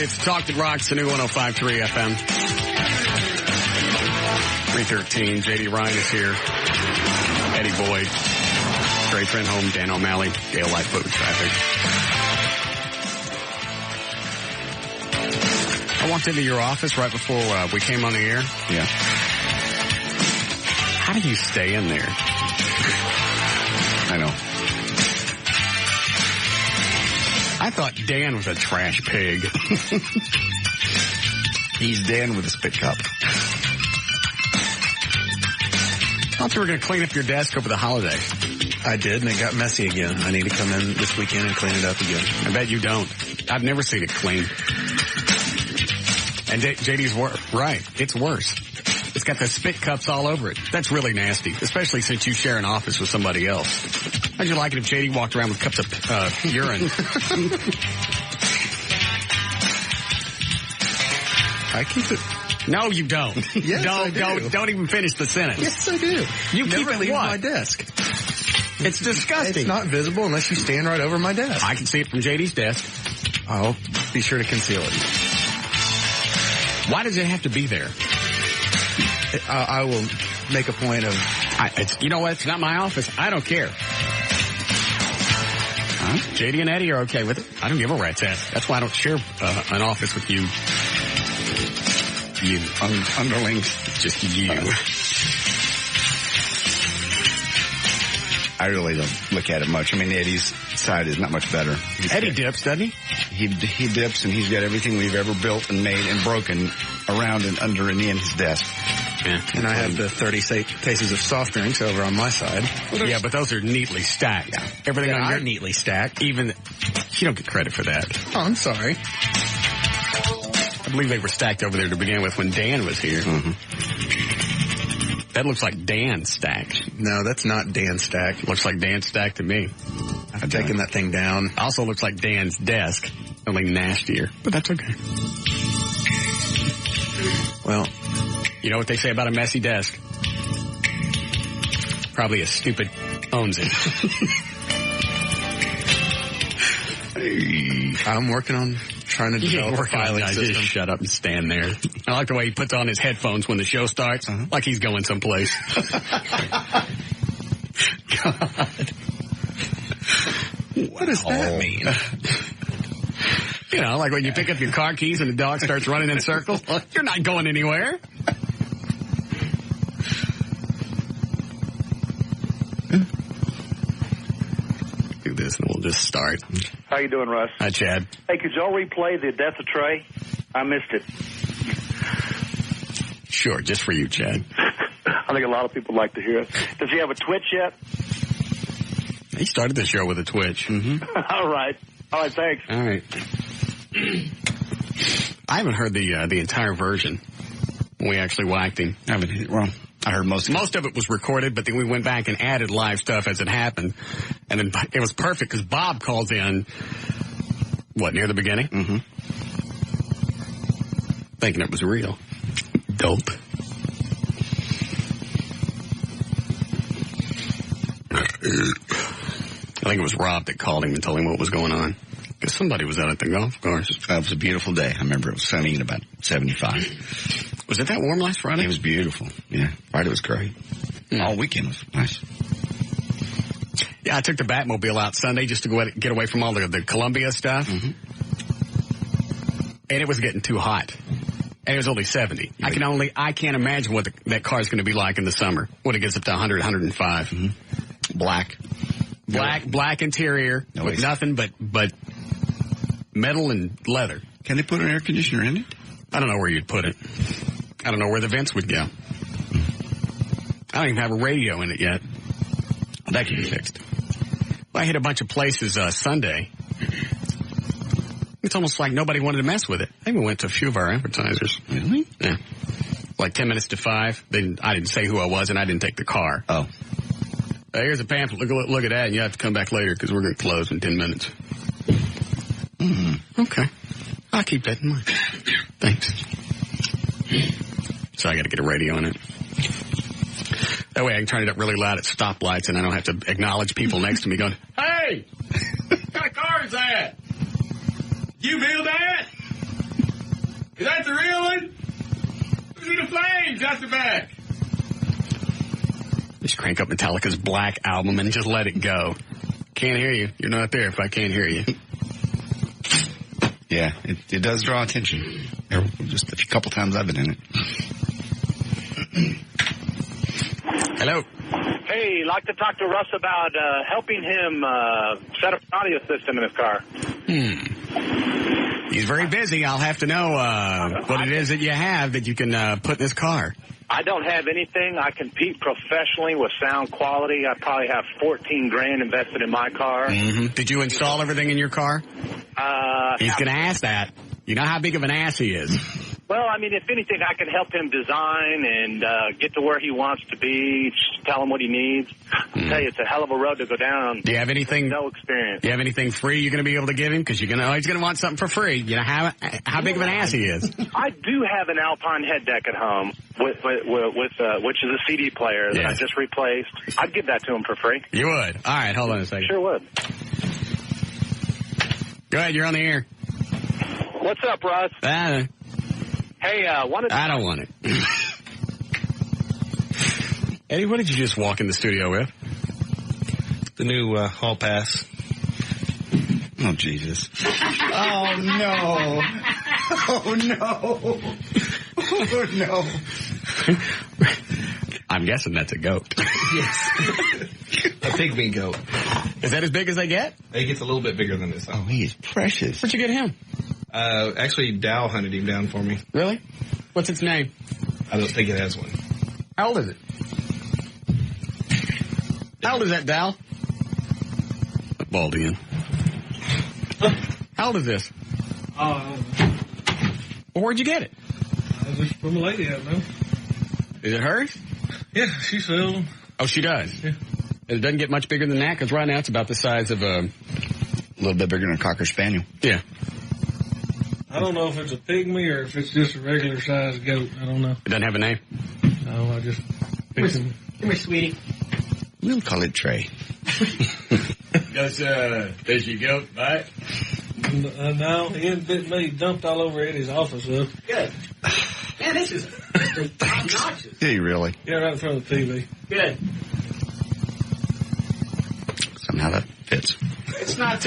It's Talk That Rocks, the new 105.3 FM. 313, J.D. Ryan is here. Eddie Boyd. Trey Trenholm, Dan O'Malley, KLLI Foot Traffic. I walked into your office right before we came on the air. Yeah. How do you stay in there? I know. I thought Dan was a trash pig. He's Dan with a spit cup. I thought you were going to clean up your desk over the holidays. I did, and it got messy again. I need to come in this weekend and clean it up again. I bet you don't. I've never seen it clean. And JD's right. It's worse. It's got the spit cups all over it. That's really nasty, especially since you share an office with somebody else. How'd you like it if JD walked around with cups of urine? I keep it. No, you don't. Yes, I do. Don't even finish the sentence. Yes, I do. You never keep it leave what? my desk. It's disgusting. It's not visible unless you stand right over my desk. I can see it from JD's desk. I'll be sure to conceal it. Why does it have to be there? I will make a point of... you know what? It's not my office. I don't care. Huh? JD and Eddie are okay with it. I don't give a rat's ass. That's why I don't share an office with you. You underlings. Just you. I really don't look at it much. I mean, Eddie's side is not much better. Eddie dips, doesn't he? He dips, and he's got everything we've ever built and made and broken around and under and in his desk. Yeah. And I have the 30 cases of soft drinks over on my side. Yeah, but those are neatly stacked. Yeah. Everything on your neatly stacked. Even you don't get credit for that. Oh, I'm sorry. I believe they were stacked over there to begin with when Dan was here. Mm-hmm. That looks like Dan's stack. No, that's not Dan's stack. Looks like Dan's stack to me. I've taken that thing down. Also looks like Dan's desk, only nastier. But that's okay. Well, you know what they say about a messy desk? Probably a stupid owns it. I'm working on trying to develop a filing system. Just shut up and stand there. I like the way he puts on his headphones when the show starts, like he's going someplace. God. What does that mean? You know, like when you pick up your car keys and the dog starts running in circles. You're not going anywhere. Do this and we'll just start. How you doing, Russ? Hi, Chad. Hey, could y'all replay the death of Trey? I missed it. Sure, just for you, Chad. I think a lot of people like to hear it. Does he have a Twitch yet? He started the show with a Twitch. Mm-hmm. All right, thanks. All right. I haven't heard the entire version. We actually whacked him. I heard most of it was recorded, but then we went back and added live stuff as it happened. And then it was perfect because Bob calls in, near the beginning? Mm-hmm. Thinking it was real. Dope. I think it was Rob that called him and told him what was going on. Because somebody was out at the golf course. It was a beautiful day. I remember it was sunny and about 75. Was it that warm last Friday? It was beautiful. Yeah, Friday was great. All weekend was nice. Yeah, I took the Batmobile out Sunday just to get away from all the Columbia stuff. Mm-hmm. And it was getting too hot. And it was only 70. I can't imagine what that car is going to be like in the summer when it gets up to 100, 105. Mm-hmm. Black interior with nothing but metal and leather. Can they put an air conditioner in it? I don't know where you'd put it. I don't know where the vents would go. I don't even have a radio in it yet. That can be fixed. Well, I hit a bunch of places Sunday. It's almost like nobody wanted to mess with it. I even went to a few of our advertisers. Really? Yeah. Like 10 minutes to 5. I didn't say who I was, and I didn't take the car. Oh. Here's a pamphlet. Look at that, and you have to come back later because we're going to close in 10 minutes. Mm-hmm. Okay. I'll keep that in mind. Thanks. So I got to get a radio in it. That way I can turn it up really loud at stoplights, and I don't have to acknowledge people next to me going, "Hey, what kind of car is that? You build that?" Is that the real one? Look at the flames out the back. Just crank up Metallica's Black album and just let it go. Can't hear you. You're not there if I can't hear you. Yeah, it does draw attention. Just a couple times I've been in it. Hello. Hey, like to talk to Russ about helping him set up an audio system in his car. He's very busy. I'll have to know what it is that you have that you can put in this car. I don't have anything. I compete professionally with sound quality. I probably have $14,000 invested in my car. Mm-hmm. Did you install everything in your car? He's going to ask that. You know how big of an ass he is. Well, I mean, if anything, I can help him design and get to where he wants to be, tell him what he needs. I'll tell you, it's a hell of a road to go down. Do you have anything? No experience. Do you have anything free you're going to be able to give him? Because he's going to want something for free. You know how big of an ass he is. I do have an Alpine head deck at home with which is a CD player that I just replaced. I'd give that to him for free. You would? All right, hold on a second. Sure would. Go ahead, you're on the air. What's up, Russ? Hey, I don't want it. Eddie, what did you just walk in the studio with? The new hall pass. Oh, Jesus. Oh, no. Oh, no. Oh, no. I'm guessing that's a goat. Yes. A pygmy goat. Is that as big as they get? It gets a little bit bigger than this. Oh, he is precious. Where'd you get him? Actually, Dow hunted him down for me. Really? What's its name? I don't think it has one. How old is it? How old is that, Dal? Baldian. How old is this? Well, where'd you get it? just from a lady I know. Is it hers? Yeah, she sells them. Oh, she does? Yeah. It doesn't get much bigger than that? Because right now it's about the size of a little bit bigger than a Cocker Spaniel. Yeah. I don't know if it's a pygmy or if it's just a regular sized goat. I don't know. It doesn't have a name? No, I just picked him. Come here, sweetie. We'll call it Trey. Does your goat bite? No, he didn't bit me. He dumped all over Eddie's office, though. Good. Man, this is obnoxious. Did he really? Yeah, right in front of the TV. Good. Somehow that fits. It's not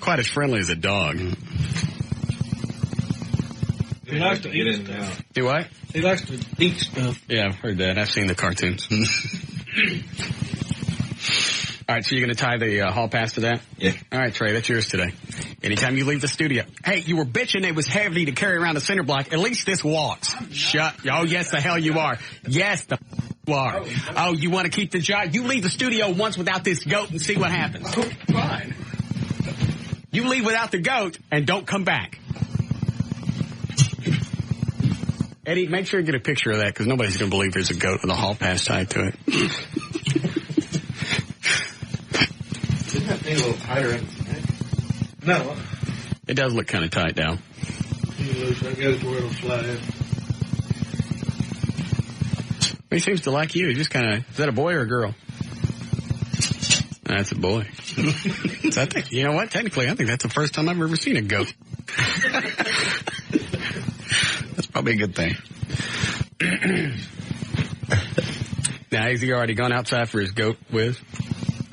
quite as friendly as a dog. He likes to eat in stuff. Do what? He likes to eat stuff. Yeah, I've heard that. I've seen the cartoons. All right, so you're going to tie the hall pass to that? Yeah. All right, Trey, that's yours today. Anytime you leave the studio. Hey, you were bitching it was heavy to carry around the center block. At least this walks. Shut. Oh, yes, the hell you are. Yes, the you are. Oh, you want to keep the job? You leave the studio once without this goat and see what happens. Fine. You leave without the goat and don't come back. Eddie, make sure you get a picture of that because nobody's going to believe there's a goat with a hall pass tied to it. Isn't that thing a little tighter in its neck? No. It does look kind of tight down. He looks like it to where it'll slide. He seems to like you. He just kind of, is that a boy or a girl? That's a boy. So I think, you know what? Technically, I think that's the first time I've ever seen a goat. That's probably a good thing. Now, has he already gone outside for his goat whiz?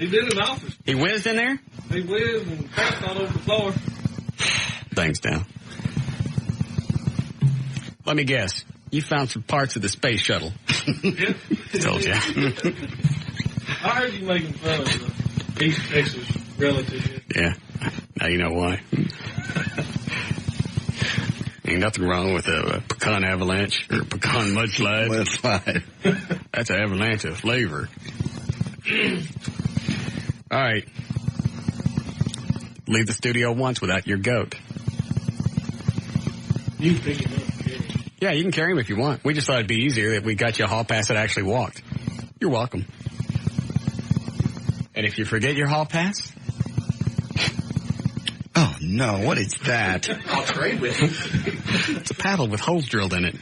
He did in the office. He whizzed in there? He whizzed and cracked all over the floor. Thanks, Dal. Let me guess. You found some parts of the space shuttle. Yeah. Told you. I heard you making fun of the East Texas relative. Yeah. Now you know why. Ain't nothing wrong with a pecan avalanche or a pecan mudslide. Mudslide. That's an avalanche of flavor. All right. Leave the studio once without your goat. You pick him up. Yeah, you can carry him if you want. We just thought it'd be easier that we got you a hall pass that actually walked. You're welcome. And if you forget your hall pass... Oh, no. What is that? I'll trade with him. It's a paddle with holes drilled in it.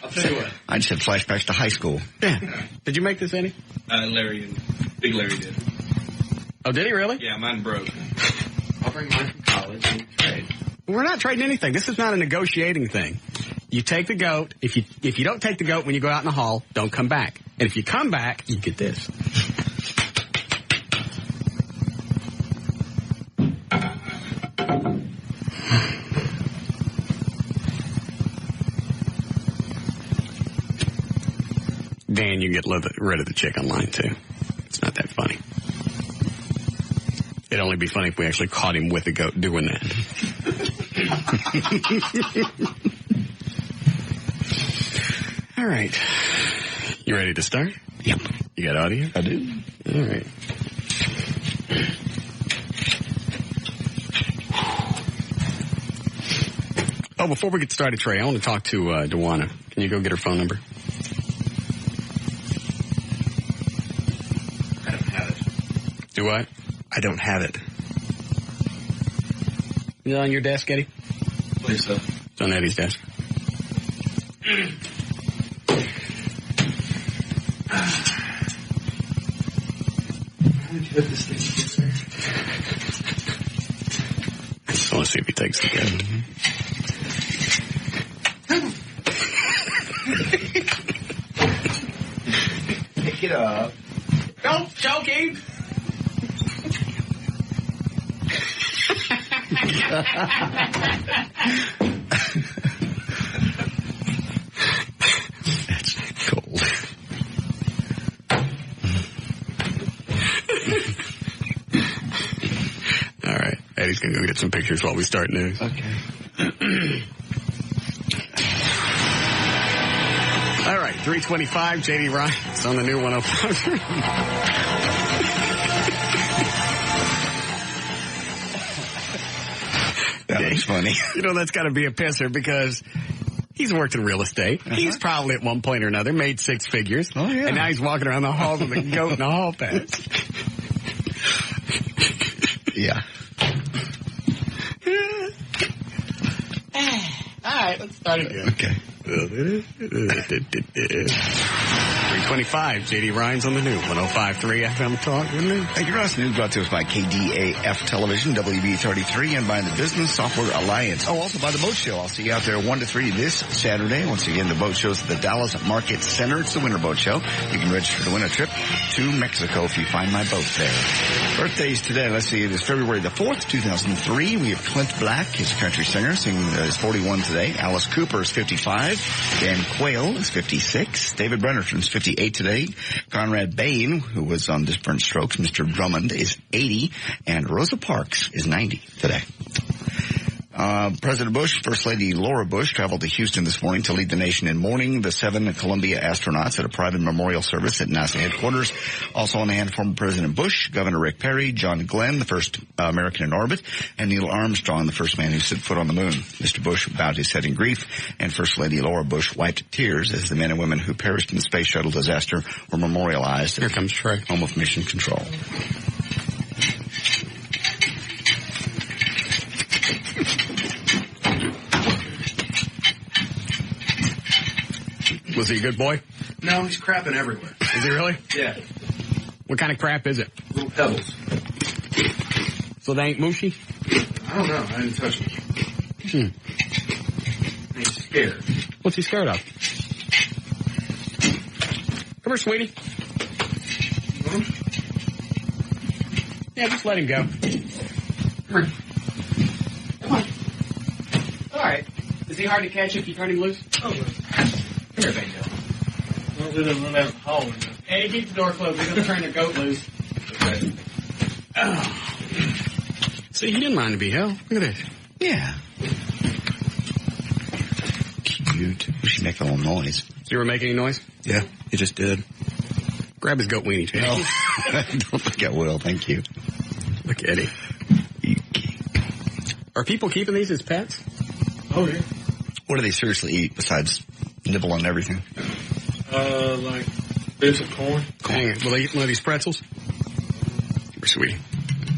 I'll tell you what. I just had flashbacks to high school. Yeah. Did you make this, Eddie? Larry and Big Larry did. Oh, did he really? Yeah, mine broke. I'll bring mine from college and trade. We're not trading anything. This is not a negotiating thing. You take the goat. If you don't take the goat when you go out in the hall, don't come back. And if you come back, you get this. Dan, you get rid of the chick online, too. It's not that funny. It'd only be funny if we actually caught him with the goat doing that. All right. You ready to start? Yep. You got audio? I do. All right. Oh, before we get started, Trey, I want to talk to Dewana. Can you go get her phone number? I don't have it. Do what? I don't have it. Is it on your desk, Eddie? Please, so. It's on Eddie's desk. How did you put this thing together? I just want to see if he takes the goat. Pick it up. Don't choke him! That's cold. All right. Eddie's going to go get some pictures while we start news. Okay. All right. 325, J.D. Ryan's on the new 105. That was funny. You know, that's got to be a pisser because he's worked in real estate. He's probably at one point or another made six figures. Oh, yeah. And now he's walking around the halls with a goat in a hall pass. Yeah. All right, let's start again. Okay. 325, J.D. Ryan's on the new 105.3 FM Talk. Thank you, Russ. News brought to us by KDAF Television, WB33, and by the Business Software Alliance. Oh, also by the Boat Show. I'll see you out there 1 to 3 this Saturday. Once again, the boat show's at the Dallas Market Center. It's the Winter Boat Show. You can register to win a trip to Mexico if you find my boat there. Birthdays today. Let's see. It is February the 4th, 2003. We have Clint Black, his country singer, singing is 41 today. Alice Cooper is 55. Dan Quayle is 56. David Brennerton's 58 today. Conrad Bain, who was on Different Strokes, Mr. Drummond, is 80. And Rosa Parks is 90 today. President Bush, First Lady Laura Bush traveled to Houston this morning to lead the nation in mourning the 7 Columbia astronauts at a private memorial service at NASA headquarters. Also on hand, former President Bush, Governor Rick Perry, John Glenn, the first American in orbit, and Neil Armstrong, the first man who set foot on the moon. Mr. Bush bowed his head in grief, and First Lady Laura Bush wiped tears as the men and women who perished in the space shuttle disaster were memorialized. Here comes Trey. Home of Mission Control. Was he a good boy? No, he's crapping everywhere. Is he really? Yeah. What kind of crap is it? Little pebbles. So they ain't mushy? I don't know. I didn't touch him. He's scared. What's he scared of? Come here, sweetie. Yeah, just let him go. Come here. Come on. All right. Is he hard to catch if you turn him loose? Oh, no. Come here, baby. As long as it doesn't run out of the hallway. Hey, keep the door closed. We're going to turn the goat loose. Okay. Oh. See, he didn't mind to be held. Look at this. Yeah. Cute. We should make a little noise. Did you ever make any noise? Yeah, he just did. Grab his goat weenie, Jay. No. I don't think I will. Thank you. Look at Eddie. Are people keeping these as pets? Oh, yeah. What do they seriously eat besides nibble on everything? Like bits of corn. Hang it. Will they eat one of these pretzels? Here, sweetie.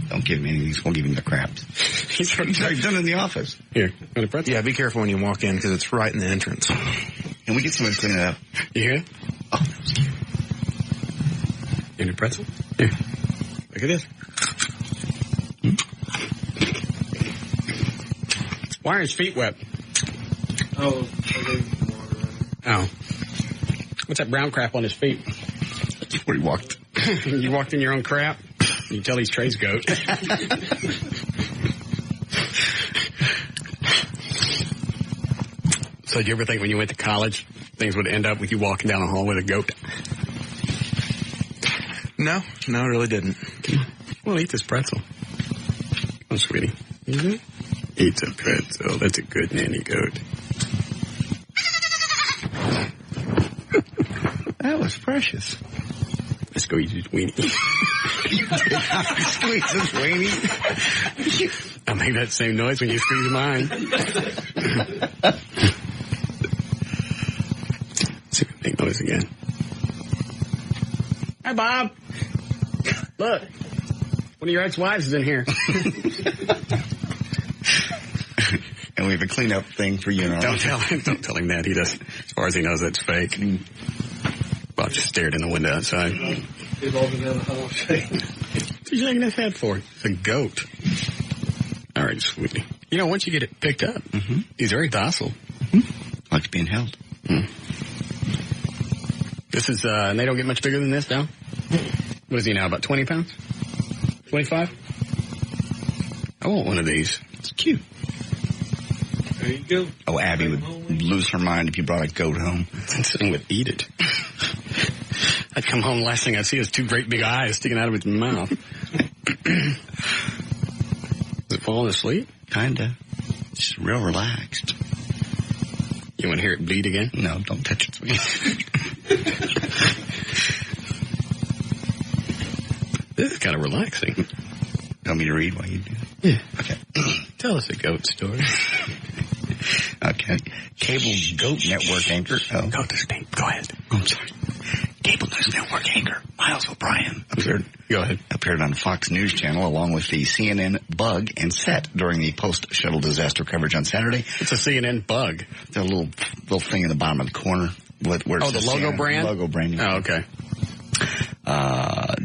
Don't give him anything. Won't give him the crap. He's done in the office. Here. Want a pretzel? Yeah, be careful when you walk in because it's right in the entrance. Can we get someone to clean it up? You hear it? Oh, that was cute. You need a pretzel? Here. Look at this. Why are his feet wet? Oh, I gave him water. Oh. What's that brown crap on his feet? Where he walked. You walked in your own crap? You tell he's Trey's goat. So did you ever think when you went to college, things would end up with you walking down the hall with a goat? No, I really didn't. Well, eat this pretzel. Oh, sweetie. Mm-hmm. Eat a pretzel. That's a good nanny goat. That was precious. Let's go eat his weenie. Squeeze his weenie. I make that same noise when you squeeze mine. See if I make noise again. Hi, Bob. Look. One of your ex-wives is in here. And we have a cleanup thing for you. Don't tell him that. He doesn't. As far as he knows, that's fake. Bob just stared in the window outside. He's walking down the hall shaking. What's he shaking his head for? It's a goat. All right, sweetie. You know, once you get it picked up, he's very docile. Likes being held. This is, and they don't get much bigger than this now? What is he now, about 20 pounds? 25? I want one of these. It's cute. There you go. Oh, Abby would lose her mind if you brought a goat home. Sitting with eat it. I'd come home, last thing I'd see is two great big eyes sticking out of its mouth. Is it falling asleep? Kinda. Just real relaxed. You want to hear it bleed again? No, don't touch it, sweetie. This is kind of relaxing. Want me to read while you do? Yeah. Okay. Tell us a goat story. Okay. Cable Goat Network anchor. Oh. Go ahead. Oh, I'm sorry. Cable News Network anchor Miles O'Brien appeared on Fox News Channel along with the CNN bug and set during the post-shuttle disaster coverage on Saturday. It's a CNN bug. The little thing in the bottom of the corner. Where the logo CNN brand? Logo branding. Oh, okay.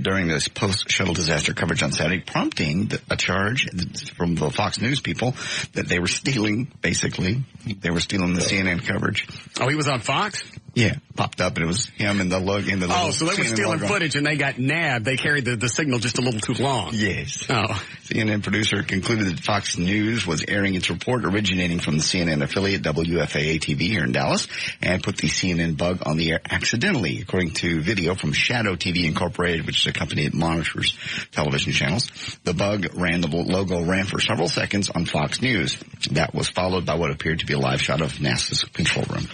During this post-shuttle disaster coverage on Saturday, prompting a charge from the Fox News people that they were stealing, basically. They were stealing the CNN coverage. Oh, he was on Fox? Yeah, popped up and it was him and the logo. Oh, so they were CNN stealing logo. footage and they got nabbed. They carried the signal just a little too long. Yes. Oh. CNN producer concluded that Fox News was airing its report originating from the CNN affiliate WFAA-TV here in Dallas and put the CNN bug on the air accidentally, according to video from Shadow TV Incorporated, which is a company that monitors television channels. The bug logo ran for several seconds on Fox News. That was followed by what appeared to be a live shot of NASA's control room.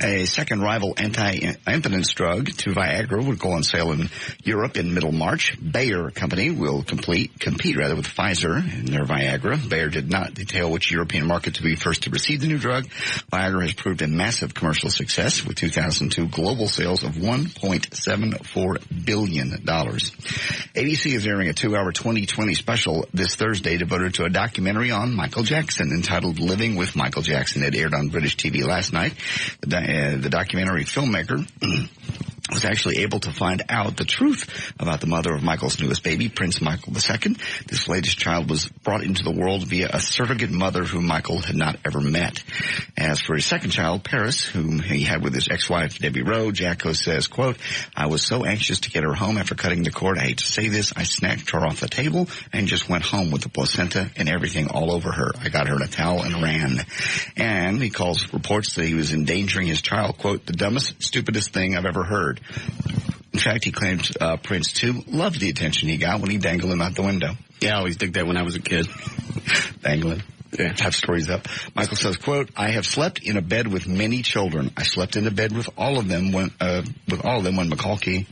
A second rival anti-impotence drug to Viagra would go on sale in Europe in middle March. Bayer company will compete with Pfizer in their Viagra. Bayer did not detail which European market to be first to receive the new drug. Viagra has proved a massive commercial success with 2002 global sales of $1.74 billion. ABC is airing a 2-hour 2020 special this Thursday devoted to a documentary on Michael Jackson entitled Living with Michael Jackson. It aired on British TV last night. The documentary filmmaker was actually able to find out the truth about the mother of Michael's newest baby, Prince Michael II. This latest child was brought into the world via a surrogate mother whom Michael had not ever met. As for his second child, Paris, whom he had with his ex-wife, Debbie Rowe, Jacko says, quote, I was so anxious to get her home after cutting the cord. I hate to say this. I snatched her off the table and just went home with the placenta and everything all over her. I got her in a towel and ran. And he calls reports that he was endangering his child, quote, the dumbest, stupidest thing I've ever heard. In fact, he claims Prince, too, loved the attention he got when he dangled him out the window. Yeah, I always did that when I was a kid. Dangling. Yeah. Have stories up. Michael says, quote, I have slept in a bed with many children. I slept in a bed with all of them when Culkin?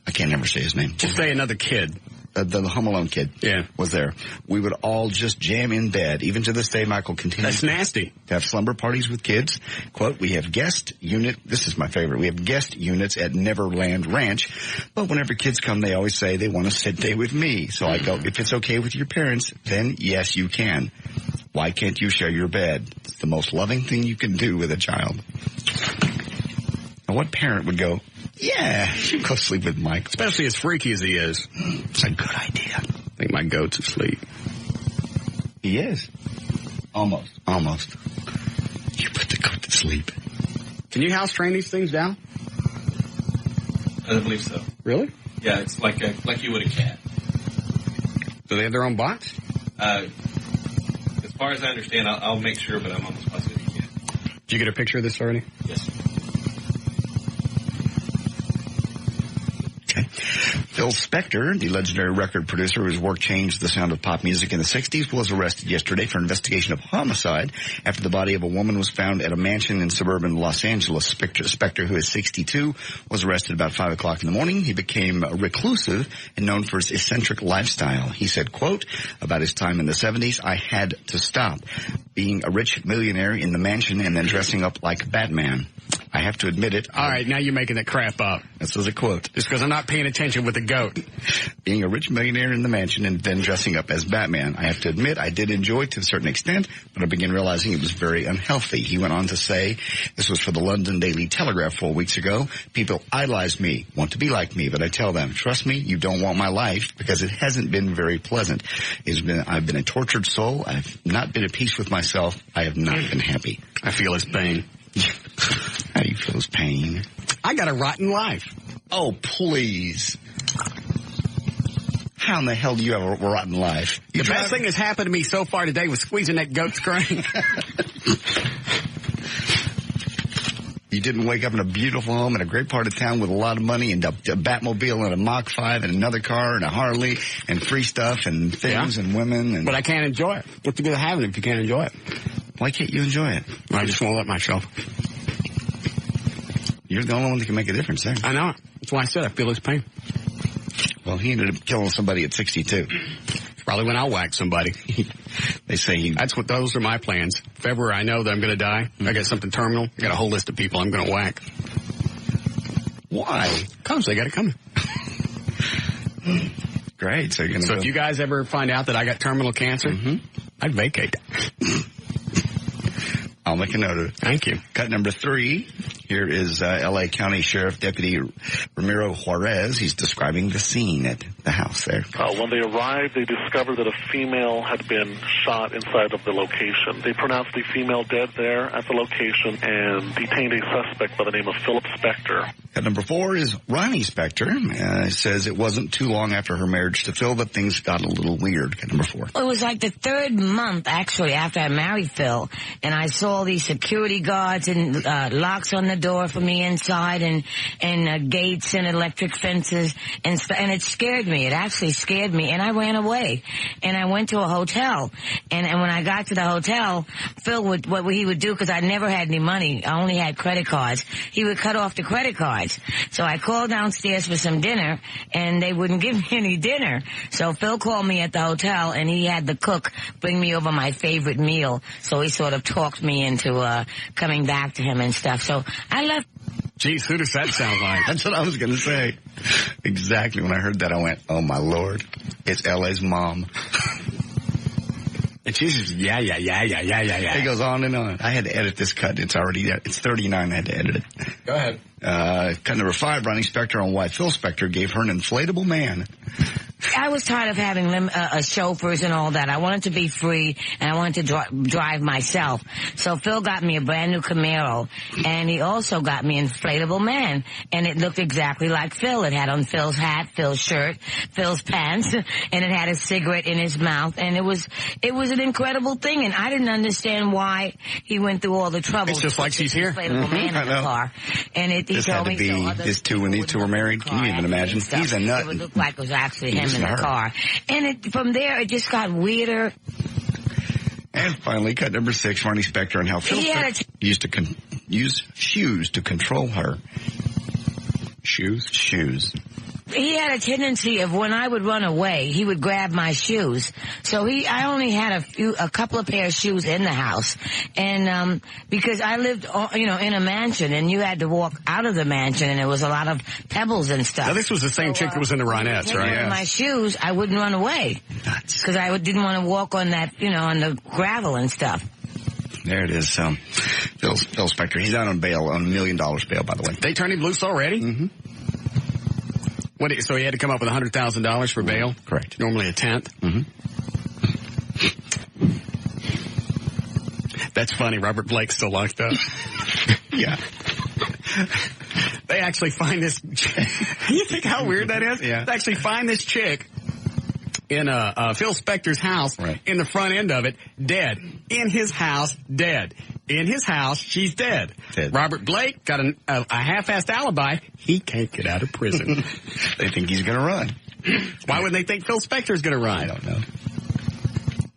I can't never say his name. Just say another kid. The Home Alone kid was there. We would all just jam in bed. Even to this day, Michael continues That's nasty. to have slumber parties with kids. Quote, we have guest unit. This is my favorite. We have guest units at Neverland Ranch. But whenever kids come, they always say they want to stay with me. So I go, if it's okay with your parents, then yes, you can. Why can't you share your bed? It's the most loving thing you can do with a child. Now, what parent would go, yeah, you go sleep with Mike. Especially as freaky as he is. It's a good idea. I think my goat's asleep. He is. Almost. You put the goat to sleep. Can you house train these things down? I don't believe so. Really? Yeah, it's like you would a cat. Do they have their own box? As far as I understand, I'll make sure, but I'm almost positive you can. Did you get a picture of this already? Yes. Okay. Phil Spector, the legendary record producer whose work changed the sound of pop music in the 60s, was arrested yesterday for investigation of homicide after the body of a woman was found at a mansion in suburban Los Angeles. Spector, who is 62, was arrested about 5 o'clock in the morning. He became reclusive and known for his eccentric lifestyle. He said, quote, about his time in the 70s, I had to stop being a rich millionaire in the mansion and then dressing up like Batman. I have to admit it. All right, now you're making that crap up. This was a quote. Just because I'm not paying attention with the goat. Being a rich millionaire in the mansion and then dressing up as Batman. I have to admit, I did enjoy it to a certain extent, but I began realizing it was very unhealthy. He went on to say, this was for the London Daily Telegraph 4 weeks ago. People idolize me, want to be like me, but I tell them, trust me, you don't want my life because it hasn't been very pleasant. I've been a tortured soul. I've not been at peace with myself. I have not been happy. I feel his pain. How do you feel his pain? I got a rotten life. Oh, please. How in the hell do you have a rotten life? The best thing that's happened to me so far today was squeezing that goat's crank. You didn't wake up in a beautiful home in a great part of town with a lot of money and a Batmobile and a Mach 5 and another car and a Harley and free stuff and things and women. And but I can't enjoy it. What's the good of having it if you can't enjoy it? Why can't you enjoy it? I just won't let myself. You're the only one that can make a difference there. I know. That's why I said I feel his pain. Well, he ended up killing somebody at 62. Probably when I'll whack somebody. They say those are my plans. If ever I know that I'm going to die, I got something terminal, I got a whole list of people I'm going to whack. Why? Because they got it coming. Great. So if you guys ever find out that I got terminal cancer, I'd vacate. I'll make a note of it. Thank you. Cut number 3. Here is L.A. County Sheriff Deputy Ramiro Juarez. He's describing the scene at the house there. When they arrived, they discovered that a female had been shot inside of the location. They pronounced the female dead there at the location and detained a suspect by the name of Philip Spector. Cut number 4 is Ronnie Spector. Says it wasn't too long after her marriage to Phil that things got a little weird. Cut number 4. It was like the 3rd month, actually, after I married Phil, and I saw these security guards and locks on the door for me inside and gates and electric fences and it scared me. It actually scared me, and I ran away. And I went to a hotel, and when I got to the hotel, Phil what he would do, because I never had any money, I only had credit cards, he would cut off the credit cards. So I called downstairs for some dinner, and they wouldn't give me any dinner. So Phil called me at the hotel, and he had the cook bring me over my favorite meal. So he sort of talked me into coming back to him and stuff. So I left. Geez, who does that sound like? That's what I was going to say. Exactly. When I heard that, I went, oh, my Lord. It's L.A.'s mom. And she's just, yeah. It goes on and on. I had to edit this cut. It's 39. I had to edit it. Go ahead. Cut number 5, Ronnie Spector on why Phil Spector gave her an inflatable man. I was tired of having chauffeurs and all that. I wanted to be free, and I wanted to drive myself. So Phil got me a brand new Camaro, and he also got me an inflatable man, and it looked exactly like Phil. It had on Phil's hat, Phil's shirt, Phil's pants, and it had a cigarette in his mouth, and it was an incredible thing, and I didn't understand why he went through all the trouble. It's just like she's here. Inflatable man in the car, and he told me when these two were married. Can you even imagine? He's a nut. It would look like it was actually him in the car. And from there, it just got weirder. And finally, cut number 6, Ronnie Spector and how Phil used to use shoes to control her. Shoes. He had a tendency of when I would run away, he would grab my shoes. So I only had a couple of pair of shoes in the house. And, because I lived, in a mansion, and you had to walk out of the mansion, and there was a lot of pebbles and stuff. Now, this was the same chick that was in the Ronettes, right? With my shoes, I wouldn't run away. Because I didn't want to walk on that, on the gravel and stuff. There it is. Phil Spector. He's out on bail, on $1 million bail, by the way. They turned him loose already? Mm-hmm. So he had to come up with $100,000 for bail? Correct. Normally a tenth? Mm-hmm. That's funny. Robert Blake's still locked up. Yeah. They actually find this. You think how weird that is? Yeah. They actually find this chick in Phil Spector's house, in the front end of it, dead. In his house, dead. In his house, she's dead. Robert Blake got a half-assed alibi. He can't get out of prison. They think he's going to run. Why would they think Phil Spector's going to run? I don't know.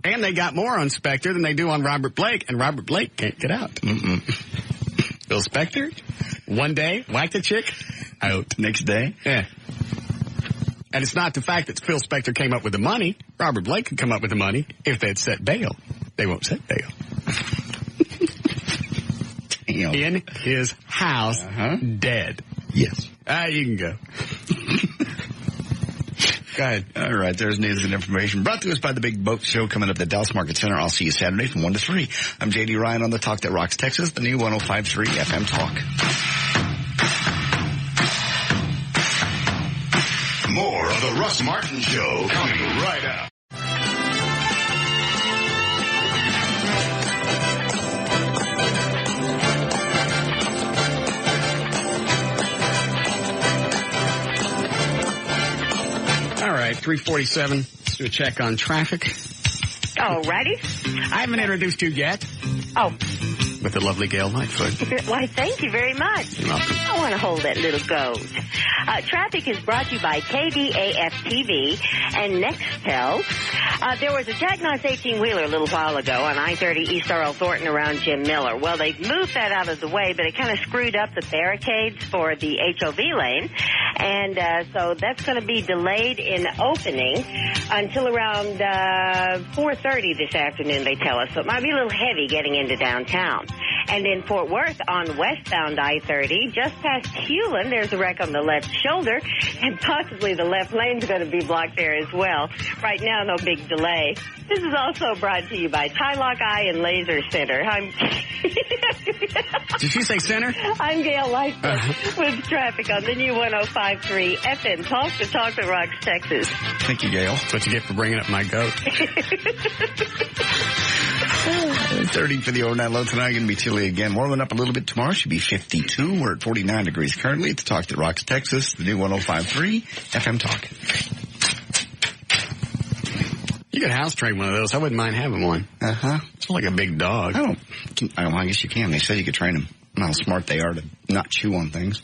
And they got more on Spector than they do on Robert Blake, and Robert Blake can't get out. Mm-mm. Phil Spector, one day, whacked a chick, out. Next day? Yeah. And it's not the fact that Phil Spector came up with the money. Robert Blake could come up with the money if they'd set bail. They won't set bail. Damn. In his house, dead. Yes. You can go. Go ahead. All right, there's news and information brought to us by the Big Boat Show coming up at the Dallas Market Center. I'll see you Saturday from 1 to 3. I'm J.D. Ryan on the Talk That Rocks Texas, the new 105.3 FM Talk. More of the Russ Martin Show coming right up. All right, 347. Let's do a check on traffic. Alrighty. I haven't introduced you yet. Oh. With the lovely Gail Lightfoot. Why, thank you very much. You're welcome. I want to hold that little goat. Traffic is brought to you by KDAF-TV and Nextel. There was a jackknife 18-wheeler a little while ago on I-30 East R.L. Thornton around Jim Miller. Well, they've moved that out of the way, but it kind of screwed up the barricades for the HOV lane. And so that's going to be delayed in opening until around 4:30 this afternoon, they tell us. So it might be a little heavy getting into downtown. And in Fort Worth on westbound I-30, just past Hewlin, there's a wreck on the left shoulder, and possibly the left lane's going to be blocked there as well. Right now, no big delay. This is also brought to you by Tie Lock Eye and Laser Center. Did you say center? I'm Gail Lightfoot with traffic on the new 105.3 FM Talk, the Talk That Rocks Texas. Thank you, Gail. That's what you get for bringing up my goat. 30 for the overnight low tonight. Going to be chilly again. Warming up a little bit tomorrow. Should be 52. We're at 49 degrees currently. It's Talk That Rocks Texas, the new 105.3 FM Talk. You could house train one of those. I wouldn't mind having one. Uh-huh. It's like a big dog. I guess you can. They said you could train them. How smart they are to not chew on things.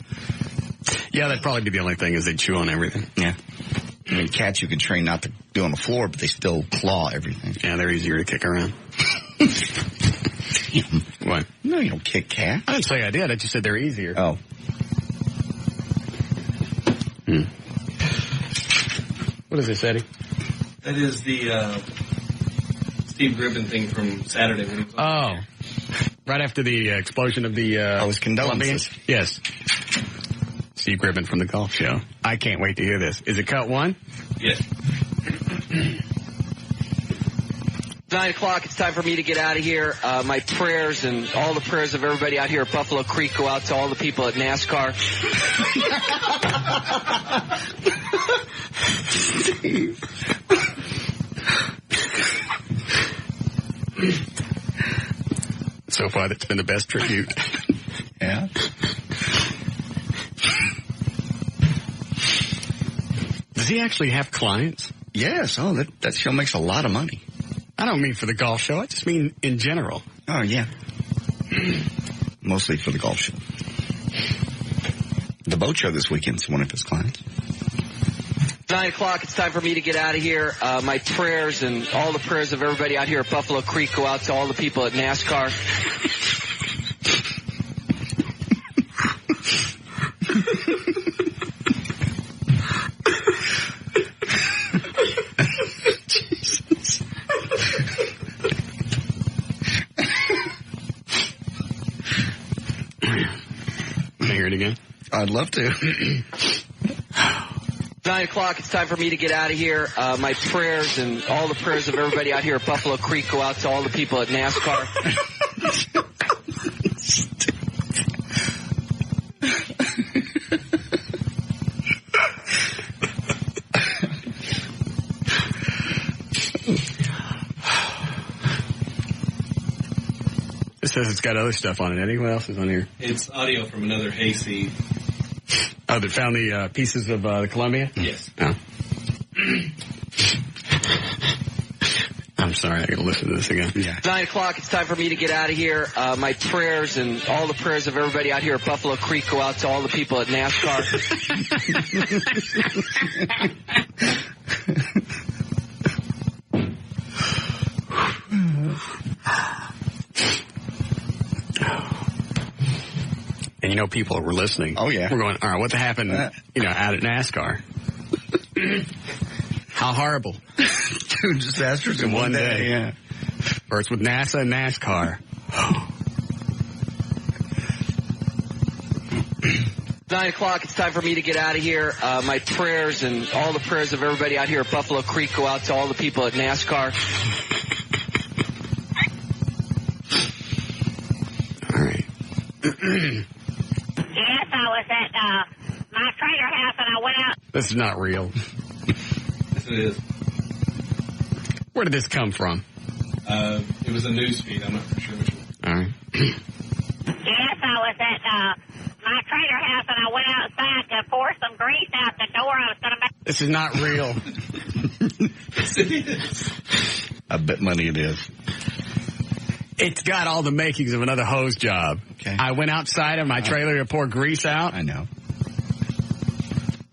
Yeah, that'd probably be the only thing is they chew on everything. Yeah. I mean, cats you can train not to do on the floor, but they still claw everything. Yeah, they're easier to kick around. Damn. What? No, you don't kick cats. I didn't say I did. I just said they're easier. Oh. What is this, Eddie? That is the Steve Gribbin thing from Saturday. When he was on right after the explosion of the... his condolences. Yes. Steve Gribbin from the Golf Show. I can't wait to hear this. Is it cut one? Yes. 9 o'clock, it's time for me to get out of here. My prayers and all the prayers of everybody out here at Buffalo Creek go out to all the people at NASCAR. Steve. So far, that's been the best tribute. Yeah. Does he actually have clients? Yes. Oh, that show makes a lot of money. I don't mean for the golf show. I just mean in general. Oh, yeah. Mostly for the golf show. The boat show this weekend's one of his clients. 9 o'clock, it's time for me to get out of here. My prayers and all the prayers of everybody out here at Buffalo Creek go out to all the people at NASCAR. Jesus. Can I hear it again? I'd love to. 9 o'clock, it's time for me to get out of here. My prayers and all the prayers of everybody out here at Buffalo Creek go out to all the people at NASCAR. just says it's got other stuff on it. Eddie, what else is on here? It's audio from another hayseed. Oh, that found the pieces of the Columbia? Yes. Oh. I'm sorry, I gotta listen to this again. Yeah. 9 o'clock, it's time for me to get out of here. My prayers and all the prayers of everybody out here at Buffalo Creek go out to all the people at NASCAR. And you know, people were listening. Oh, yeah. We're going, all right, what happened, out at NASCAR? How horrible. Two disasters in one day. Yeah. First with NASA and NASCAR. 9 o'clock, it's time for me to get out of here. My prayers and all the prayers of everybody out here at Buffalo Creek go out to all the people at NASCAR. All right. Yes, I was at my trailer house and I went out. This is not real. Yes, it is. Where did this come from? It was a news feed. I'm not sure which one. All right. Yes, I was at my trailer house and I went outside to pour some grease out the door. I was going to make... This is not real. Yes, it is. I bet money it is. It's got all the makings of another hose job. Okay. I went outside of my trailer to pour grease out. I know.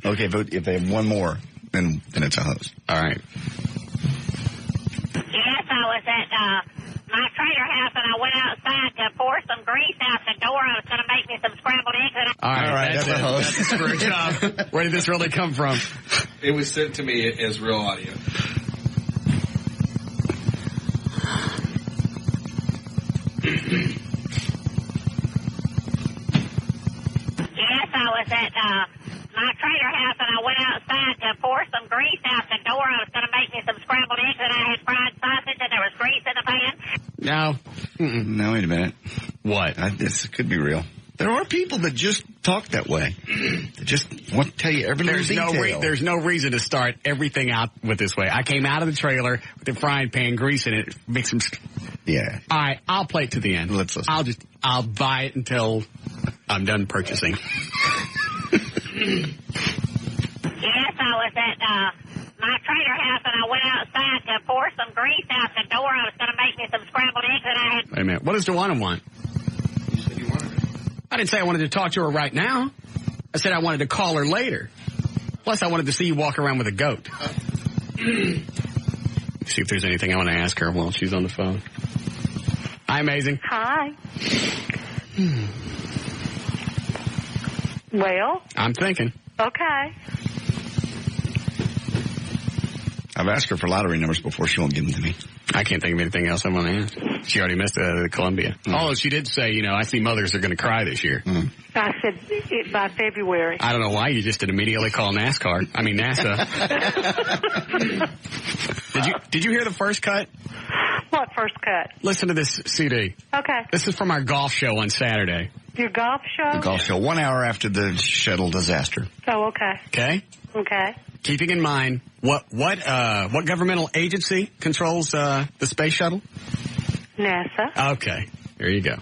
Okay, but if they have one more, then it's a hose. All right. Yes, I was at my trailer house and I went outside to pour some grease out the door. I was going to make me some scrambled eggs. And All right, that's a hose. That's a screw job. Where did this really come from? It was sent to me as real audio. Yes, I was at my trailer house and I went outside to pour some grease out the door. I was going to make me some scrambled eggs and I had fried sausage and there was grease in the pan. No. No, wait a minute. What? This could be real. There are people that just talk that way. They just want to tell you every little detail. There's no reason to start everything out with this way. I came out of the trailer with the frying pan, grease in it, make some... Yeah. All right, I'll play it to the end. Let's listen. I'll buy it until I'm done purchasing. Yes, I was at my trailer house and I went outside to pour some grease out the door. I was going to make me some scrambled eggs and I had... Wait a minute. What does Dewana want? You said you wanted it. I didn't say I wanted to talk to her right now. I said I wanted to call her later. Plus, I wanted to see you walk around with a goat. See if there's anything I want to ask her while she's on the phone. Hi, Amazing. Hi. Well? I'm thinking. Okay. I've asked her for lottery numbers before. She won't give them to me. I can't think of anything else I want to ask. She already missed the Columbia. Oh, she did say, I see mothers are going to cry this year. I said it by February. I don't know why you just did immediately call NASA. Did you hear the first cut? What first cut? Listen to this CD. Okay. This is from our golf show on Saturday. Your golf show? The golf show, 1 hour after the shuttle disaster. Oh, okay. Okay? Okay. Keeping in mind, what governmental agency controls the space shuttle? NASA. Okay. There you go.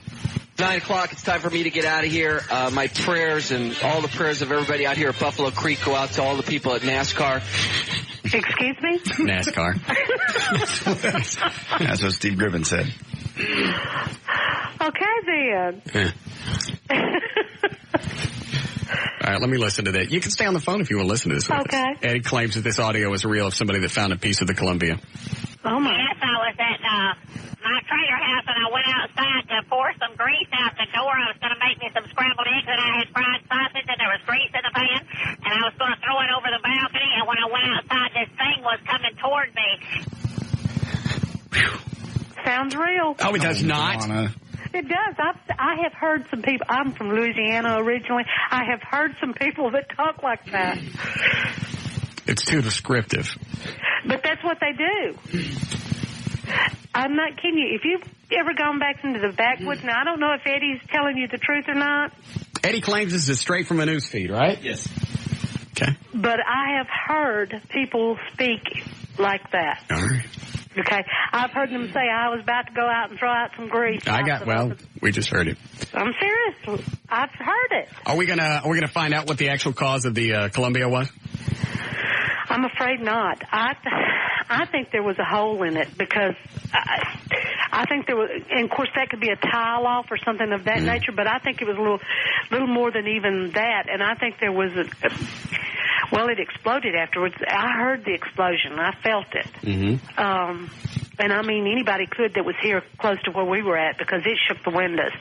9 o'clock, it's time for me to get out of here. My prayers and all the prayers of everybody out here at Buffalo Creek go out to all the people at NASCAR. Excuse me? NASCAR. That's what Steve Griffin said. Okay, then. All right, let me listen to that. You can stay on the phone if you want to listen to this. Okay. Eddie claims that this audio is real of somebody that found a piece of the Columbia. Oh, my. Yes, I was at my trailer house and I went outside to pour some grease out the door. I was going to make me some scrambled eggs and I had fried sausage and there was grease in the pan. And I was going to throw it over the balcony. And when I went outside, this thing was coming toward me. Sounds real. Oh, it does not? It does. I have heard some people. I'm from Louisiana originally. I have heard some people that talk like that. It's too descriptive. But that's what they do. I'm not kidding you. If you've ever gone back into the backwoods, now I don't know if Eddie's telling you the truth or not. Eddie claims this is straight from a news feed, right? Yes. Okay. But I have heard people speak like that. All right. Okay, I've heard them say I was about to go out and throw out some grease. We just heard it. I'm serious. I've heard it. Are we gonna find out what the actual cause of the Columbia was? I'm afraid not. I think there was a hole in it because I think there was, and of course that could be a tile off or something of that nature, but I think it was a little more than even that, and I think there was it exploded afterwards. I heard the explosion. I felt it. Mm-hmm. And I mean, anybody could that was here close to where we were at because it shook the windows.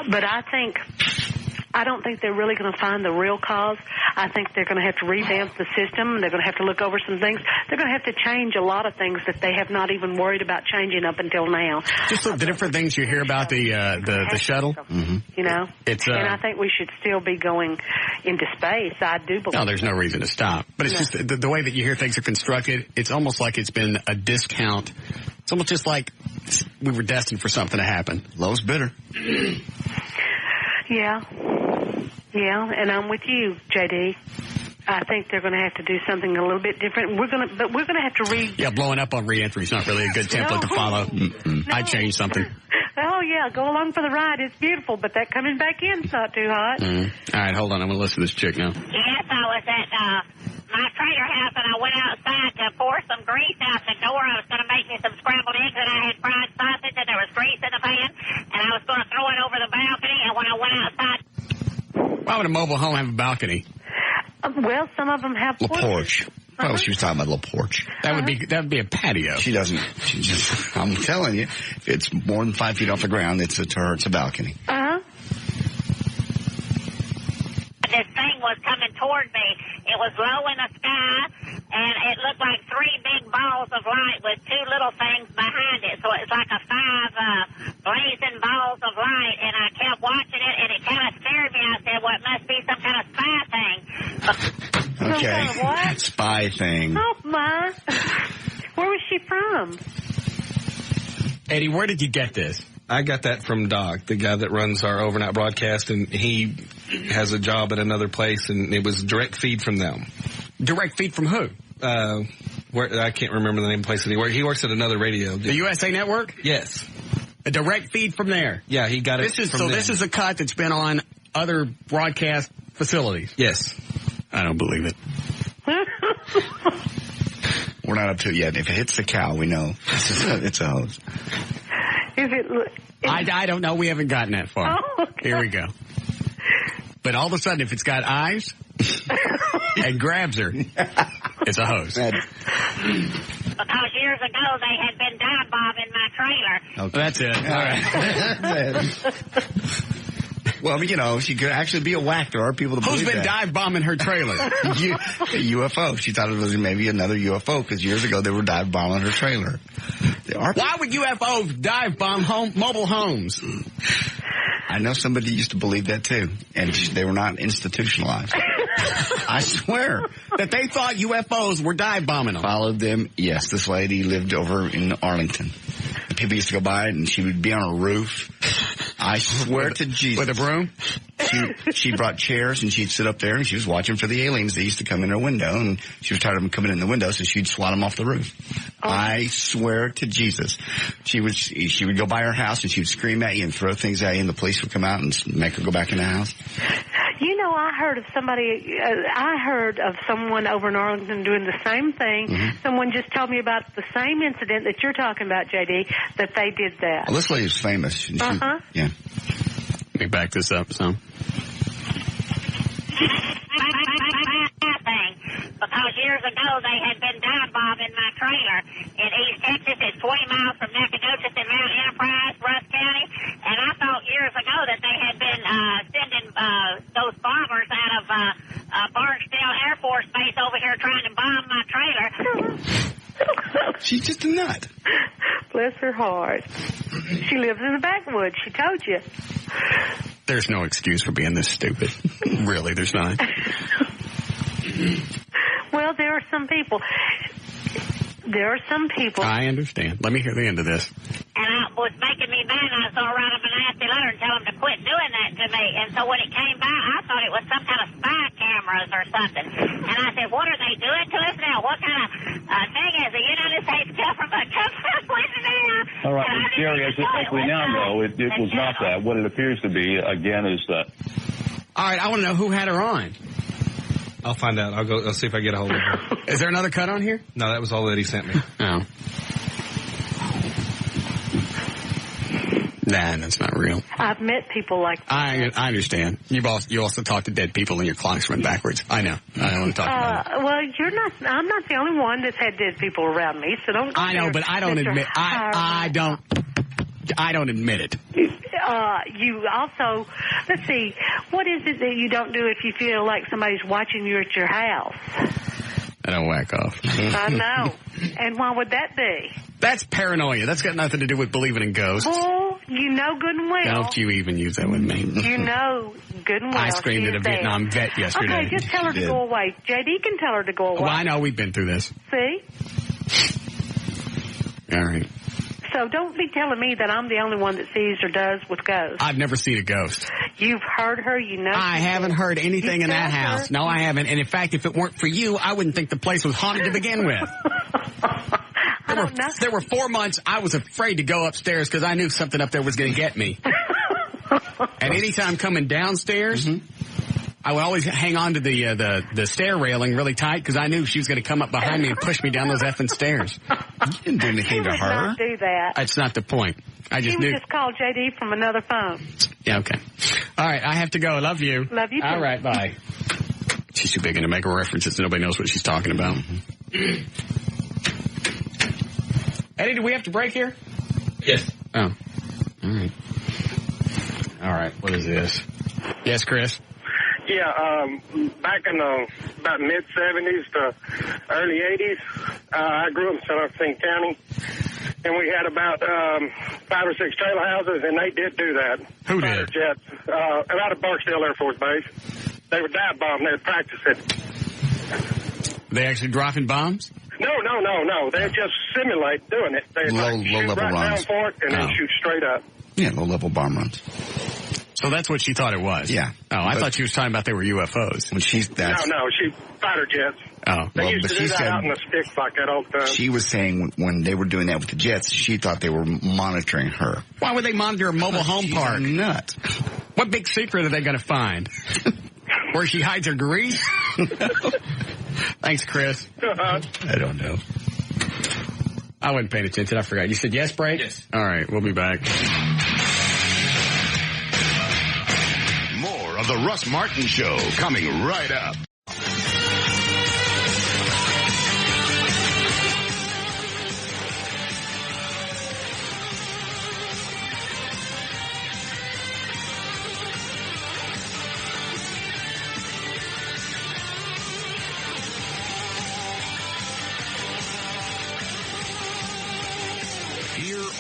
But I don't think they're really going to find the real cause. I think they're going to have to revamp the system. They're going to have to look over some things. They're going to have to change a lot of things that they have not even worried about changing up until now. Just the different things you hear about the shuttle. Mm-hmm. You know, and I think we should still be going into space. I do believe. No, there's no reason to stop. But it's just the way that you hear things are constructed. It's almost like it's been a discount. It's almost just like we were destined for something to happen. Low's bitter. Yeah, and I'm with you, JD. I think they're going to have to do something a little bit different. We're going to have to read. Yeah, blowing up on re-entry is not really a good template to follow. No. I'd change something. Oh yeah, go along for the ride. It's beautiful, but that coming back in's not too hot. All right, hold on. I'm going to listen to this chick now. Yes, I was at my trailer house, and I went outside to pour some grease out the door. I was going to make me some scrambled eggs, and I had fried sausage, and there was grease in the pan, and I was going to throw it over the balcony. And when I went outside, why would a mobile home have a balcony? Well, some of them have porch. Oh, she was talking about a little porch. That would be a patio. She doesn't. She just. I'm telling you, if it's more than 5 feet off the ground, to her, it's a balcony. This thing was coming toward me. It was low in the sky, and it looked like 3 big balls of light with 2 little things behind it. So it's like a 5 blazing balls of light, and I kept watching it, and it kind of scared me. I said, well, it must be some kind of spy thing. Okay. Some kind of what? Spy thing. Oh, my. Where was she from? Eddie, where did you get this? I got that from Doc, the guy that runs our overnight broadcast, and he has a job at another place, and it was direct feed from them. Direct feed from who? Where I can't remember the name of the place that he works. He works at another radio. The USA Network? Yes. A direct feed from there? Yeah, he got it from them. This is a cut that's been on other broadcast facilities? Yes. I don't believe it. We're not up to it yet. If it hits the cow, we know it's a hose. I don't know. We haven't gotten that far. Oh, okay. Here we go. But all of a sudden, if it's got eyes and grabs her, it's a hose. Because years ago, they had been dive bombing my trailer. Okay. That's it. All right. Well, you know, she could actually be a whack. There are people that believe that. Who's been dive bombing her trailer? A UFO. She thought it was maybe another UFO because years ago they were dive bombing her trailer. Why would UFOs dive bomb mobile homes? I know somebody used to believe that too, and they were not institutionalized. I swear that they thought UFOs were dive bombing them. Followed them. Yes, this lady lived over in Arlington. People used to go by and she would be on a roof. I swear to Jesus. With a broom? She brought chairs and she'd sit up there and she was watching for the aliens. They used to come in her window and she was tired of them coming in the window, so she'd swat them off the roof. Oh. I swear to Jesus. She would go by her house and she would scream at you and throw things at you and the police would come out and make her go back in the house. You know, I heard of someone over in Arlington doing the same thing. Mm-hmm. Someone just told me about the same incident that you're talking about, JD, that they did that. Well, this lady's famous. Yeah. Let me back this up some. Because years ago they had been dive bombing my trailer in East Texas. It's 20 miles from Nacogdoches in Mount Enterprise, Russ County. And I thought years ago that they had been sending those bombers out of Barksdale Air Force Base over here trying to bomb my trailer. She's just a nut. Bless her heart. She lives in the backwoods. She told you. There's no excuse for being this stupid. Really, there's not. Well, there are some people. I understand. Let me hear the end of this. And it was making me mad. I was going to write him a nasty letter and tell him to quit doing that to me. And so when it came by, I thought it was some kind of spy cameras or something. And I said, what are they doing to us now? What kind of thing is the United States government coming? All right, well, Jerry, as we now know, it was not that. What it appears to be, again, is that. All right, I want to know who had her on. I'll find out. I'll see if I get a hold of her. Is there another cut on here? No, that was all that he sent me. Oh. Nah, that's not real. I've met people like that. I understand. You also talk to dead people and your clocks run backwards. I know. I don't want to talk about it. Well, I'm not the only one that's had dead people around me, so don't. I know, but I don't admit. I don't admit it. You also, let's see, what is it that you don't do if you feel like somebody's watching you at your house? I don't whack off. I know. And why would that be? That's paranoia. That's got nothing to do with believing in ghosts. Oh, you know good and well. Don't you even use that with me. You know good and well. I screamed at a Vietnam vet yesterday. Okay, just tell her to go away. JD can tell her to go away. Well, I know. We've been through this. See? All right. So don't be telling me that I'm the only one that sees or does with ghosts. I've never seen a ghost. You've heard her, you know. I haven't heard anything in that house. No, I haven't. And in fact, if it weren't for you, I wouldn't think the place was haunted to begin with. There were 4 months I was afraid to go upstairs because I knew something up there was going to get me. And anytime coming downstairs, I would always hang on to the stair railing really tight because I knew she was going to come up behind me and push me down those effing stairs. You didn't do anything to her. Not do that. That's not the point. I just knew. Just called JD from another phone. Yeah, okay. All right, I have to go. I love you. Love you too. All right, bye. She's too big into make references. Nobody knows what she's talking about. Eddie, do we have to break here? Yes. Oh. All right. All right, what is this? Yes, Chris? Yeah, back in the about mid-'70s to early '80s, I grew up in San Joaquin County, and we had about 5 or 6 trailer houses, and they did do that. Who Fighter did? Jets, out of Barksdale Air Force Base. They would dive bomb. They would practice it. They actually dropping bombs? No. They just simulate doing it. They shoot level right runs. down for it and then shoot straight up. Yeah, low-level bomb runs. So that's what she thought it was? Yeah. Oh, I thought she was talking about they were UFOs. When she's that's No, she fighter jets. Oh, They well, used but to she do that said out in the sticks like that all the time. she was saying when they were doing that with the jets, she thought they were monitoring her. Why would they monitor a mobile home She's park? a nut. What big secret are they going to find? Where she hides her grease? Thanks, Chris. I don't know. I wasn't paying attention. I forgot. You said yes, break? Yes. All right, we'll be back. More of the Russ Martin Show coming right up.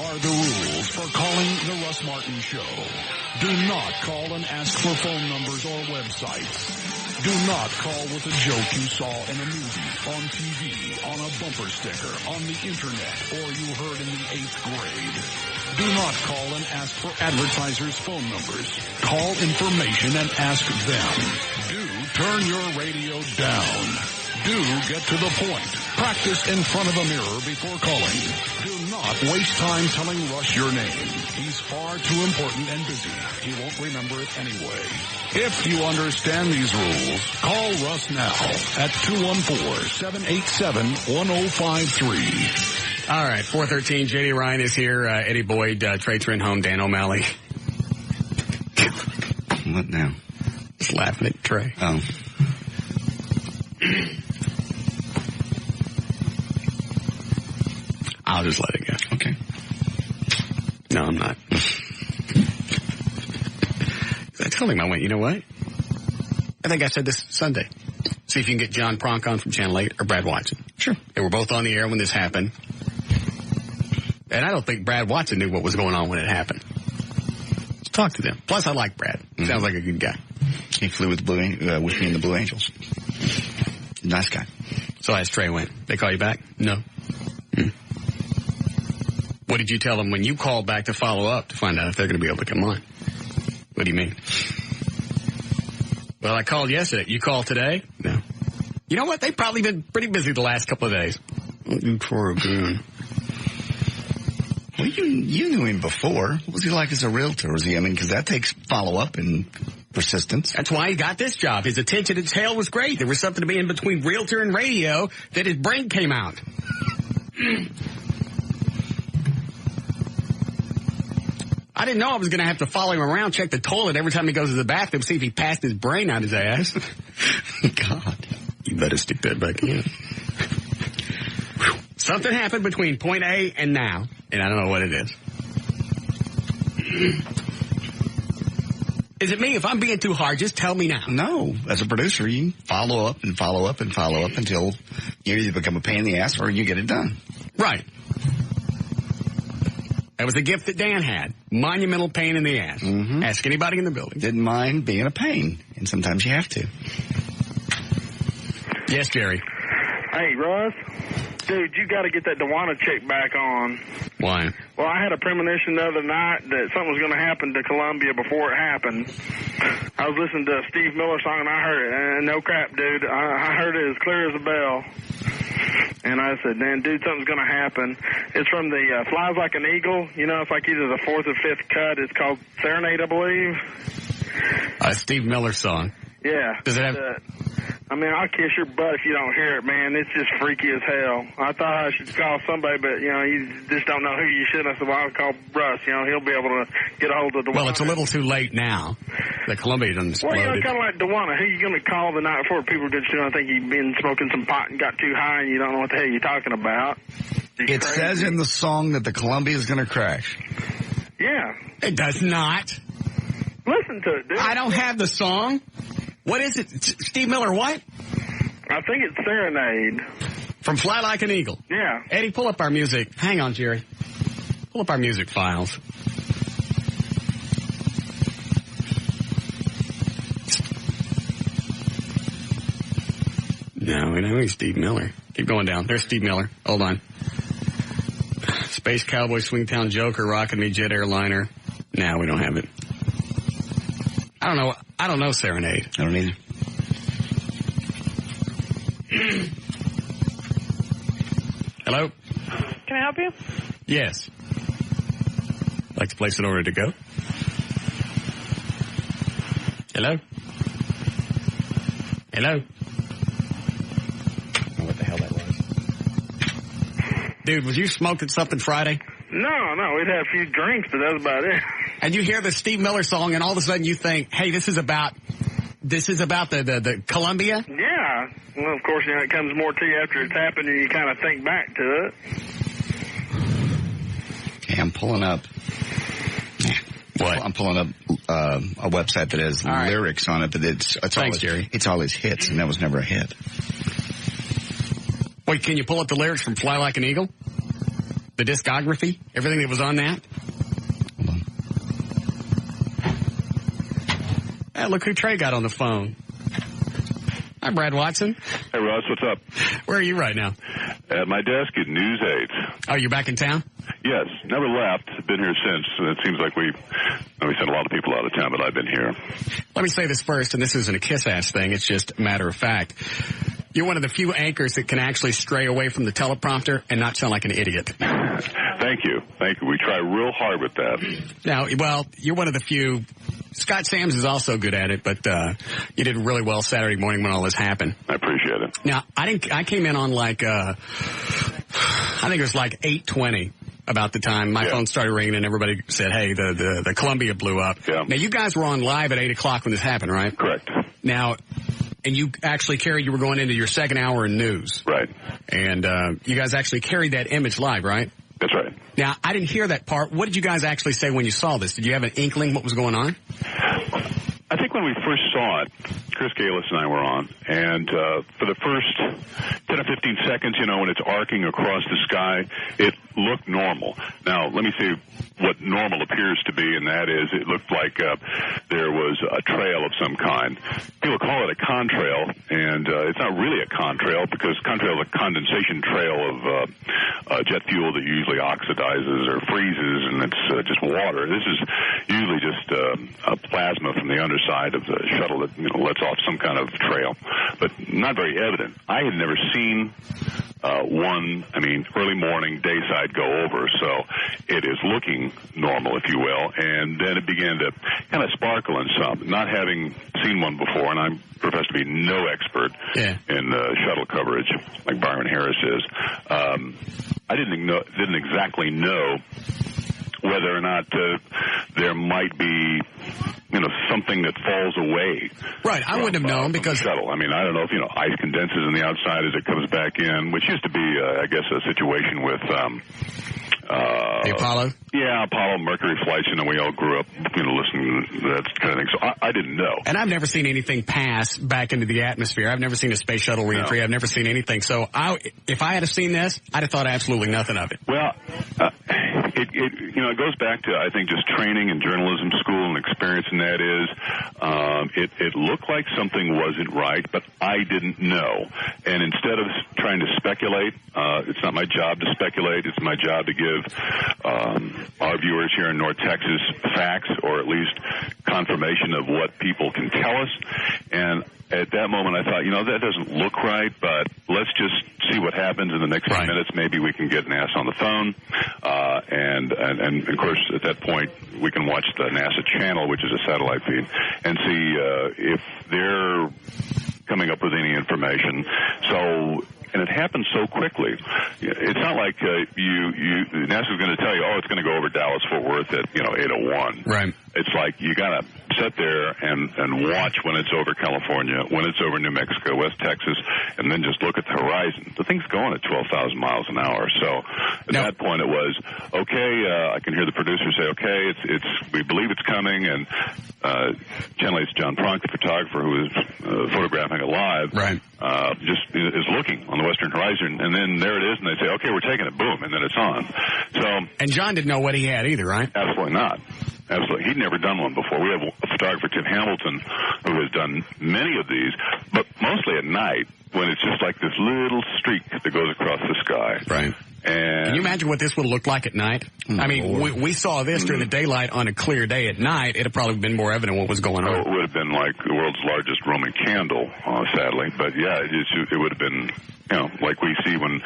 Are the rules for calling the Russ Martin Show. Do not call and ask for phone numbers or websites. Do not call with a joke you saw in a movie, on TV, on a bumper sticker, on the internet, or you heard in the 8th grade. Do not call and ask for advertisers' phone numbers. Call information and ask them. Do turn your radio down. Do get to the point. Practice in front of a mirror before calling. Do not waste time telling Russ your name. He's far too important and busy. He won't remember it anyway. If you understand these rules, call Russ now at 214-787-1053. All right, 413. J.D. Ryan is here. Eddie Boyd, Trey Trenholm, Dan O'Malley. What now? Just laughing at Trey. Oh. I'll just let it go. Okay. No, I'm not. I told him, I went, you know what? I think I said this Sunday. See if you can get John Pronk on from Channel 8 or Brad Watson. Sure. They were both on the air when this happened. And I don't think Brad Watson knew what was going on when it happened. Let's talk to them. Plus, I like Brad. Sounds like a good guy. He flew with with me in the Blue Angels. Nice guy. So as Trey went, they call you back? No. What did you tell them when you called back to follow up to find out if they're going to be able to come on? What do you mean? Well, I called yesterday. You called today? No. You know what? They've probably been pretty busy the last couple of days. Troy again. Well, you knew him before. What was he like as a realtor? Because that takes follow-up and persistence. That's why he got this job. His attention to detail was great. There was something to be in between realtor and radio that his brain came out. I didn't know I was going to have to follow him around, check the toilet every time he goes to the bathroom, see if he passed his brain out his ass. God. You better stick that back in. Something happened between point A and now, and I don't know what it is. Is it me? If I'm being too hard, just tell me now. No. As a producer, you follow up and follow up and follow up until you either become a pain in the ass or you get it done. Right. That was a gift that Dan had. Monumental pain in the ass. Mm-hmm. Ask anybody in the building. Didn't mind being a pain, and sometimes you have to. Yes, Jerry. Hey, Russ. Dude, you got to get that Dewana chick back on. Why? Well, I had a premonition the other night that something was going to happen to Columbia before it happened. I was listening to a Steve Miller song, and I heard it. And no crap, dude. I heard it as clear as a bell. And I said, man, dude, something's going to happen. It's from the Flies Like an Eagle. You know, it's like either the fourth or fifth cut. It's called Serenade, I believe. Steve Miller song. Yeah. Does it have... I'll kiss your butt if you don't hear it, man. It's just freaky as hell. I thought I should call somebody, but, you just don't know who you should. I said, well, I'll call Russ. He'll be able to get a hold of Dewana. Well, it's a little too late now. The Columbia done exploded. Well, kind of like Dewana. Who you going to call the night before? People just I think you've been smoking some pot and got too high and you don't know what the hell you're talking about. It says in the song that the Columbia is going to crash. Yeah. It does not. Listen to it, dude. I don't have the song. What is it? Steve Miller, what? I think it's Serenade. From Fly Like an Eagle? Yeah. Eddie, pull up our music. Hang on, Jerry. Pull up our music files. No, we don't have Steve Miller. Keep going down. There's Steve Miller. Hold on. Space Cowboy, Swingtown Joker, Rockin' Me, Jet Airliner. No, we don't have it. I don't know Serenade. I don't either. Hello? Can I help you? Yes. Like to place an order to go? Hello? Hello? I don't know what the hell that was. Dude, was you smoking something Friday? No, we'd had a few drinks, but that's about it. And you hear the Steve Miller song, and all of a sudden you think, hey, this is about the Columbia? Yeah. Well, of course, it comes more to you after it's happened, and you kind of think back to it. Okay, I'm pulling up. What? I'm pulling up a website that has lyrics on it, but it's Thanks, Jerry. It's all his hits, and that was never a hit. Wait, can you pull up the lyrics from Fly Like an Eagle? The discography? Everything that was on that? Hold on. Hey, look who Trey got on the phone. Hi, Brad Watson. Hey, Russ, what's up? Where are you right now? At my desk at News 8. Oh, you're back in town? Yes, never left. Been here since. It seems like we sent a lot of people out of town, but I've been here. Let me say this first, and this isn't a kiss-ass thing. It's just a matter of fact. You're one of the few anchors that can actually stray away from the teleprompter and not sound like an idiot. Thank you. We try real hard with that. Now, well, you're one of the few. Scott Sams is also good at it, but you did really well Saturday morning when all this happened. I appreciate it. Now, I came in on I think it was like 8:20 about the time my phone started ringing and everybody said, hey, the Columbia blew up. Yeah. Now, you guys were on live at 8 o'clock when this happened, right? Correct. Now, and you actually you were going into your second hour in news. Right. And you guys actually carried that image live, right? That's right. Now, I didn't hear that part. What did you guys actually say when you saw this? Did you have an inkling what was going on? I think when we first saw it, Chris Galis and I were on, and for the first 10 or 15 seconds, when it's arcing across the sky, it looked normal. Now, let me see what normal appears to be, and that is it looked like there was a trail of some kind. People call it a contrail, and it's not really a contrail because contrail is a condensation trail of jet fuel that usually oxidizes or freezes, and it's just water. This is usually just a plasma from the underside of the shuttle that lets off some kind of trail, but not very evident. I had never seen early morning, day side go over, so it is looking normal, if you will, and then it began to kind of sparkle in some. Not having seen one before, and I profess to be no expert in shuttle coverage like Byron Harris is, I didn't exactly know whether or not there might be, something that falls away. Right, I wouldn't have known because shuttle. I mean, I don't know if ice condenses in the outside as it comes back in, which used to be, I guess, a situation with the Apollo. Yeah, Apollo Mercury flights. We all grew up, listening to that kind of thing. So I didn't know. And I've never seen anything pass back into the atmosphere. I've never seen a space shuttle reentry. No. I've never seen anything. So if I had seen this, I'd have thought absolutely nothing of it. Well, it goes back to, I think, just training in journalism school and experience, and that is, it looked like something wasn't right, but I didn't know. And instead of trying to speculate, it's not my job to speculate. It's my job to give our viewers here in North Texas facts, or at least confirmation of what people can tell us. And at that moment, I thought, that doesn't look right, but let's just see what happens in the next few minutes. Maybe we can get NASA on the phone. And of course, at that point, we can watch the NASA channel, which is a satellite feed, and see if they're coming up with any information. And it happened so quickly. It's not like NASA's going to tell you, it's going to go over Dallas-Fort Worth at 8:01. Right. It's like you got to sit there and watch when it's over California, when it's over New Mexico, West Texas, and then just look at the horizon. The thing's going at 12,000 miles an hour. So at that point, it was okay. I can hear the producer say, "Okay, we believe it's coming." And Channel 8's John Pronk, the photographer who is photographing it live, just is looking on the western horizon, and then there it is, and they say, "Okay, we're taking it." Boom, and then it's on. And John didn't know what he had either, right? Absolutely not. Absolutely. He'd never done one before. We have a photographer, Tim Hamilton, who has done many of these, but mostly at night when it's just like this little streak that goes across the sky. Right. And can you imagine what this would look like at night? I mean, we saw this during the daylight on a clear day. At night, it'd have probably been more evident what was going on. It would have been like the world's largest Roman candle, sadly. But yeah, it would have been, like we see when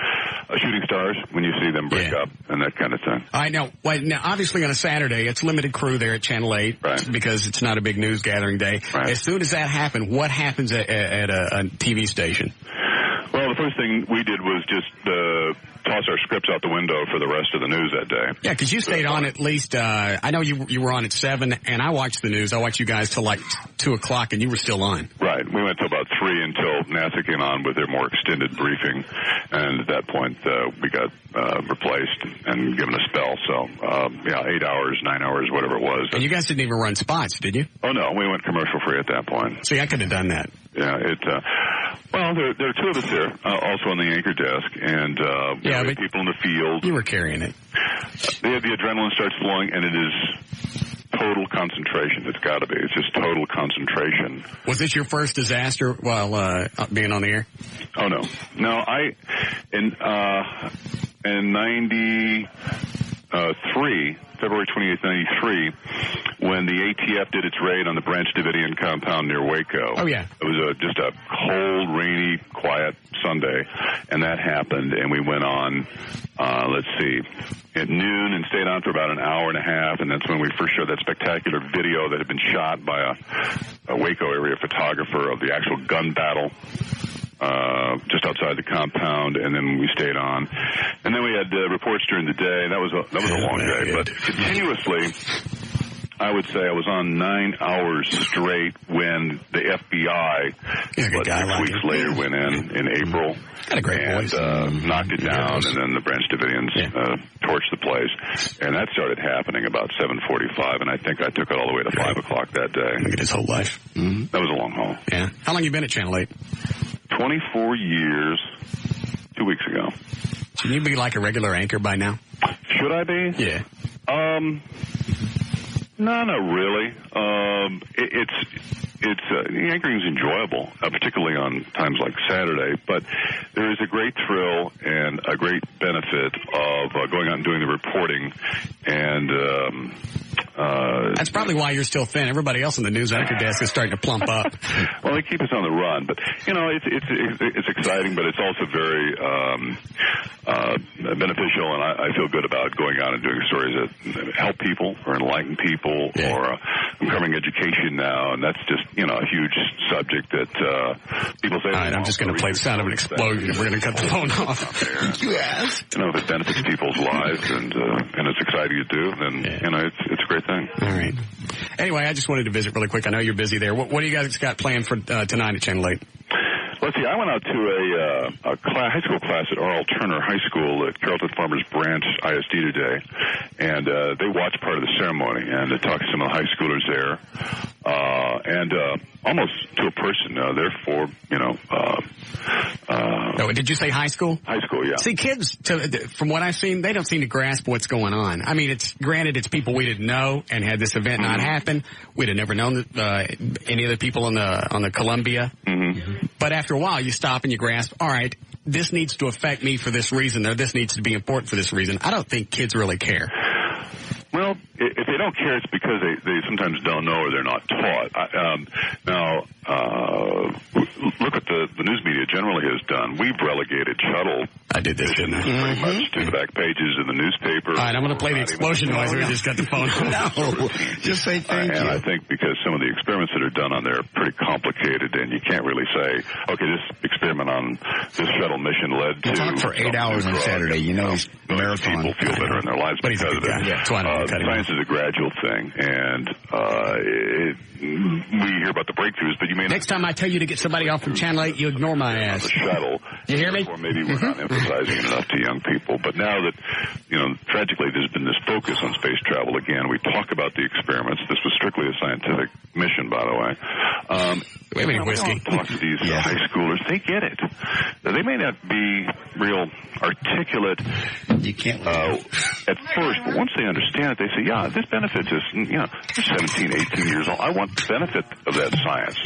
shooting stars, when you see them break up and that kind of thing. I know. Well, now, obviously on a Saturday, it's limited crew there at Channel 8 because it's not a big news gathering day. Right. As soon as that happened, what happens at a TV station? Well, the first thing we did was just toss our scripts out the window for the rest of the news that day. Yeah, because you stayed on at least, I know you were on at 7, and I watched the news. I watched you guys till like 2 o'clock, and you were still on. Right. We went till about 3 until NASA came on with their more extended briefing, and at that point we got replaced and given a spell. So, 8 hours, 9 hours, whatever it was. And you guys didn't even run spots, did you? Oh, no. We went commercial free at that point. See, I could have done that. Yeah, well, there are 2 of us there, also on the anchor desk, and but people in the field. You were carrying it. The adrenaline starts flowing, and it is total concentration. It's got to be. It's just total concentration. Was this your first disaster while being on the air? Oh, no. No, in 93, February 28th, 93, when the ATF did its raid on the Branch Davidian compound near Waco. Oh, yeah. It was just a cold, rainy, quiet Sunday, and that happened, and we went on, at noon and stayed on for about an hour and a half, and that's when we first showed that spectacular video that had been shot by a Waco area photographer of the actual gun battle. Just outside the compound, and then we stayed on. And then we had reports during the day. That was a long day, but continuously, I would say I was on 9 hours straight when the FBI, 6 weeks later, went in April. Got a great voice. Knocked it down, and then the Branch Davidians torched the place. And that started happening about 7:45, and I think I took it all the way to 5 o'clock that day. Look at his whole life. Mm-hmm. That was a long haul. Yeah. How long you been at Channel 8? 24 years, 2 weeks ago. Should you be like a regular anchor by now? Should I be? Yeah. No, not really. The anchoring is enjoyable, particularly on times like Saturday, but there is a great thrill and a great benefit of going out and doing the reporting and That's probably why you're still thin. Everybody else on the news anchor desk is starting to plump up. Well, they keep us on the run, but it's exciting, but it's also very beneficial, and I feel good about going out and doing stories that help people or enlighten people, or I'm covering education now, and that's just a huge subject that people say. All right, I'm just going to play the sound of an explosion. We're going to cut the phone off. Yes. If it benefits people's lives and it's exciting to do, then it's a great thing. All right. Anyway, I just wanted to visit really quick. I know you're busy there. What do you guys got planned for tonight at Channel 8? Let's see, I went out to a high school class at R.L. Turner High School at Carrollton Farmers Branch ISD today, and they watched part of the ceremony, and they talked to some of the high schoolers there, and almost to a person, therefore, did you say high school? High school, yeah. See, kids, from what I've seen, they don't seem to grasp what's going on. I mean, granted, it's people we didn't know, and had this event not happened, we'd have never known any of the people on the Columbia. Mm-hmm. But after a while, you stop and you grasp, all right, this needs to affect me for this reason, or this needs to be important for this reason. I don't think kids really care. Well, if they don't care, it's because they sometimes don't know or they're not taught. Now, look at the news media generally has done. We've relegated shuttle. I did this, didn't I? Pretty much to the back pages of the newspaper. All right, I'm going to play the explosion noise. We just got the phone. No, just say thank you. And I think because some of the experiments that are done on there are pretty complicated, and you can't really say, okay, this experiment on this shuttle mission led to... Talk for 8 hours on Saturday. He's marathon. People feel better in their lives because of it. Yeah, science is a gradual thing, and we hear about the breakthroughs, but you may not... Next time I tell you to get somebody off from Channel 8, you ignore my ass. The shuttle. You hear me? Or maybe we're not emphasizing it enough to young people. But now that, tragically there's been this focus on space travel again, we talk about the experiments. This was strictly a scientific mission, by the way. Wait a minute, whiskey. Talk to these high schoolers. They get it. They may not be real articulate you can't at first, but once they understand it, they say, yeah, this benefits us. They're 17, 18 years old. I want the benefit of that science.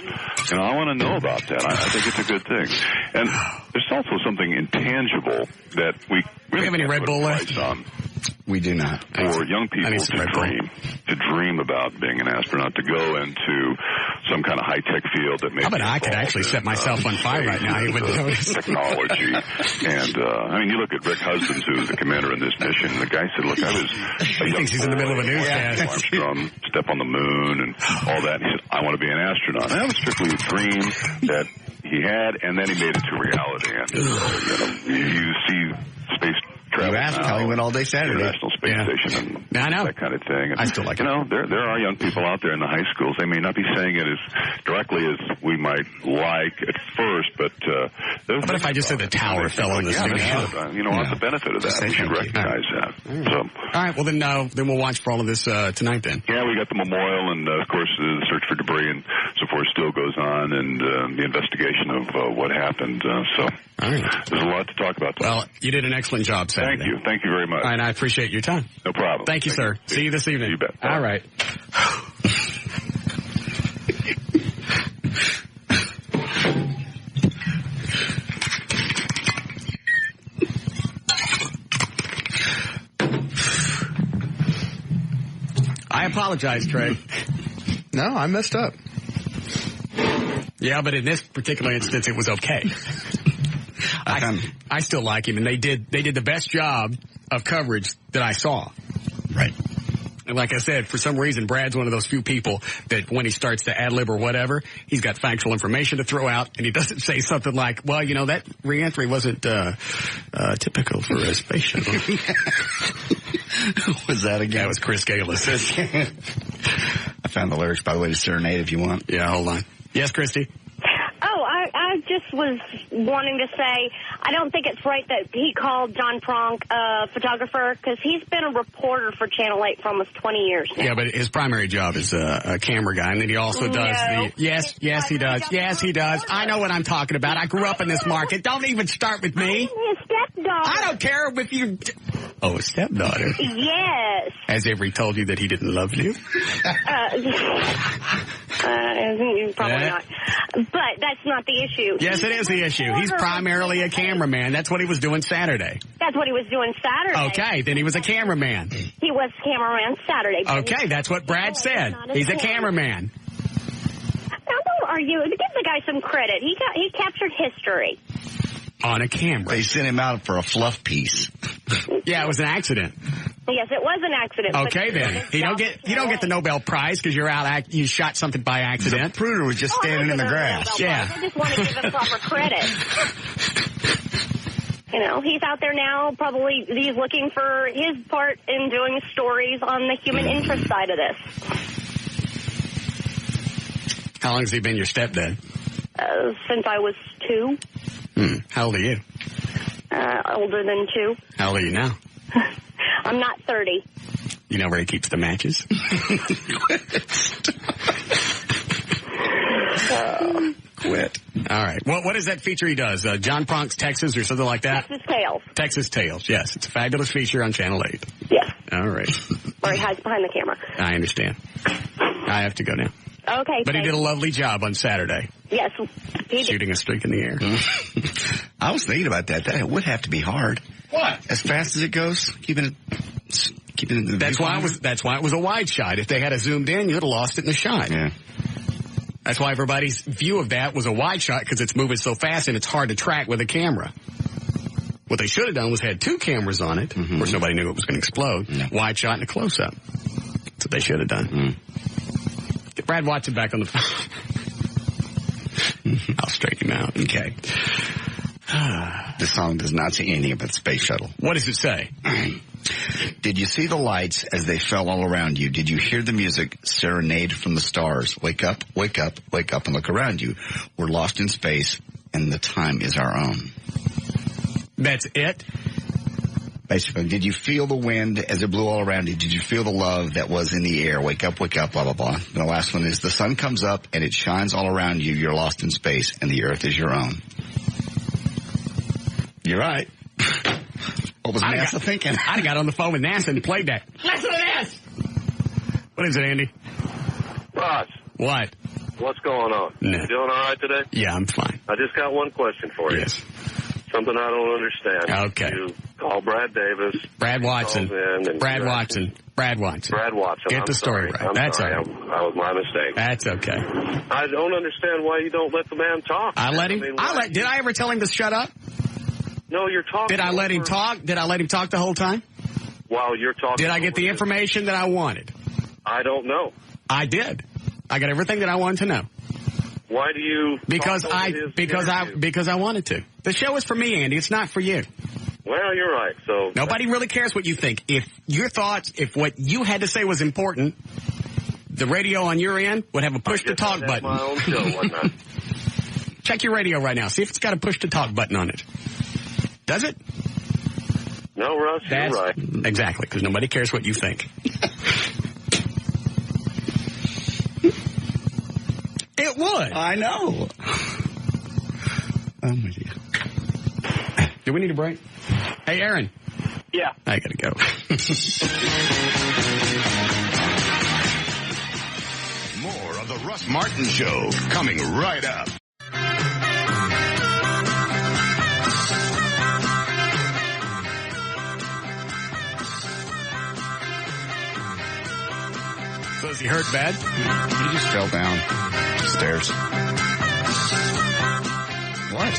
I want to know about that. I think it's a good thing. And there's also something intangible that we really have any Red Bull left? We do not. For young people to dream about being an astronaut, to go into some kind of high-tech field that maybe... I could actually set myself on fire right now. You wouldn't notice. Technology. And, you look at Rick Husbands, who was the commander in this mission, and the guy said, look, I was... He thinks he's in the middle of a newscast. Armstrong, step on the moon, and all that. And he said, I want to be an astronaut. And that was strictly a dream that he had, and then he made it to reality. And, you see space travel. You asked how he went all day Saturday. International Space Station and that kind of thing. And, I still like it. There are young people out there in the high schools. They may not be saying it as directly as we might like at first, but... How about if I just said the tower fell on the studio? The benefit of that. We should recognize that. So, all right, well, then we'll watch for all of this tonight, then. Yeah, we got the memorial, and, of course, the search for debris and so forth still goes on, and the investigation of what happened. So, all right. There's a lot to talk about. Well, you did an excellent job, Saturday. Thank you. Thank you very much. All right, I appreciate your time. No problem. Thank you, sir. See you this evening. You bet. All right. I apologize, Trey. No, I messed up. Yeah, but in this particular instance, it was okay. I still like him, and they did the best job of coverage that I saw. Right. And like I said, for some reason, Brad's one of those few people that when he starts to ad-lib or whatever, he's got factual information to throw out, and he doesn't say something like, well, that re-entry wasn't typical for a space shuttle. Was that again? That was Chris Galis. I found the lyrics, by the way, to Serenade if you want. Yeah, hold on. Yes, Christy? Oh, I just was wanting to say, I don't think it's right that he called John Pronk a photographer, because he's been a reporter for Channel 8 for almost 20 years now. Yeah, but his primary job is a camera guy, and then he also does Yes, he does. Yes, he does. I know what I'm talking about. I grew up in this market. Don't even start with me. I'm his stepdaughter. I don't care if you... Oh, a stepdaughter. Yes. Has Avery told you that he didn't love you? Probably not. But that's not the issue. Yes, it is the issue. He's primarily a cameraman. That's what he was doing Saturday. That's what he was doing Saturday. Okay, then he was a cameraman. He was cameraman Saturday. Okay, that's what Brad said. He's a cameraman. Now, don't argue. Give the guy some credit. He captured history. On a camera. They sent him out for a fluff piece. Yeah, it was an accident. Yes, it was an accident. Okay, then. You don't get the Nobel Prize because you shot something by accident. Zapruder was just standing in the grass. Yeah. I just want to give him proper credit. You know, he's out there now. Probably he's looking for his part in doing stories on the human interest side of this. How long has he been your stepdad? Since I was 2. How old are you? Older than 2. How old are you now? I'm not 30. You know where he keeps the matches? Quit. All right. What is that feature he does? John Pronk's Texas or something like that? Texas Tales. Texas Tales, yes. It's a fabulous feature on Channel 8. Yes. All right. Or he hides behind the camera. I understand. I have to go now. Okay. But he did a lovely job on Saturday. Yes. He shooting a streak in the air. I was thinking about that. That would have to be hard. What? As fast as it goes, keeping it in the That's why it was a wide shot. If they had a zoomed in, you'd have lost it in the shot. Yeah. That's why everybody's view of that was a wide shot, because it's moving so fast and it's hard to track with a camera. What they should have done was had 2 cameras on it, where somebody knew it was going to explode. Yeah. Wide shot and a close-up. That's what they should have done. Get Brad Watson back on the phone. I'll straighten him out. Okay. This song does not say anything about the space shuttle. What does it say? Did you see the lights as they fell all around you? Did you hear the music serenade from the stars? Wake up, wake up, wake up and look around you. We're lost in space and the time is our own. That's it? Basically, did you feel the wind as it blew all around you? Did you feel the love that was in the air? Wake up, blah, blah, blah. And the last one is the sun comes up and it shines all around you. You're lost in space and the earth is your own. You're right. What was NASA thinking? I got on the phone with NASA and played that. Listen to this! What is it, Andy? Ross. What? What's going on? No. You doing all right today? Yeah, I'm fine. I just got one question for you. Yes. Something I don't understand. Okay. You call Brad Davis. Brad Watson. Brad Watson. Get the story right. That's all right. That was my mistake. That's okay. I don't understand why you don't let the man talk. I let him. Did I ever tell him to shut up? No, you're talking. Did I let him talk? Did I let him talk the whole time? While you're talking. Did I get the information that I wanted? I don't know. I did. I got everything that I wanted to know. Why do you? Because I wanted to. The show is for me, Andy. It's not for you. Well, you're right. So nobody really cares what you think. If your thoughts, if what you had to say was important, the radio on your end would have a push to talk button. My own show, whatnot. Check your radio right now. See if it's got a push to talk button on it. Does it? No, Russ, you're right. Exactly, because nobody cares what you think. It would. I know. I'm with you. Do we need a break? Hey, Aaron. Yeah. I gotta go. More of the Russ Martin Show coming right up. So is he hurt bad? He just fell down the stairs. What?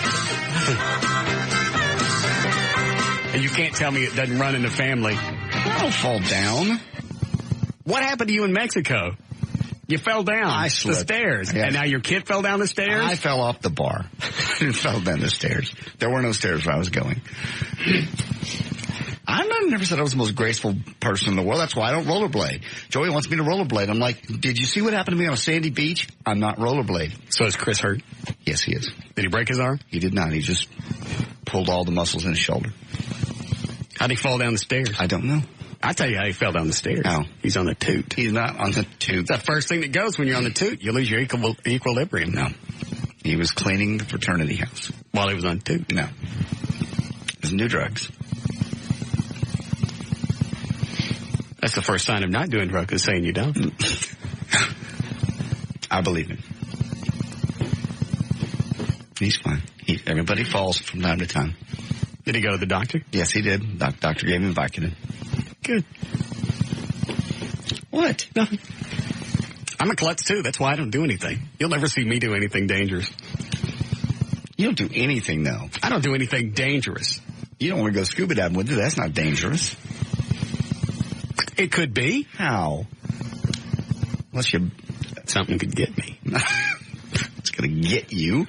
And you can't tell me it doesn't run in the family. I don't fall down. What happened to you in Mexico? You fell down the stairs, and now your kid fell down the stairs? I fell off the bar and fell down the stairs. There were no stairs where I was going. I never said I was the most graceful person in the world. That's why I don't rollerblade. Joey wants me to rollerblade. I'm like, did you see what happened to me on a sandy beach? I'm not rollerblading. So is Chris hurt? Yes, he is. Did he break his arm? He did not. He just pulled all the muscles in his shoulder. How'd he fall down the stairs? I don't know. I'll tell you how he fell down the stairs. How? He's on the toot. He's not on the toot. It's the first thing that goes when you're on the toot. You lose your equilibrium. No. He was cleaning the fraternity house. While he was on toot? No. There's new drugs. That's the first sign of not doing drugs, is saying you don't. I believe him. He's fine. Everybody falls from time to time. Did he go to the doctor? Yes, he did. Doctor gave him Vicodin. Good. What? Nothing. I'm a klutz, too. That's why I don't do anything. You'll never see me do anything dangerous. You don't do anything, though. I don't do anything dangerous. You don't want to go scuba diving with it. That's not dangerous. It could be. How? Unless you... Something could get me. It's going to get you.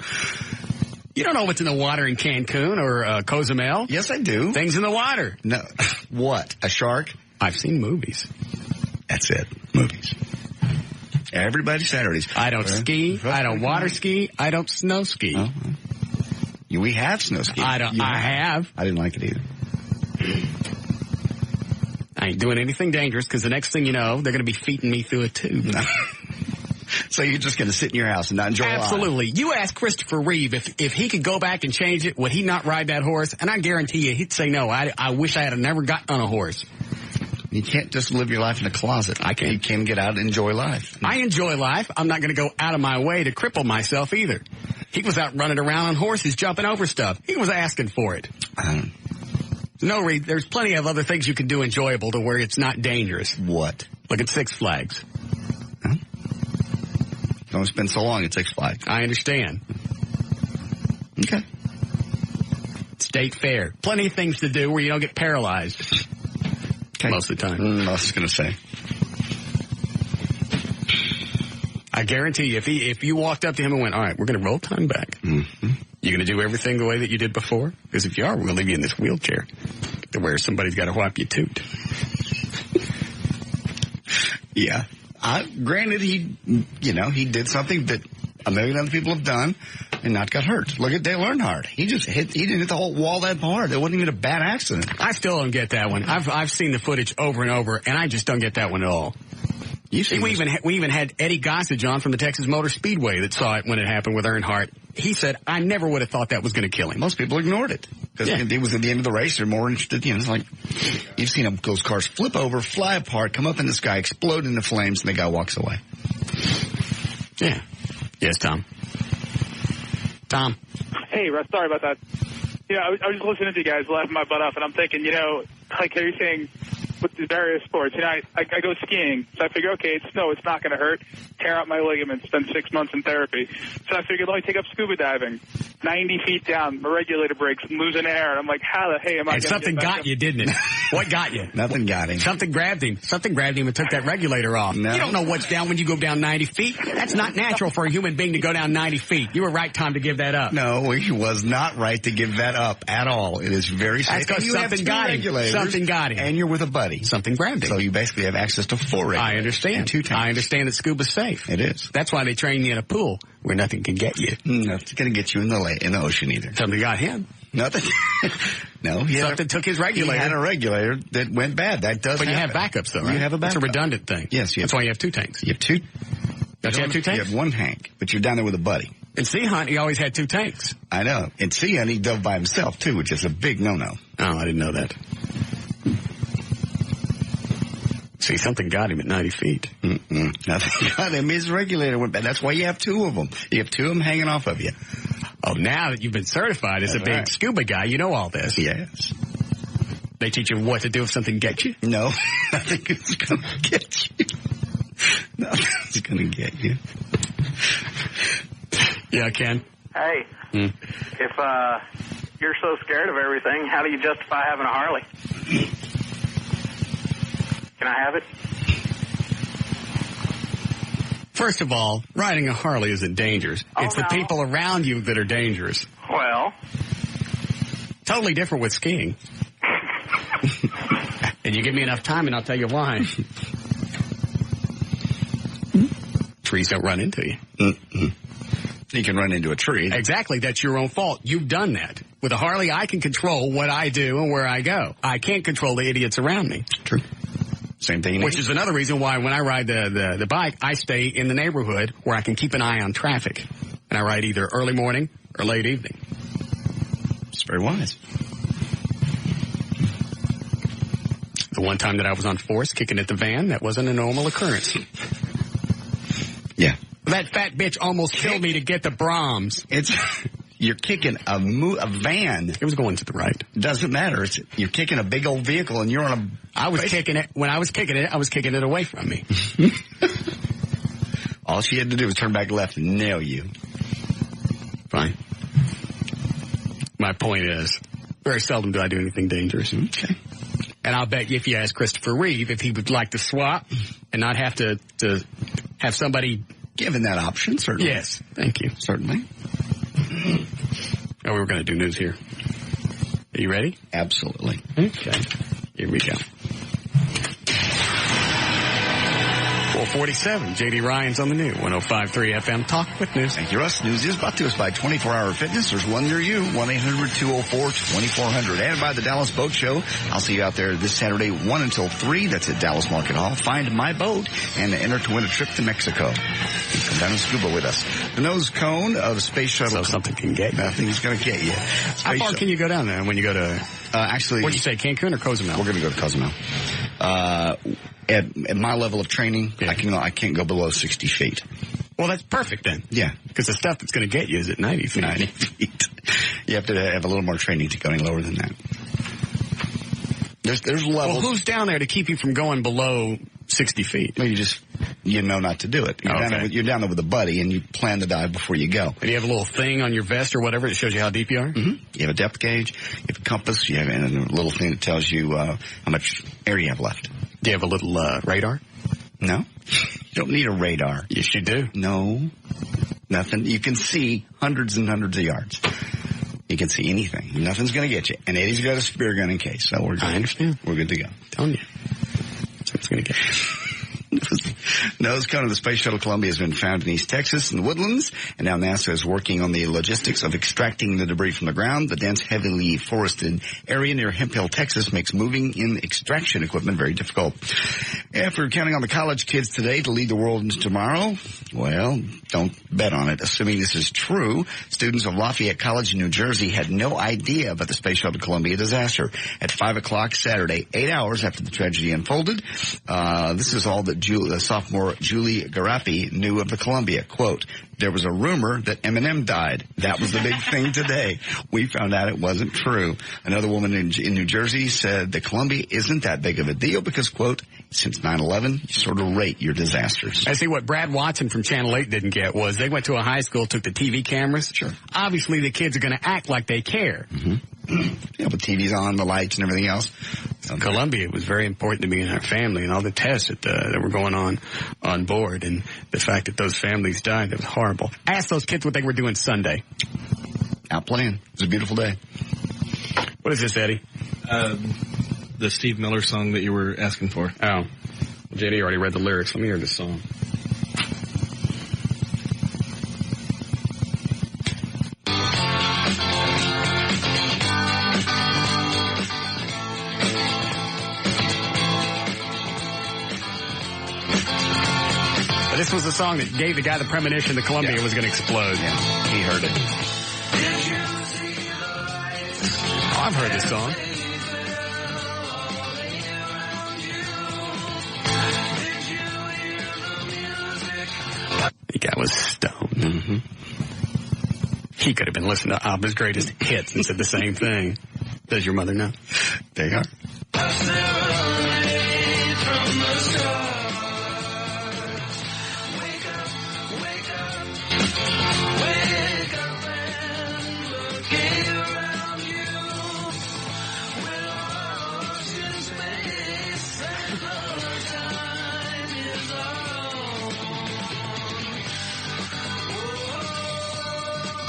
You don't know what's in the water in Cancun or Cozumel? Yes, I do. Things in the water. No. What? A shark? I've seen movies. That's it. Movies. Everybody Saturdays. I don't ski. I don't water ski. I don't snow ski. Oh. We have snow ski. I have. I didn't like it either. I ain't doing anything dangerous because the next thing you know, they're going to be feeding me through a tube. So you're just going to sit in your house and not enjoy life? Absolutely. You ask Christopher Reeve if he could go back and change it, would he not ride that horse? And I guarantee you, he'd say no. I wish I had never gotten on a horse. You can't just live your life in a closet. I can't. You can get out and enjoy life. I enjoy life. I'm not going to go out of my way to cripple myself either. He was out running around on horses, jumping over stuff. He was asking for it. No, Reed, there's plenty of other things you can do enjoyable to where it's not dangerous. What? Look at Six Flags. Huh? Don't spend so long at Six Flags. I understand. Okay. State Fair. Plenty of things to do where you don't get paralyzed. Okay. Most of the time. I was going to say. I guarantee you, if you walked up to him and went, all right, we're going to roll time back. Mm-hmm. You going to do everything the way that you did before? Because if you are, we're going to leave you in this wheelchair to where somebody's got to wipe your toot. Yeah. Granted, he did something that a million other people have done and not got hurt. Look at Dale Earnhardt. He didn't hit the whole wall that hard. It wasn't even a bad accident. I still don't get that one. I've seen the footage over and over, and I just don't get that one at all. We even had Eddie Gossage on from the Texas Motor Speedway that saw it when it happened with Earnhardt. He said, I never would have thought that was going to kill him. Most people ignored it. Because it was at the end of the race. They're more interested. It's like, you've seen those cars flip over, fly apart, come up in the sky, explode into flames, and the guy walks away. Yeah. Yes, Tom. Tom. Hey, Russ, sorry about that. I was just listening to you guys laughing my butt off, and I'm thinking, like you're saying, with the various sports, I go skiing, so I figure, okay, it's snow, it's not going to hurt. Tear out my ligaments, spend 6 months in therapy. So I figured, let me take up scuba diving. 90 feet down, my regulator breaks, I'm losing air, and I'm like, how the hey am I going to something got you, didn't it? What got you? Nothing got him. Something grabbed him. Something grabbed him and took that regulator off. No. You don't know what's down when you go down 90 feet. That's not natural for a human being to go down 90 feet. You were right, Tom, to give that up. No, he was not right to give that up at all. It is very safe. That's because something got him. Something got him. And you're with a buddy. Something grabbed him. So you basically have access to 4 regulators. I understand. And 2 tanks. I understand that scuba's safe. It is. That's why they train you in a pool where nothing can get you. Nothing's going to get you in the ocean either. Something got him. Nothing. No. Something took his regulator. He had a regulator that went bad. That does But happen. you have backups, though, right? You have a backup. It's a redundant thing. Yes. That's why you have 2 tanks. You have 2. Don't you have 2 tanks? You have 1 tank, but you're down there with a buddy. In Sea Hunt, he always had 2 tanks. I know. In Sea Hunt, he dove by himself, too, which is a big no-no. Oh, I didn't know that. See, something got him at 90 feet. Nothing got him. His regulator went bad. That's why you have 2 of them. You have 2 of them hanging off of you. Oh, now that you've been certified as a big scuba guy, you know all this. Yes. They teach you what to do if something gets you? No, nothing is going to get you. Nothing's going to get you. Yeah, Ken? Hey, if you're so scared of everything, how do you justify having a Harley? Can I have it? First of all, riding a Harley isn't dangerous. It's the people around you that are dangerous. Well. Totally different with skiing. And you give me enough time and I'll tell you why. Trees don't run into you. You can run into a tree. Exactly. That's your own fault. You've done that. With a Harley, I can control what I do and where I go. I can't control the idiots around me. True. Same thing. Which is another reason why when I ride the bike, I stay in the neighborhood where I can keep an eye on traffic. And I ride either early morning or late evening. It's very wise. The one time that I was on force kicking at the van, that wasn't a normal occurrence. Yeah. That fat bitch almost killed me to get the Brahms. You're kicking a van. It was going to the right. Doesn't matter. You're kicking a big old vehicle, and you're on a... I was kicking it. When I was kicking it away from me. All she had to do was turn back left and nail you. Fine. My point is, very seldom do I do anything dangerous. Okay. And I'll bet you if you ask Christopher Reeve if he would like to swap and not have to have somebody... Given that option, certainly. Yes. Thank you. Certainly. Oh, we were going to do news here. Are you ready? Absolutely. Okay. Here we go. 447, J.D. Ryan's on the new 105.3 FM Talk with News. Thank you, Russ. News is brought to us by 24-Hour Fitness. There's one near you, 1-800-204-2400. And by the Dallas Boat Show. I'll see you out there this Saturday, 1 until 3. That's at Dallas Market Hall. Find my boat and enter to win a trip to Mexico. Come down and scuba with us. The nose cone of the Space Shuttle. So something can get you. Nothing's going to get you. How far can you go down there when you go to... actually... What'd you say, Cancun or Cozumel? We're going to go to Cozumel. At my level of training, I can't go below 60 feet. Well, that's perfect then. Yeah. Because the stuff that's going to get you is at 90 feet. 90 feet. You have to have a little more training to go any lower than that. There's levels. Well, who's down there to keep you from going below 60 feet? Well, you know not to do it. You're down there with a buddy, and you plan the dive before you go. And you have a little thing on your vest or whatever that shows you how deep you are? Mm-hmm. You have a depth gauge, you have a compass, you have a little thing that tells you how much air you have left. Do you have a little radar? No. You don't need a radar. Yes, you do. No. Nothing. You can see hundreds and hundreds of yards. You can see anything. Nothing's going to get you. And Eddie's got a spear gun in case, so we're good. I understand. We're good to go. Telling you. Something's going to get you. Nose cone of the Space Shuttle Columbia has been found in East Texas in the woodlands, and now NASA is working on the logistics of extracting the debris from the ground. The dense, heavily forested area near Hemp Hill, Texas makes moving in extraction equipment very difficult. After counting on the college kids today to lead the world into tomorrow, well, don't bet on it. Assuming this is true, students of Lafayette College in New Jersey had no idea about the Space Shuttle Columbia disaster. At 5 o'clock Saturday, 8 hours after the tragedy unfolded, this is all that sophomore Julie Garapi knew of the Columbia. Quote, there was a rumor that Eminem died. That was the big thing today. We found out it wasn't true. Another woman in New Jersey said the Columbia isn't that big of a deal because, quote, since 9/11, you sort of rate your disasters. I see what Brad Watson from Channel 8 didn't get was they went to a high school, took the TV cameras. Sure. Obviously, the kids are going to act like they care. Mm-hmm. Yeah, with TVs on, the lights and everything else. Columbia was very important to me and our family and all the tests that were going on board. And the fact that those families died, that was horrible. Ask those kids what they were doing Sunday. Out playing. It was a beautiful day. What is this, Eddie? The Steve Miller song that you were asking for. Oh. JD already read the lyrics. Let me hear this song. This was the song that gave the guy the premonition that Columbia was going to explode. Yeah, he heard it. Oh, I've heard this song. The guy was stoned. Mm-hmm. He could have been listening to ABBA's greatest hits and said the same thing. Does your mother know? There you are.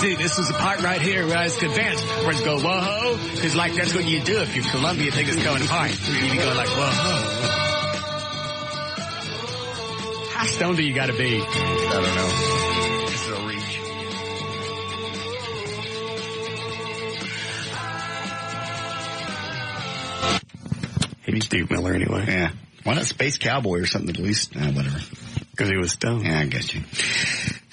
Dude, this is the part right here where I was convinced. Where it's go, whoa-ho, because like that's what you do if your Columbia thing is going apart. You go like, whoa-ho. How stoned do you got to be? I don't know. This is a reach. He's Steve Miller anyway. Yeah. Why not Space Cowboy or something at least? Whatever. Because he was stoned. Yeah, I get you.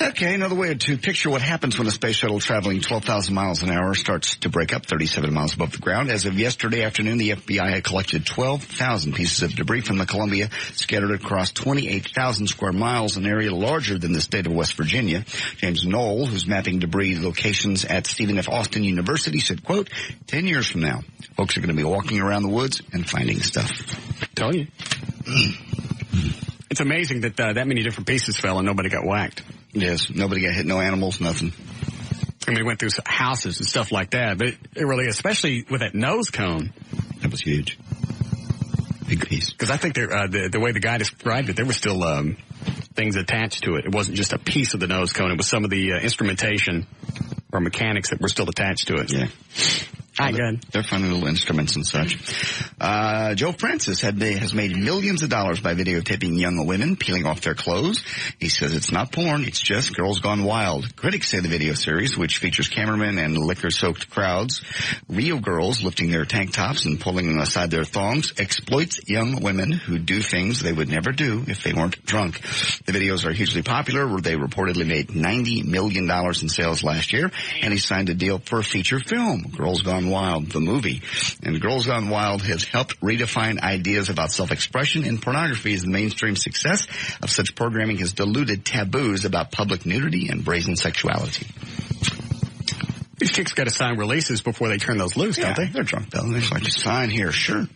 Okay, another way to picture what happens when a space shuttle traveling 12,000 miles an hour starts to break up 37 miles above the ground. As of yesterday afternoon, the FBI had collected 12,000 pieces of debris from the Columbia, scattered across 28,000 square miles, an area larger than the state of West Virginia. James Knoll, who's mapping debris locations at Stephen F. Austin University, said, quote, 10 years from now, folks are going to be walking around the woods and finding stuff. Tell you. It's amazing that that many different pieces fell and nobody got whacked. Yes, nobody got hit, no animals, nothing. I mean, we went through houses and stuff like that, but it really, especially with that nose cone. That was huge. Big piece. Because I think the way the guy described it, there were still things attached to it. It wasn't just a piece of the nose cone. It was some of the instrumentation or mechanics that were still attached to it. Yeah. Hi, good. They're finding little instruments and such. Joe Francis has made millions of dollars by videotaping young women peeling off their clothes. He says it's not porn, it's just Girls Gone Wild. Critics say the video series, which features cameramen and liquor-soaked crowds, real girls lifting their tank tops and pulling aside their thongs, exploits young women who do things they would never do if they weren't drunk. The videos are hugely popular, where they reportedly made $90 million in sales last year, and he signed a deal for a feature film, Girls Gone Wild, the movie. And Girls Gone Wild has helped redefine ideas about self-expression in pornography, as the mainstream success of such programming has diluted taboos about public nudity and brazen sexuality. These chicks got to sign releases before they turn those loose, don't they? They're drunk, though. They're like, just sign here, sure.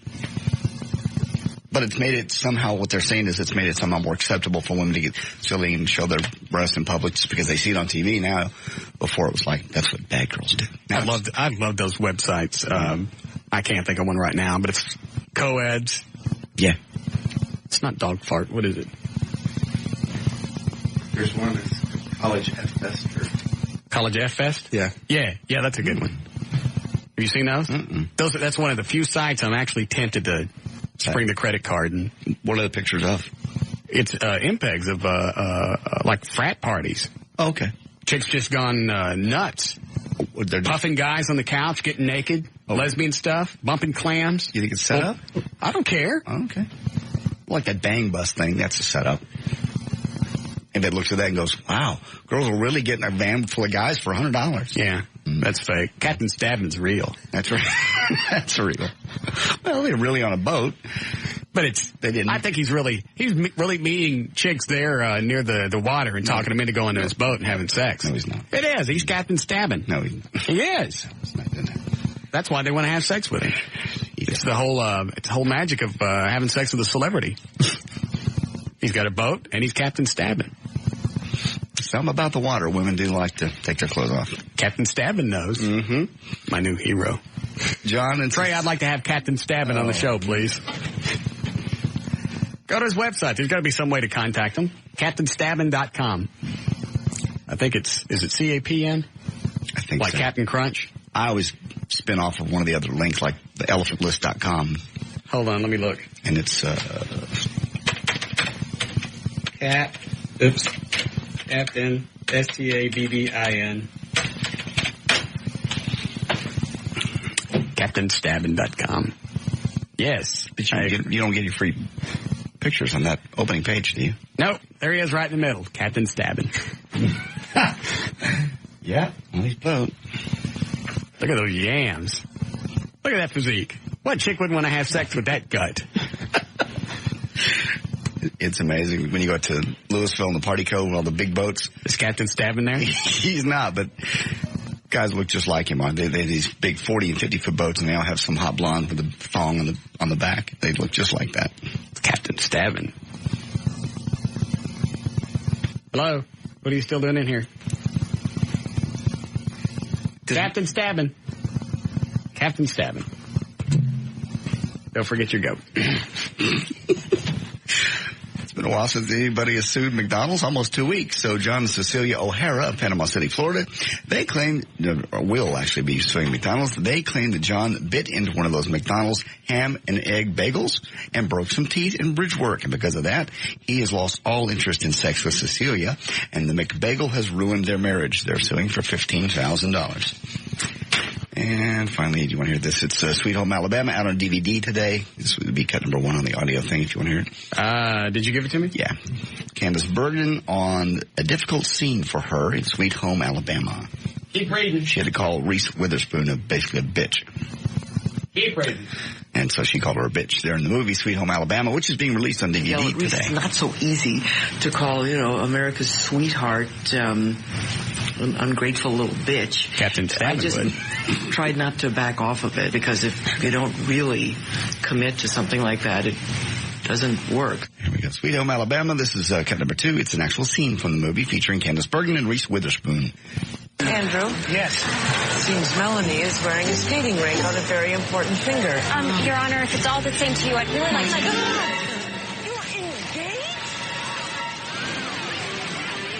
But it's made it somehow, what they're saying is it's made it somehow more acceptable for women to get silly and show their breasts in public just because they see it on TV now. Before it was like, that's what bad girls do. I love those websites. I can't think of one right now, but it's co-eds. Yeah. It's not dog fart. What is it? There's one that's College F Fest. College F Fest? Yeah. Yeah, that's a good one. Have you seen those? Mm-mm. That's one of the few sites I'm actually tempted to spring the credit card. And what are the pictures of? It's MPEGs of like frat parties. Oh, okay. Chicks just gone nuts. They're puffing guys on the couch, getting naked, lesbian stuff, bumping clams. You think it's set up? I don't care. Oh, okay. Like that bang bus thing, that's a setup. And it looks at that and goes, wow, girls are really getting a van full of guys for $100. Yeah, that's fake. Captain Stabbing's real. That's right. That's real. Well, they're really on a boat. But I think he's really meeting chicks there near the water and talking them into going to his boat and having sex. No, he's not. It is. He's Captain Stabbing. No, he's not. He is. He's not doing that. That's why they want to have sex with him. It's the whole magic of having sex with a celebrity. He's got a boat and he's Captain Stabbing. Something about the water. Women do like to take their clothes off. Captain Stabbing knows. Mm-hmm. My new hero. John and Trey, I'd like to have Captain Stabbing on the show, please. Go to his website. There's got to be some way to contact him. CaptainStabbin.com. I think is it CAPN? I think like so. Captain Crunch? I always spin off of one of the other links, like the elephantlist.com. Hold on, let me look. And it's, Captain, STABBIN. CaptainStabbin.com. Yes. But you don't get your free pictures on that opening page, do you? Nope. There he is right in the middle. Captain Stabbin. Yeah, on his boat. Look at those yams. Look at that physique. What chick wouldn't want to have sex with that gut? It's amazing. When you go to Louisville in the Party Cove with all the big boats. Is Captain Stabbin there? He's not, but guys look just like him. They have these big 40 and 50-foot boats, and they all have some hot blonde with a thong on the back. They look just like that. It's Captain Stabbin. Hello? What are you still doing in here? Captain Stabbin. Captain Stabbin. Don't forget your goat. It's been a while since anybody has sued McDonald's, almost 2 weeks. So John and Cecilia O'Hara of Panama City, Florida, they claim, or will actually be suing McDonald's. They claim that John bit into one of those McDonald's ham and egg bagels and broke some teeth in bridge work. And because of that, he has lost all interest in sex with Cecilia, and the McBagel has ruined their marriage. They're suing for $15,000. And finally, do you want to hear this? It's Sweet Home Alabama out on DVD today. This would be cut number 1 on the audio thing if you want to hear it. Did you give it to me? Yeah. Candace Bergen on a difficult scene for her in Sweet Home Alabama. Keep reading. She had to call Reese Witherspoon basically a bitch. Keep reading. And so she called her a bitch there in the movie Sweet Home Alabama, which is being released on DVD today. It's not so easy to call, America's sweetheart, an ungrateful little bitch. Captain Stabbin I just tried not to back off of it, because if you don't really commit to something like that, it doesn't work. Here we go. Sweet Home Alabama. This is cut number 2. It's an actual scene from the movie featuring Candace Bergen and Reese Witherspoon. Andrew? Yes. Seems Melanie is wearing a skating rink on a very important finger. Your Honor, if it's all the same to you, I'd really like to... You're engaged?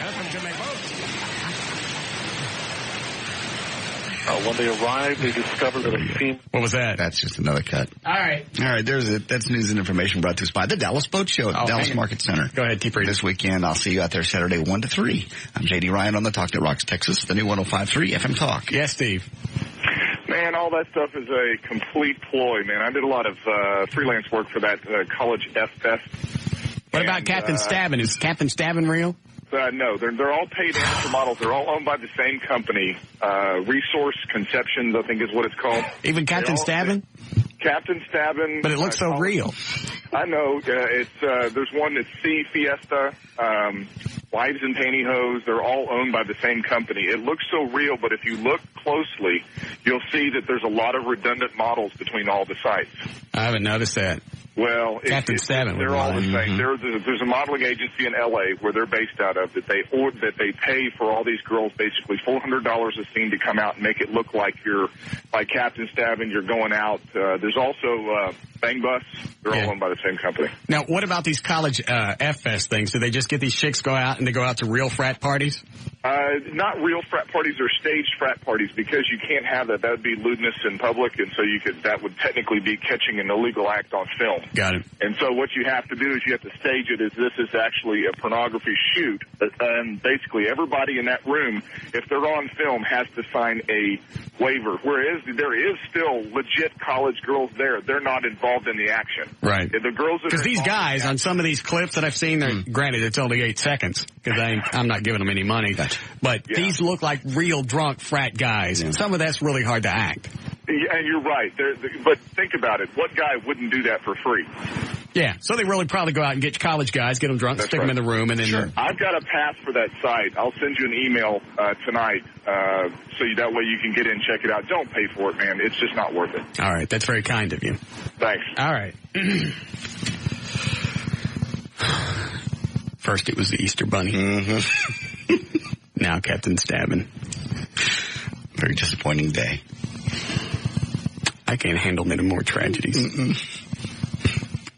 Nothing to make vote. When they arrived, they discovered that a female... What was that? That's just another cut. All right. All right, there's it. That's news and information brought to us by the Dallas Boat Show at the Dallas Market Center. Go ahead, keep reading. This weekend, I'll see you out there Saturday 1 to 3. I'm J.D. Ryan on the Talk That Rocks Texas, the new 105.3 FM Talk. Yes, Steve. Man, all that stuff is a complete ploy, man. I did a lot of freelance work for that College F Fest. What about Captain Stabbin? Is Captain Stabbin real? No, they're all paid amateur models. They're all owned by the same company. Resource Conceptions, I think is what it's called. Even Captain Stabbin? Captain Stabbin. But it looks so real. I know. There's one that's Sea Fiesta, Wives and Pantyhose. They're all owned by the same company. It looks so real, but if you look closely, you'll see that there's a lot of redundant models between all the sites. I haven't noticed that. Well, Captain Stabbin. They're all the same. There's a modeling agency in L.A. where they're based out of that they pay for all these girls basically $400 a scene to come out and make it look like you're like Captain Stabbin. You're going out. There's also Bang Bus. They're all owned by the same company. Now, what about these college F-Fest things? Do they just get these chicks go out and they go out to real frat parties? Not real frat parties or staged frat parties, because you can't have that. That would be lewdness in public, and so that would technically be catching an illegal act on film. Got it. And so what you have to do is you have to stage it as this is actually a pornography shoot. And basically everybody in that room, if they're on film, has to sign a waiver. Whereas there is still legit college girls there. They're not involved in the action. Right. The girls because these guys, on some of these clips that I've seen, granted, it's only 8 seconds, because I'm not giving them any money. But these look like real drunk frat guys. And some of that's really hard to act. Yeah, and you're right. But think about it. What guy wouldn't do that for free? Yeah, so they really probably go out and get college guys, get them drunk, stick them in the room, and then... Sure. I've got a pass for that site. I'll send you an email tonight so that way you can get in and check it out. Don't pay for it, man. It's just not worth it. All right, that's very kind of you. Thanks. All right. First it was the Easter Bunny. Now Captain Stabbin. Very disappointing day. I can't handle many more tragedies.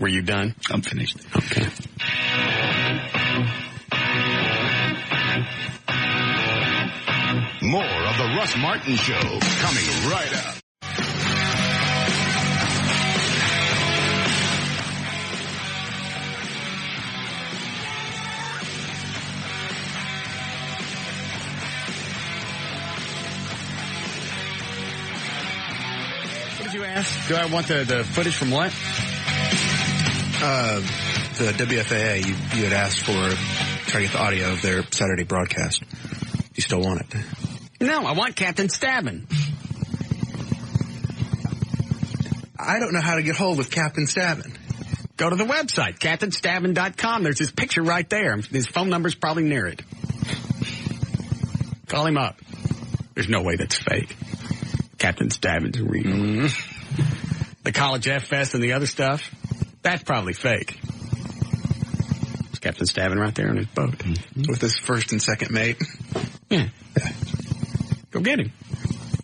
Were you done? I'm finished. Okay. More of the Russ Martin Show coming right up. What did you ask? Do I want the footage from what? The WFAA, you had asked for, try to get the audio of their Saturday broadcast. You still want it? No, I want Captain Stabbin. I don't know how to get hold of Captain Stabbin. Go to the website, CaptainStabbin.com. There's his picture right there. His phone number's probably near it. Call him up. There's no way that's fake. Captain Stabbin's real. The College F-Fest and the other stuff, that's probably fake. It's Captain Stabbin right there on his boat. With his first and second mate. Yeah. Go get him.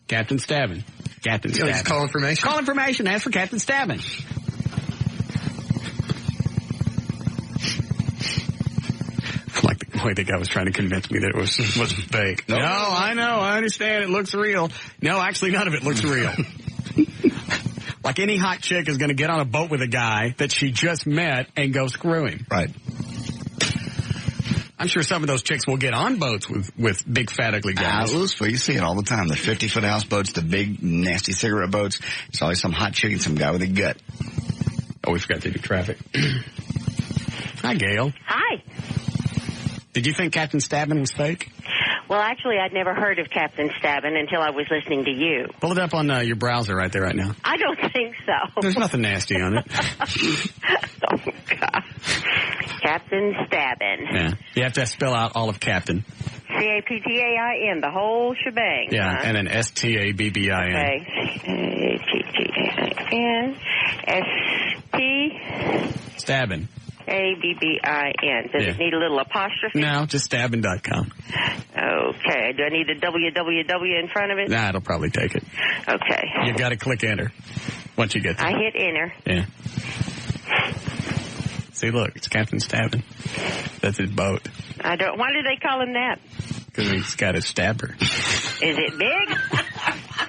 Captain Stabbin. Captain Stabbin. Just call information? Call information. Ask for Captain Stabbin. Like the way the guy was trying to convince me that it was fake. No, I know. I understand. It looks real. No, actually, none of it looks real. Like any hot chick is going to get on a boat with a guy that she just met and go screw him. Right. I'm sure some of those chicks will get on boats with big fat ugly guys. You see it all the time. The 50-foot houseboats, the big nasty cigarette boats. There's always some hot chick and some guy with a gut. Oh, we forgot to do traffic. Hi, Gail. Hi. Did you think Captain Stabbin was fake? Well, actually, I'd never heard of Captain Stabbin until I was listening to you. Pull it up on your browser right there right now. I don't think so. There's nothing nasty on it. Oh, God. Captain Stabbin. Yeah. You have to spell out all of Captain. C-A-P-T-A-I-N, the whole shebang. Yeah, huh? and then S-T-A-B-B-I-N. Okay. C-A-P-T-A-I-N. S-T... Stabbin. A-B-B-I-N. Does it need a little apostrophe? No, just stabbin.com. Okay. Do I need a www in front of it? Nah, it'll probably take it. Okay. You got to click enter once you get there. I hit enter. Yeah. See, look, it's Captain Stabbin. That's his boat. Why do they call him that? Because he's got a stabber. Is it big? Look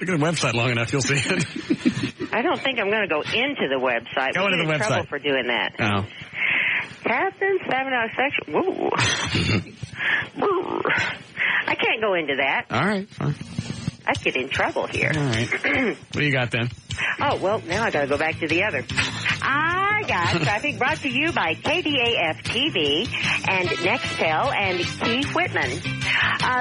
at the website long enough, you'll see it. I don't think I'm going to go into the website. Go into the website. Trouble for doing that. Oh. Captain Stabbin out section. Woo. Woo. I can't go into that. All right, fine. I'd get in trouble here. All right. What do you got then? Oh, well, now I got to go back to the other. I got traffic brought to you by KDAF-TV and Nextel and Keith Whitman.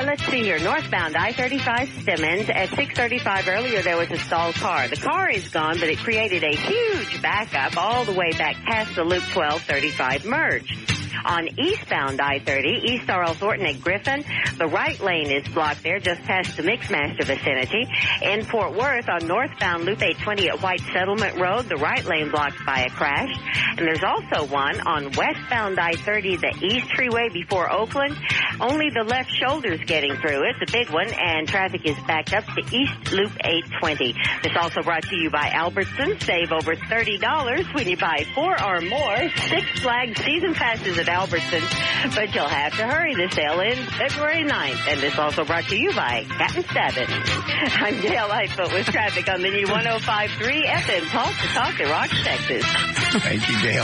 Let's see here. Northbound I-35 Simmons at 6:35 earlier, there was a stalled car. The car is gone, but it created a huge backup all the way back past the Loop 1235 merge. On eastbound I-30, East R.L. Thornton at Griffin, the right lane is blocked there just past the Mixmaster vicinity. In Fort Worth, on northbound Loop 820 at White Settlement Road, the right lane blocked by a crash. And there's also one on westbound I-30, the East Freeway before Oakland. Only the left shoulder's getting through. It's a big one, and traffic is backed up to East Loop 820. This also brought to you by Albertsons. Save over $30 when you buy 4 or more Six Flags season passes at Albertsons, but you'll have to hurry. The sale ends February 9th, and this also brought to you by Captain Stabbin. I'm Gail Lightfoot with traffic on the new 105.3 FM Talk to Rock, Texas. Thank you, Gail.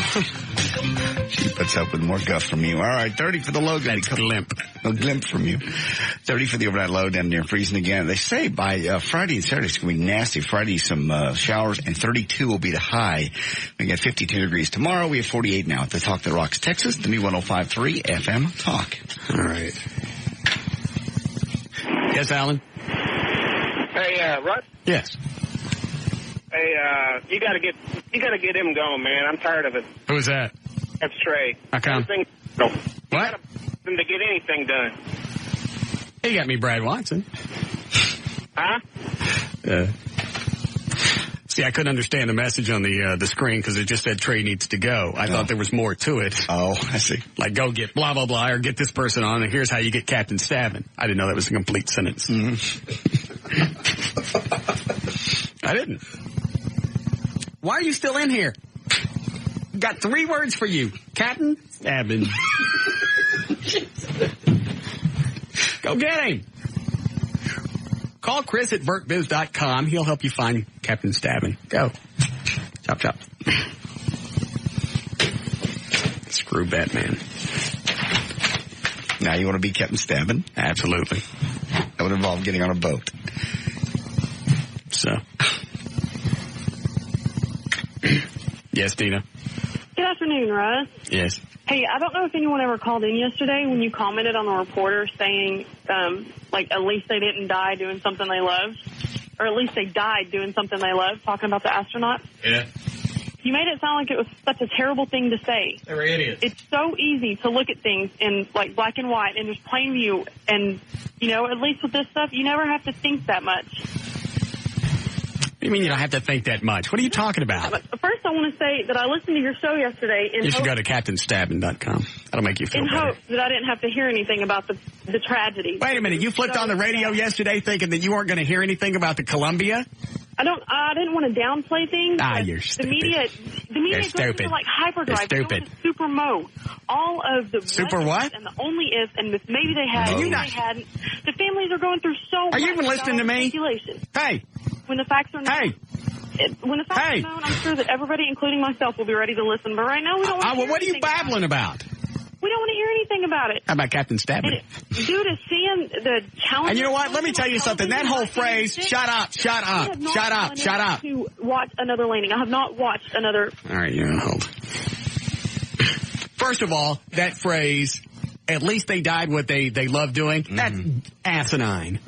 She puts up with more guff from you. All right, 30 for the low. That's glimp. A glimpse from you. 30 for the overnight low down near freezing again. They say by Friday and Saturday it's going to be nasty. Friday some showers, and 32 will be the high. We got 52 degrees tomorrow. We have 48 now at the Talk That Rocks, Texas, the new 105.3 FM Talk. All right. Yes, Alan? Hey, Russ? Yes. Hey, you gotta get him going, man. I'm tired of it. Who's that? That's Trey. How come? What? Him to get anything done. He got me Brad Watson. Huh? See, I couldn't understand the message on the screen because it just said Trey needs to go. I thought there was more to it. Oh, I see. Like, go get blah, blah, blah, or get this person on, and here's how you get Captain Stabbin. I didn't know that was a complete sentence. Mm-hmm. I didn't. Why are you still in here? Got 3 words for you. Captain Stabbin. Go get him. Call Chris at VertBiz.com. He'll help you find Captain Stabbin. Go. Chop, chop. Screw Batman. Now you want to be Captain Stabbin? Absolutely. That would involve getting on a boat. So. Yes, Dina. Good afternoon, Russ. Yes. Hey, I don't know if anyone ever called in yesterday when you commented on the reporter saying, at least they didn't die doing something they loved. Or at least they died doing something they loved, talking about the astronauts. Yeah. You made it sound like it was such a terrible thing to say. They were idiots. It's so easy to look at things in, black and white and just plain view. And, at least with this stuff, you never have to think that much. What do you mean you don't have to think that much? What are you talking about? First, I want to say that I listened to your show yesterday. You should go to CaptainStabbin.com. That'll make you feel better. In hope that I didn't have to hear anything about the tragedy. Wait a minute. You flipped on the radio yesterday thinking that you weren't going to hear anything about the Columbia? I didn't want to downplay things. You're stupid. The media goes into hyperdrive. Stupid. Super mode. All of the super what? And the only if and if maybe they had, maybe they hadn't. The families are going through so much. Are you even listening to me? Speculation. Hey. When the facts are known. When the facts are known, I'm sure that everybody, including myself, will be ready to listen. But right now, we don't want to what are you babbling about? We don't want to hear anything about it. How about Captain Stabbing? Due to seeing the challenge. And you know what? Let me tell you something. That whole phrase, shut up, shut up, shut up, shut up. To watch another landing. I have not watched another. All right, you're on hold. First of all, that phrase, at least they died what they love doing, that's asinine.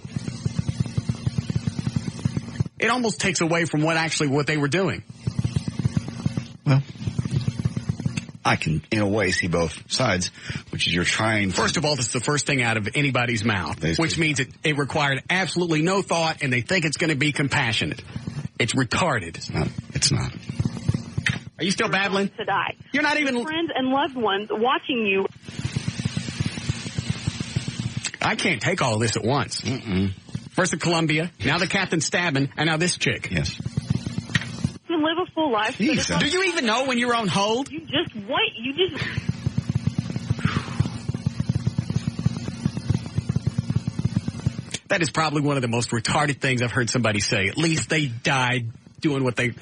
It almost takes away from what they were doing. Well, I can, in a way, see both sides, which is you're trying. First of all, this is the first thing out of anybody's mouth, which means it required absolutely no thought, and they think it's going to be compassionate. It's retarded. It's not. Are you still babbling? To die. You're not even. Friends and loved ones watching you. I can't take all of this at once. First the Columbia, now the Captain Stabbing, and now this chick. Yes. You live a full life. Do you even know when you're on hold? You just wait. You just. That is probably one of the most retarded things I've heard somebody say. At least they died doing what they.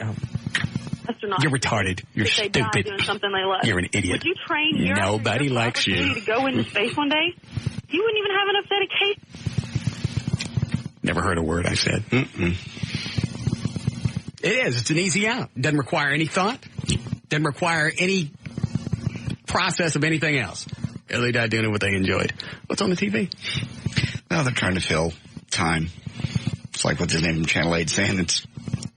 You're retarded. You're they stupid. died doing something they love. You're an idiot. Would you train here? Nobody likes you. To go into space one day, you wouldn't even have enough dedication. Never heard a word I said. It is. It's an easy out. Doesn't require any thought. Doesn't require any process of anything else. Yeah, they died doing what they enjoyed. What's on the TV? Well, they're trying to fill time. It's like what's his name from Channel 8 saying it's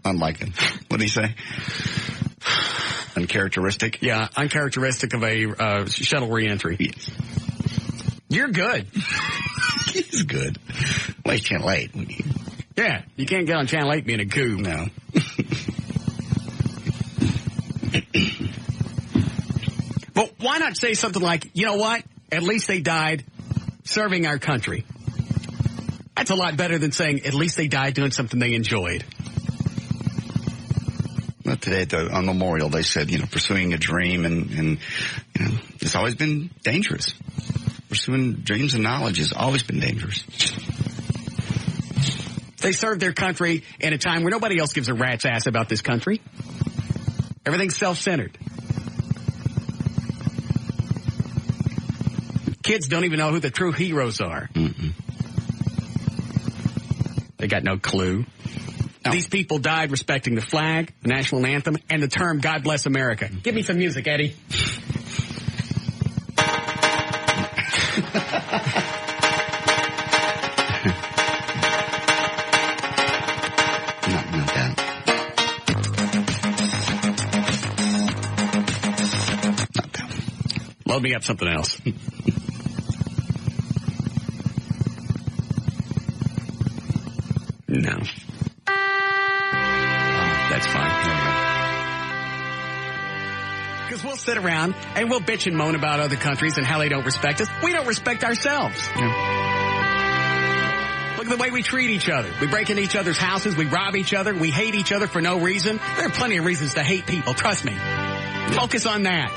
unlike him. What did he say? Uncharacteristic? Yeah, uncharacteristic of a shuttle reentry. Yes. You're good. He's good. Well, he's Channel 8. Yeah, you can't get on Channel 8 being a goo. No. But why not say something like, you know what? At least they died serving our country. That's a lot better than saying, at least they died doing something they enjoyed. Well, today on Memorial, they said, pursuing a dream and it's always been dangerous. Pursuing dreams and knowledge has always been dangerous. They served their country in a time where nobody else gives a rat's ass about this country. Everything's self-centered. Kids don't even know who the true heroes are. They got no clue. No. These people died respecting the flag, the national anthem, and the term God Bless America. Give me some music, Eddie. Not that. Not that. Load me up something else. No. That's fine. Because we'll sit around and we'll bitch and moan about other countries and how they don't respect us. We don't respect ourselves. Yeah. Look at the way we treat each other. We break into each other's houses. We rob each other. We hate each other for no reason. There are plenty of reasons to hate people. Trust me. Focus on that.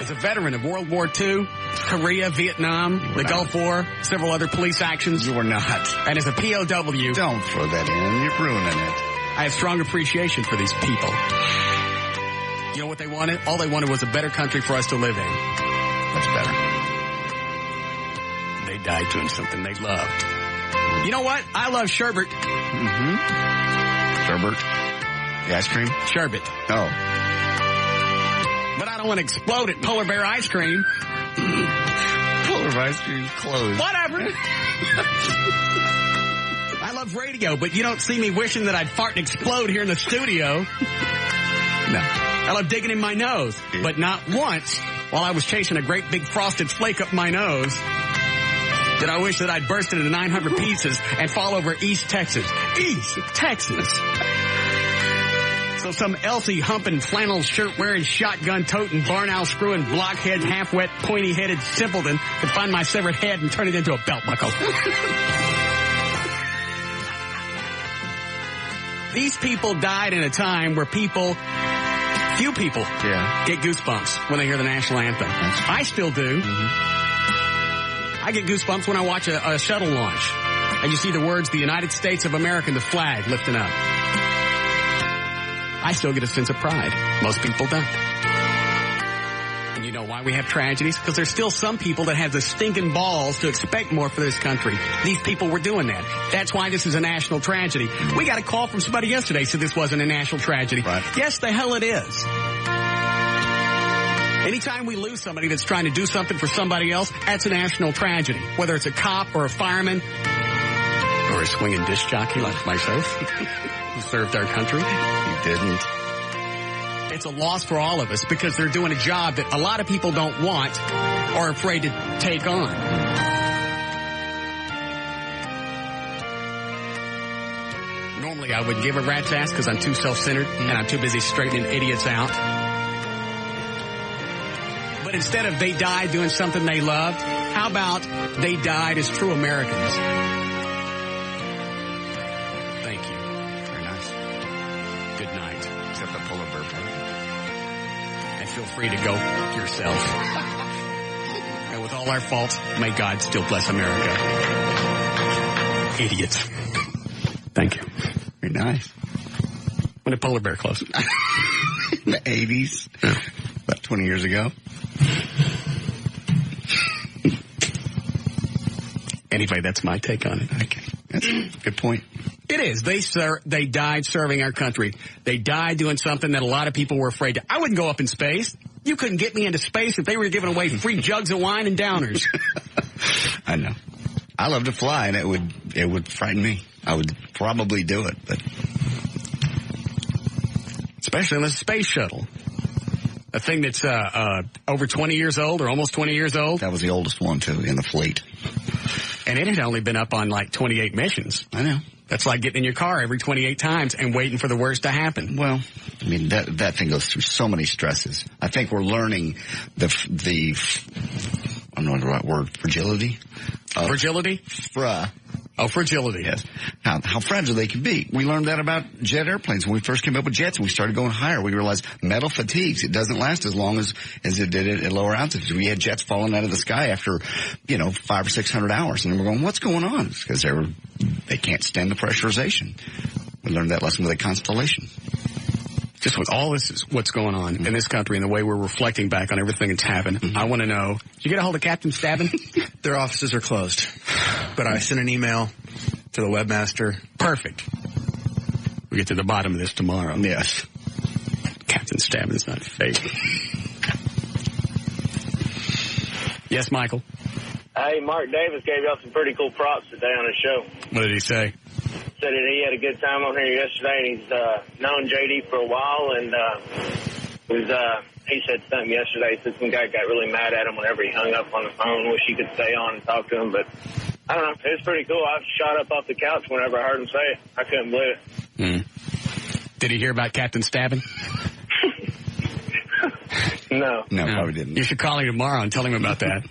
As a veteran of World War II, Korea, Vietnam, the Gulf War, several other police actions. You were not. And as a POW. Don't throw that in. You're ruining it. I have strong appreciation for these people. You know what they wanted? All they wanted was a better country for us to live in. That's better. They died doing something they loved. You know what? I love sherbet. Sherbet? The ice cream? Sherbet. Oh. But I don't want to explode at Polar Bear ice cream. Polar Bear ice cream closed. Whatever. I love radio, but you don't see me wishing that I'd fart and explode here in the studio. No. I love digging in my nose, but not once while I was chasing a great big frosted flake up my nose did I wish that I'd burst into 900 pieces and fall over East Texas. East Texas. So some Elsie humping, flannel shirt wearing, shotgun toting, barn owl screwing, blockhead, half wet, pointy headed simpleton could find my severed head and turn it into a belt buckle. These people died in a time where few people get goosebumps when they hear the national anthem. I still do. I get goosebumps when I watch a shuttle launch and you see the words, the United States of America, and the flag lifting up. I still get a sense of pride. Most people don't. You know why we have tragedies? Because there's still some people that have the stinking balls to expect more for this country. These people were doing that. That's why this is a national tragedy. We got a call from somebody yesterday said this wasn't a national tragedy. Right. Yes, the hell it is. Anytime we lose somebody that's trying to do something for somebody else, that's a national tragedy. Whether it's a cop or a fireman or a swinging disc jockey like myself who served our country. You didn't. It's a loss for all of us because they're doing a job that a lot of people don't want or are afraid to take on. Normally I would give a rat's ass because I'm too self-centered and I'm too busy straightening idiots out. But instead of they died doing something they loved, how about they died as true Americans? Thank you. Very nice. Good night. Except the polar bear part. And feel free to go yourself. And with all our faults, may God still bless America. Idiots. Thank you. Very nice. When did polar bear close? In the 80s. About 20 years ago. Anyway, that's my take on it. Okay. That's a good point. It is. They died serving our country. They died doing something that a lot of people were afraid to. I wouldn't go up in space. You couldn't get me into space if they were giving away free jugs of wine and downers. I know. I love to fly, and it would frighten me. I would probably do it, but especially on a space shuttle. A thing that's over 20 years old or almost 20 years old. That was the oldest one, too, in the fleet. And it had only been up on like 28 missions. I know. That's like getting in your car every 28 times and waiting for the worst to happen. Well, I mean, that thing goes through so many stresses. I think we're learning the I don't know the right word, fragility? Fragility? Fragility. Yes. How fragile they can be. We learned that about jet airplanes. When we first came up with jets and we started going higher, we realized metal fatigues. It doesn't last as long as it did at lower altitudes. We had jets falling out of the sky after, 500 or 600 hours. And we're going, what's going on? It's because they can't stand the pressurization. We learned that lesson with a Constellation. Just with all this is what's going on in this country and the way we're reflecting back on everything that's happened, I want to know, did you get a hold of Captain Stabbin? Their offices are closed. But I sent an email to the webmaster. Perfect. We'll get to the bottom of this tomorrow. Yes. Captain Stabbin's not fake. Yes, Michael? Hey, Mark Davis gave y'all some pretty cool props today on his show. What did he say? Said that he had a good time on here yesterday, and he's known JD for a while, and he said something yesterday. He said some guy got really mad at him whenever he hung up on the phone. Wish he could stay on and talk to him, but I don't know. It was pretty cool. I shot up off the couch whenever I heard him say it. I couldn't believe it. Did he hear about Captain Stabbin? No, probably didn't. You should call him tomorrow and tell him about that.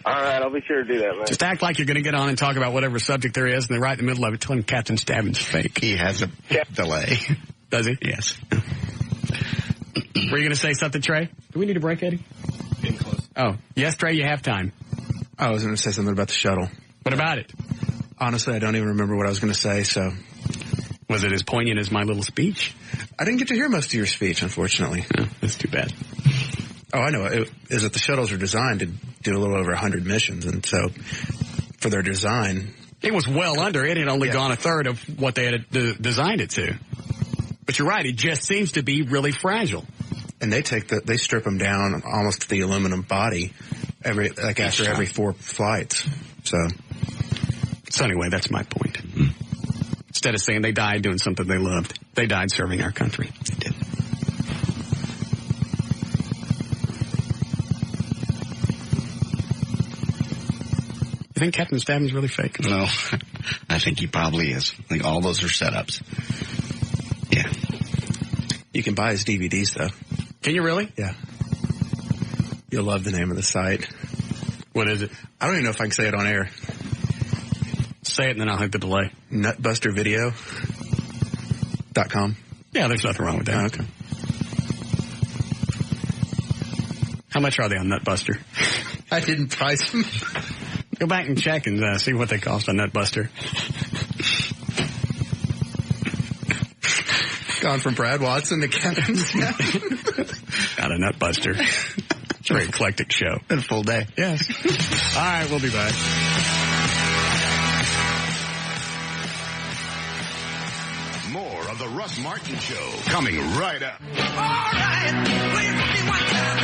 All right, I'll be sure to do that, man. Just act like you're going to get on and talk about whatever subject there is, and then right in the middle of it, tell him Captain Stabbin's fake. He has a delay. Does he? Yes. Were you going to say something, Trey? Do we need a break, Eddie? Getting close. Oh, yes, Trey, you have time. I was going to say something about the shuttle. What about it? Honestly, I don't even remember what I was going to say, so. Was it as poignant as my little speech? I didn't get to hear most of your speech, unfortunately. Oh, that's too bad. Oh, I know. It is that the shuttles are designed to do a little over 100 missions, and so for their design... It was well under. It had only gone a third of what they had designed it to. But you're right. It just seems to be really fragile. And they strip them down almost to the aluminum body after every 4 flights. So anyway, that's my point. Instead of saying they died doing something they loved, they died serving our country. They did. You think Captain Stabbin's really fake? No, I think he probably is. I think all those are setups. Yeah. You can buy his DVDs, though. Can you really? Yeah. You'll love the name of the site. What is it? I don't even know if I can say it on air. Say it and then I'll hit the delay. Nutbustervideo.com. Yeah, there's nothing wrong with that. Oh, okay. How much are they on Nutbuster? I didn't price them. Go back and check and see what they cost on Nutbuster. Gone from Brad Watson to Captain Stabbin. Got a Nutbuster. It's a very eclectic show. Been a full day. Yes. All right, we'll be back. More of the Russ Martin Show coming right up. All right. Wait for me one time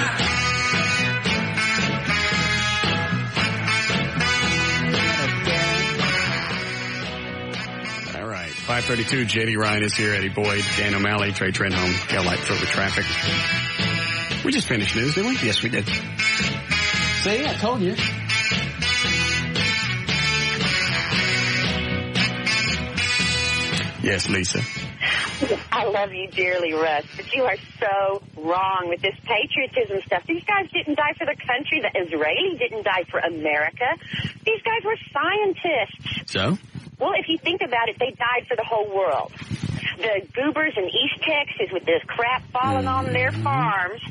now. All right. 5:32. J.D. Ryan is here. Eddie Boyd, Dan O'Malley, Trey Trenholm, KLLI Filter Traffic. We just finished news, didn't we? Yes, we did. See, I told you. Yes, Lisa. I love you dearly, Russ, but you are so wrong with this patriotism stuff. These guys didn't die for the country. The Israelis didn't die for America. These guys were scientists. So? Well, if you think about it, they died for the whole world. The goobers in East Texas with this crap falling on their farms,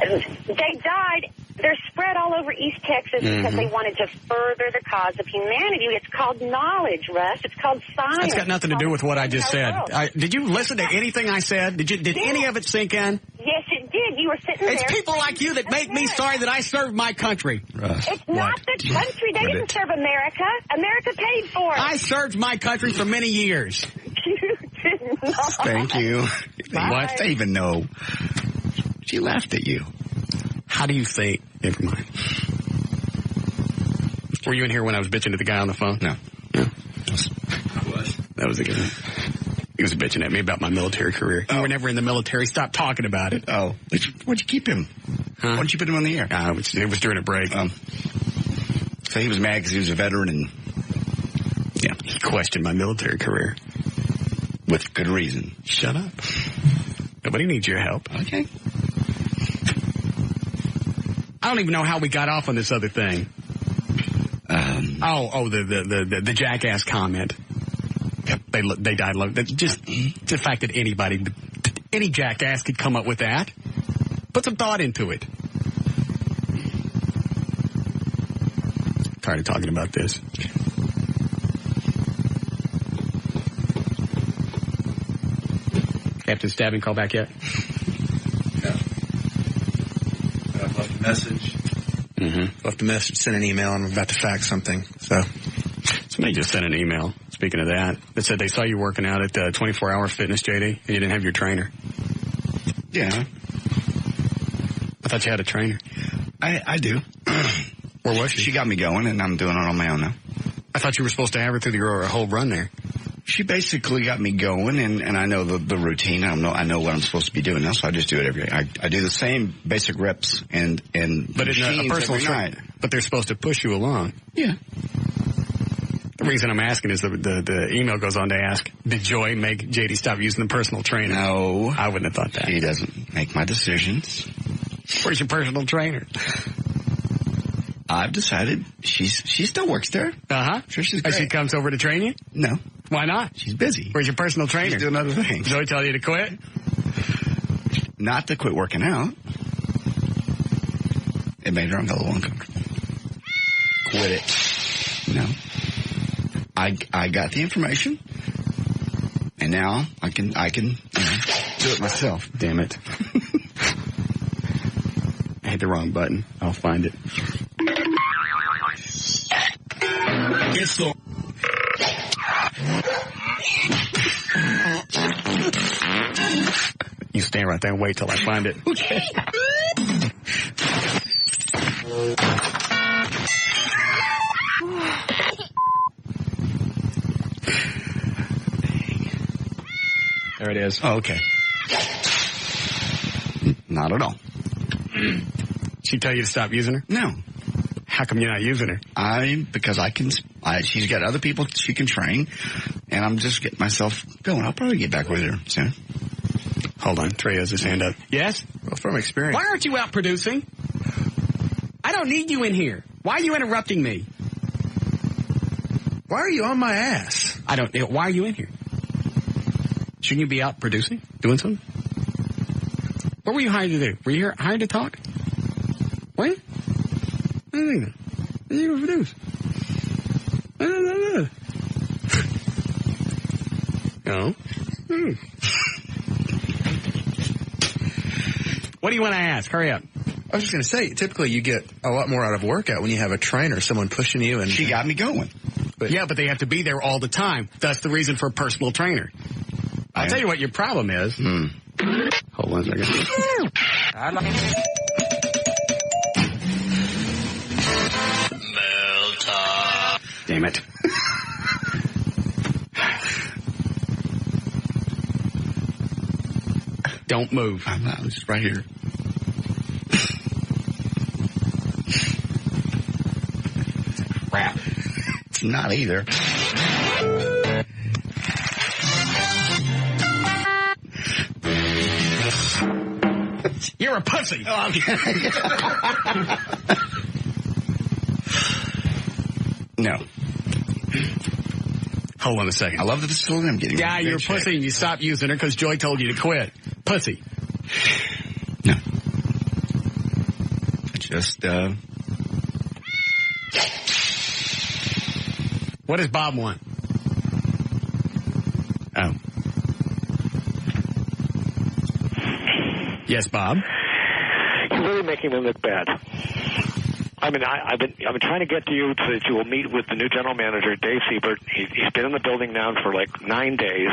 they died. They're spread all over East Texas because they wanted to further the cause of humanity. It's called knowledge, Russ. It's called science. That's got nothing to do with what I just said. Did you listen to anything I said? Did any of it sink in? Yes, it did. You were sitting there. It's people like you that make me sorry that I served my country. It's not the country. They didn't serve America. America paid for it. I served my country for many years. You did not. Thank you. What? I even know. She laughed at you. How do you think? Never mind. Were you in here when I was bitching to the guy on the phone? No. I was. That was a good one. He was bitching at me about my military career. You were never in the military. Stop talking about it. Oh. What'd you keep him? Huh? Why'd you put him on the air? It was during a break. So he was mad because he was a veteran and... Yeah, he questioned my military career. With good reason. Shut up. Nobody needs your help. Okay. I don't even know how we got off on this other thing. The jackass comment. Yep. They died low. Just the fact that any jackass could come up with that. Put some thought into it. Tired of talking about this. Captain Stabbing call back yet? Left a message. Left a message, sent an email, and I'm about to fax something. So somebody just sent an email, speaking of that said they saw you working out at 24-Hour Fitness, JD, and you didn't have your trainer. Yeah. I thought you had a trainer. I do. Where was she? She got me going, and I'm doing it on my own now. I thought you were supposed to have her through your whole run there. She basically got me going, and I know the routine. I know what I'm supposed to be doing now, so I just do it every day. I do the same basic reps and but in a personal night. But they're supposed to push you along. Yeah. The reason I'm asking is the email goes on to ask, did Joy make JD stop using the personal trainer? No. I wouldn't have thought that. He doesn't make my decisions. Where's your personal trainer? I've decided she still works there. Uh-huh. Sure, she's great. She comes over to train you? No. Why not? She's busy. Where's your personal trainer? She's doing other things. Joey tell you to quit? Not to quit working out. It made her a little uncomfortable. Quit it. No. I got the information, and now I can do it myself. Damn it. I hit the wrong button. I'll find it. It's the... You stand right there and wait till I find it. Okay. There it is. Oh, okay. Not at all. She tell you to stop using her? No. How come you're not using her? Because she's got other people she can train, and I'm just getting myself going. I'll probably get back with her soon. Hold on. Trey has his hand up. Yes? Well, from experience. Why aren't you out producing? I don't need you in here. Why are you interrupting me? why are you on my ass? I don't know. Why are you in here? Shouldn't you be out producing? Doing something? What were you hired to do? Were you hired to talk? What? I don't think that. You produce. No. What do you want to ask? Hurry up. I was just going to say, typically you get a lot more out of workout when you have a trainer, someone pushing you. And she got me going. But they have to be there all the time. That's the reason for a personal trainer. I'll tell you what your problem is. Hold on a second. Damn it. Don't move. I'm not. I'm just right here. Crap. It's not either. You're a pussy. Oh, okay. No. Hold on a second. I love the facility I'm getting. Yeah, you're a pussy and you stopped using her because Joy told you to quit. Pussy. No. Just, What does Bob want? Oh. Yes, Bob? You're really making me look bad. I mean, I've been trying to get to you so that you will meet with the new general manager, Dave Siebert. He's been in the building now for like 9 days,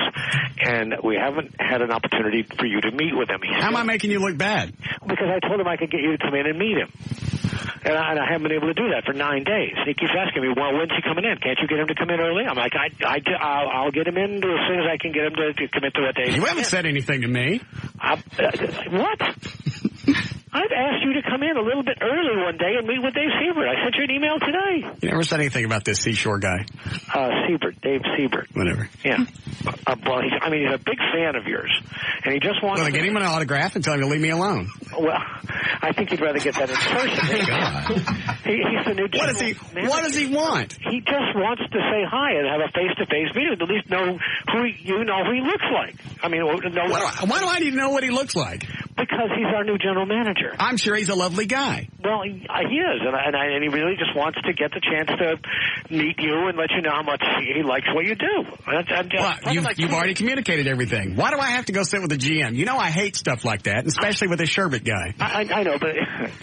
and we haven't had an opportunity for you to meet with him. How am I making you look bad? Because I told him I could get you to come in and meet him. And I haven't been able to do that for 9 days. He keeps asking me, well, when's he coming in? Can't you get him to come in early? I'm like, I'll get him in as soon as I can get him to commit to a day. You haven't said anything to me. What? I've asked you to come in a little bit early one day and meet with Dave Siebert. I sent you an email today. You never said anything about this seashore guy. Siebert, Dave Siebert. Whatever. Yeah. Well, he's a big fan of yours, and he just wants. Well, get him an autograph and tell him to leave me alone. Well, I think he'd rather get that in person. He's the new general manager. What does he want? He just wants to say hi and have a face-to-face meeting. At least know who he looks like. I mean, why do I need to know what he looks like? Because he's our new general manager. I'm sure he's a lovely guy. Well, he is, and he really just wants to get the chance to meet you and let you know how much he likes what you do. You've already communicated everything. Why do I have to go sit with the GM? You know I hate stuff like that, especially with this Sherbet guy. I know, but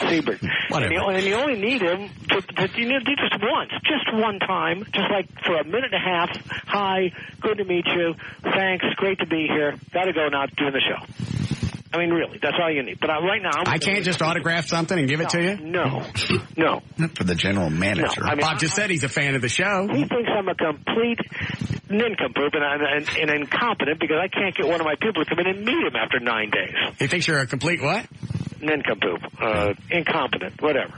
Siebert. Whatever. And you only need him to just once, just one time, just like for a minute and a half. Hi, good to meet you. Thanks, great to be here. Got to go now, doing the show. I mean, really, that's all you need. But right now, I can't just autograph something and give it to you? No. Not for the general manager. No, Bob just said he's a fan of the show. He thinks I'm a complete nincompoop and incompetent because I can't get one of my people to come in and meet him after 9 days. He thinks you're a complete what? Nincompoop, incompetent, whatever.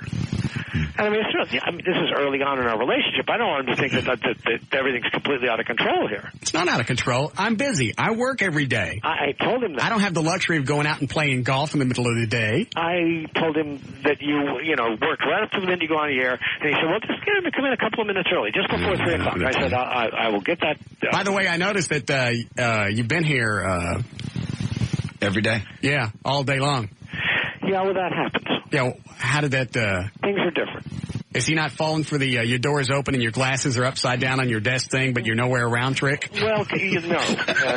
And this is early on in our relationship. I don't want him to think that everything's completely out of control here. It's not out of control. I'm busy. I work every day. I told him that. I don't have the luxury of going out and playing golf in the middle of the day. I told him that you worked right up to the minute you go on the air. And he said, well, just get him to come in a couple of minutes early, just before 3 o'clock. I said, I will get that. By the way, I noticed that you've been here every day. Yeah, all day long. Yeah, well, that happens. Yeah, how did that... Things are different. Is he not falling for the your door is open and your glasses are upside down on your desk thing, but you're nowhere around trick? Well, no,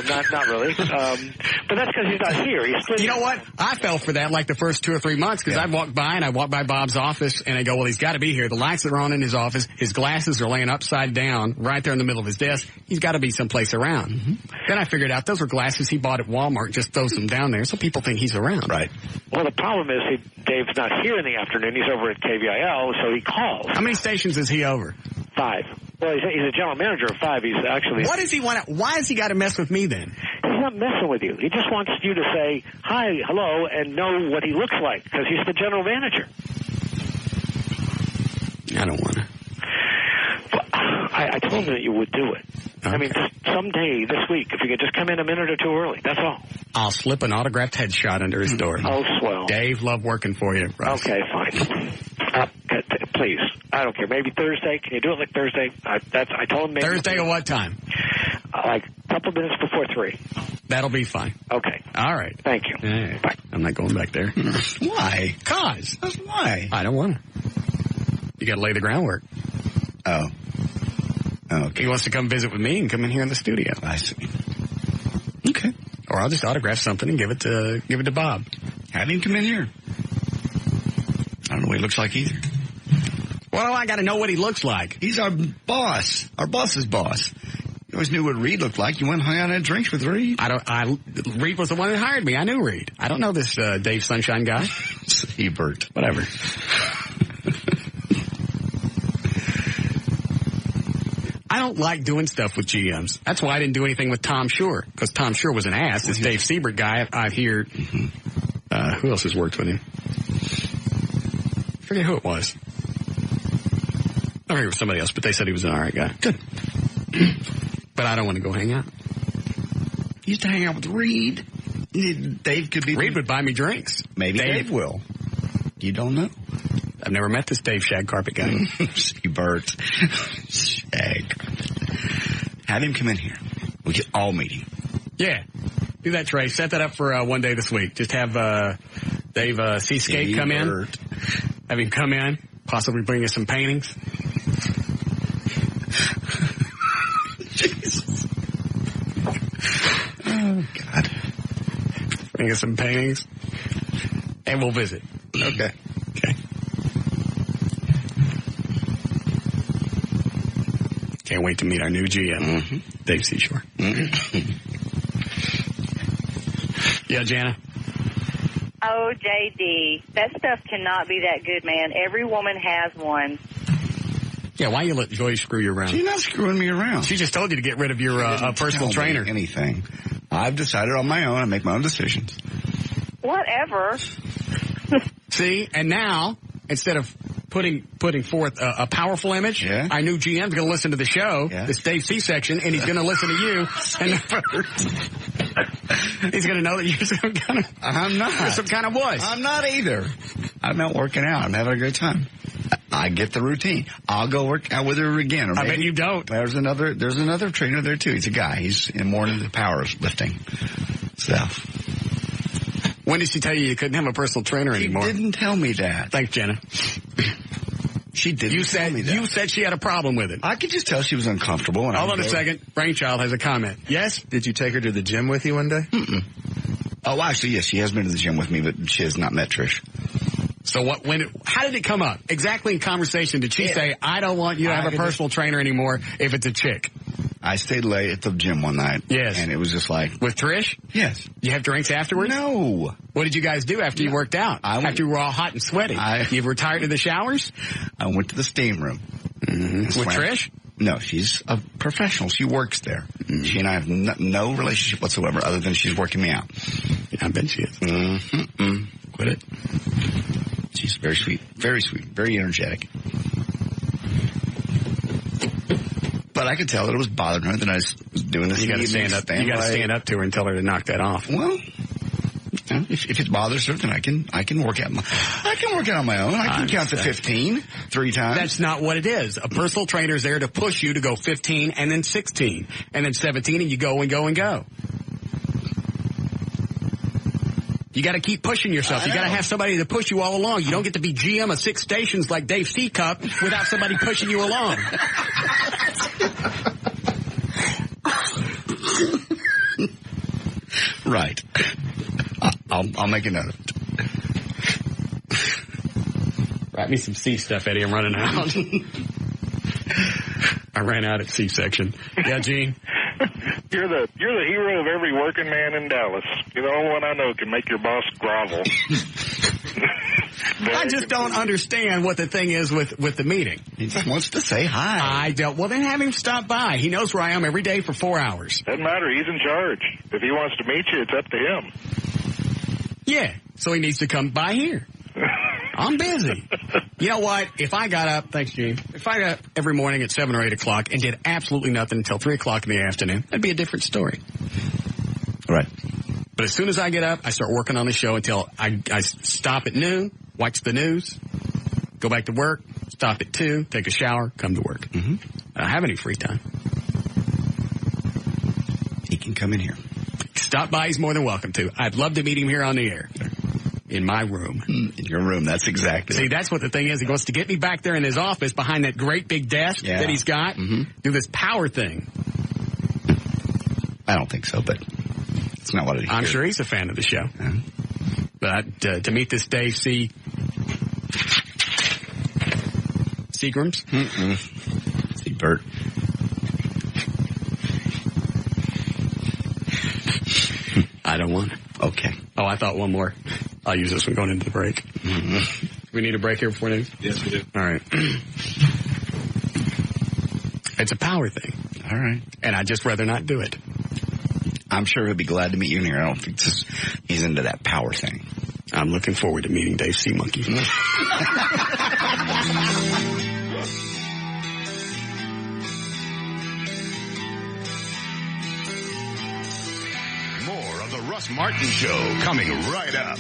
not really. But that's because he's not here. You know what? I fell for that like the first 2 or 3 months because I walked by Bob's office and I go, well, he's got to be here. The lights are on in his office. His glasses are laying upside down right there in the middle of his desk. He's got to be someplace around. Mm-hmm. Then I figured out those were glasses he bought at Walmart, just throws them down there so people think he's around. Right. Well, the problem is Dave's not here in the afternoon. He's over at KVIL, so he calls. How many stations is he over? 5. Well, he's a general manager of 5. He's actually... What does he want? Why has he got to mess with me then? He's not messing with you. He just wants you to say hi, hello, and know what he looks like, because he's the general manager. I don't want to. I told him that you would do it. Okay. I mean, just someday this week, if you could just come in a minute or two early, that's all. I'll slip an autographed headshot under his door. Oh, swell. Dave, love working for you, Russ. Okay, fine. Please. I don't care. Maybe Thursday. Can you do it like Thursday? I told him maybe. Thursday at what time? Like a couple minutes before 3. That'll be fine. Okay. All right. Thank you. Right. Bye. I'm not going back there. Why? Cause. Why? I don't want to. You got to lay the groundwork. Oh. Okay. He wants to come visit with me and come in here in the studio. I see. Okay. Or I'll just autograph something and give it to Bob. Have him come in here. what he looks like either. Well, I got to know what he looks like. He's our boss. Our boss's boss. You always knew what Reed looked like. You went and hung out and had drinks with Reed. Reed was the one that hired me. I knew Reed. I don't know this Dave Sunshine guy. Hebert. Whatever. I don't like doing stuff with GMs. That's why I didn't do anything with Tom Shore, because Tom Shore was an ass. This Dave Siebert guy, I hear. Who else has worked with him? I forget who it was. I heard it was somebody else, but they said he was an all right guy. Good. But I don't want to go hang out. He used to hang out with Reed. Dave could be... Reed would buy me drinks. Maybe Dave will. You don't know. I've never met this Dave Shag Carpet guy. Siebert. Shag Carpet. Have him come in here. We can all meet him. Yeah. Do that, Trey. Set that up for one day this week. Just have Dave Seascape come in. Have him come in. Possibly bring us some paintings. Jesus. Oh, God. Bring us some paintings. And we'll visit. Okay. Can't wait to meet our new GM, Dave Seashore. Yeah, Jana? Oh, JD, that stuff cannot be that good, man. Every woman has one. Yeah, why you let Joy screw you around? She's not screwing me around. She just told you to get rid of your personal trainer. Anything. I've decided on my own. I make my own decisions. Whatever. See, and now, instead of putting forth a powerful image, our new GM's going to listen to the show, this Dave C-section, and he's going to listen to you. And he's going to know that you're some kind of... I'm not. You're some kind of wuss. I'm not either. I'm not working out. I'm having a good time. I get the routine. I'll go work out with her again. Or I bet you don't. There's another trainer there, too. He's a guy. He's more into the powerlifting stuff. When did she tell you couldn't have a personal trainer anymore? She didn't tell me that. Thanks, Jenna. She didn't tell me that. You said she had a problem with it. I could just tell she was uncomfortable. Hold on a second. Brainchild has a comment. Yes? Did you take her to the gym with you one day? Mm-mm. Oh, actually, yes. She has been to the gym with me, but she has not met Trish. So how did it come up? Exactly in conversation did she say, I don't want you to have a personal trainer anymore if it's a chick? I stayed late at the gym one night. Yes. And it was just like... With Trish? Yes. You have drinks afterwards? No. What did you guys do after you worked out? After you were all hot and sweaty? You retired to the showers? I went to the steam room. With Trish? No, she's a professional. She works there. She and I have no relationship whatsoever other than she's working me out. Yeah, I bet she is. Quit it. She's very sweet, very energetic. But I could tell that it was bothering her that I was doing this. You got to stand up. You got to stand up to her and tell her to knock that off. Well, if it bothers her, then I can work out. I can work out on my own. I can count to 15 3 times. That's not what it is. A personal trainer is there to push you to go 15 and then 16 and then 17, and you go and go and go. You got to keep pushing yourself. You got to have somebody to push you all along. You don't get to be GM of 6 stations like Dave C. Cup without somebody pushing you along. Right. I'll make a note of it. Write me some C stuff, Eddie. I'm running out. I ran out at C-section. Yeah, Gene? You're the hero of every working man in Dallas. You're the only one I know can make your boss grovel. I just don't understand what the thing is with the meeting. He just wants to say hi. I don't. Well, then have him stop by. He knows where I am every day for 4 hours. Doesn't matter. He's in charge. If he wants to meet you, it's up to him. Yeah. So he needs to come by here. I'm busy. You know what? If I got up, thanks, Gene. If I got up every morning at 7 or 8 o'clock and did absolutely nothing until 3 o'clock in the afternoon, that'd be a different story. Right. But as soon as I get up, I start working on the show until I stop at noon, watch the news, go back to work, stop at 2, take a shower, come to work. Mm-hmm. I don't have any free time. He can come in here. Stop by. He's more than welcome to. I'd love to meet him here on the air. In my room. In your room, that's exactly. See, that's what the thing is. He wants to get me back there in his office behind that great big desk that he's got. Mm-hmm. Do this power thing. I don't think so, but it's not what it is. I'm sure he's a fan of the show. Uh-huh. But to meet this Dave C. Seagrams? See, Bert. I don't want it. Okay. Oh, I thought one more. I'll use this one going into the break. We need a break here before news? Yes, we do. All right. It's a power thing. All right. And I'd just rather not do it. I'm sure he'll be glad to meet you in here. I don't think he's into that power thing. I'm looking forward to meeting Dave C. Monkey. More of the Russ Martin Show coming right up.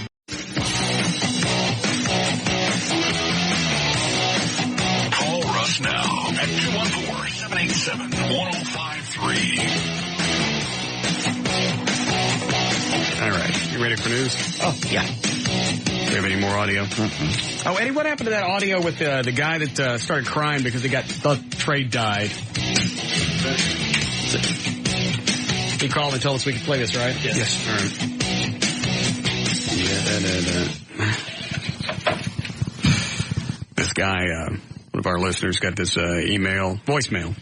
Call Russ now at 214-787-1053. All right. You ready for news? Oh, yeah. Do you have any more audio? Oh, Eddie, what happened to that audio with the guy that started crying because he thought Trey died? He called and told us we could play this, right? Yes. All right. This guy, one of our listeners, got this voicemail,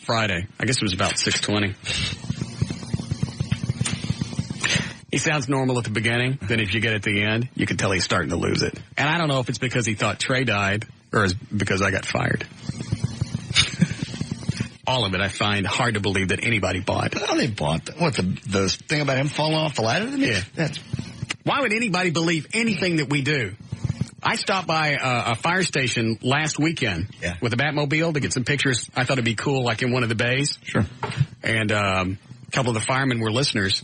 Friday. I guess it was about 6:20. He sounds normal at the beginning. Then if you get at the end, you can tell he's starting to lose it. And I don't know if it's because he thought Trey died or is because I got fired. All of it I find hard to believe that anybody bought. Oh, they bought the thing about him falling off the ladder? Yeah. Why would anybody believe anything that we do? I stopped by a fire station last weekend with a Batmobile to get some pictures. I thought it'd be cool, like in one of the bays. Sure. And a couple of the firemen were listeners,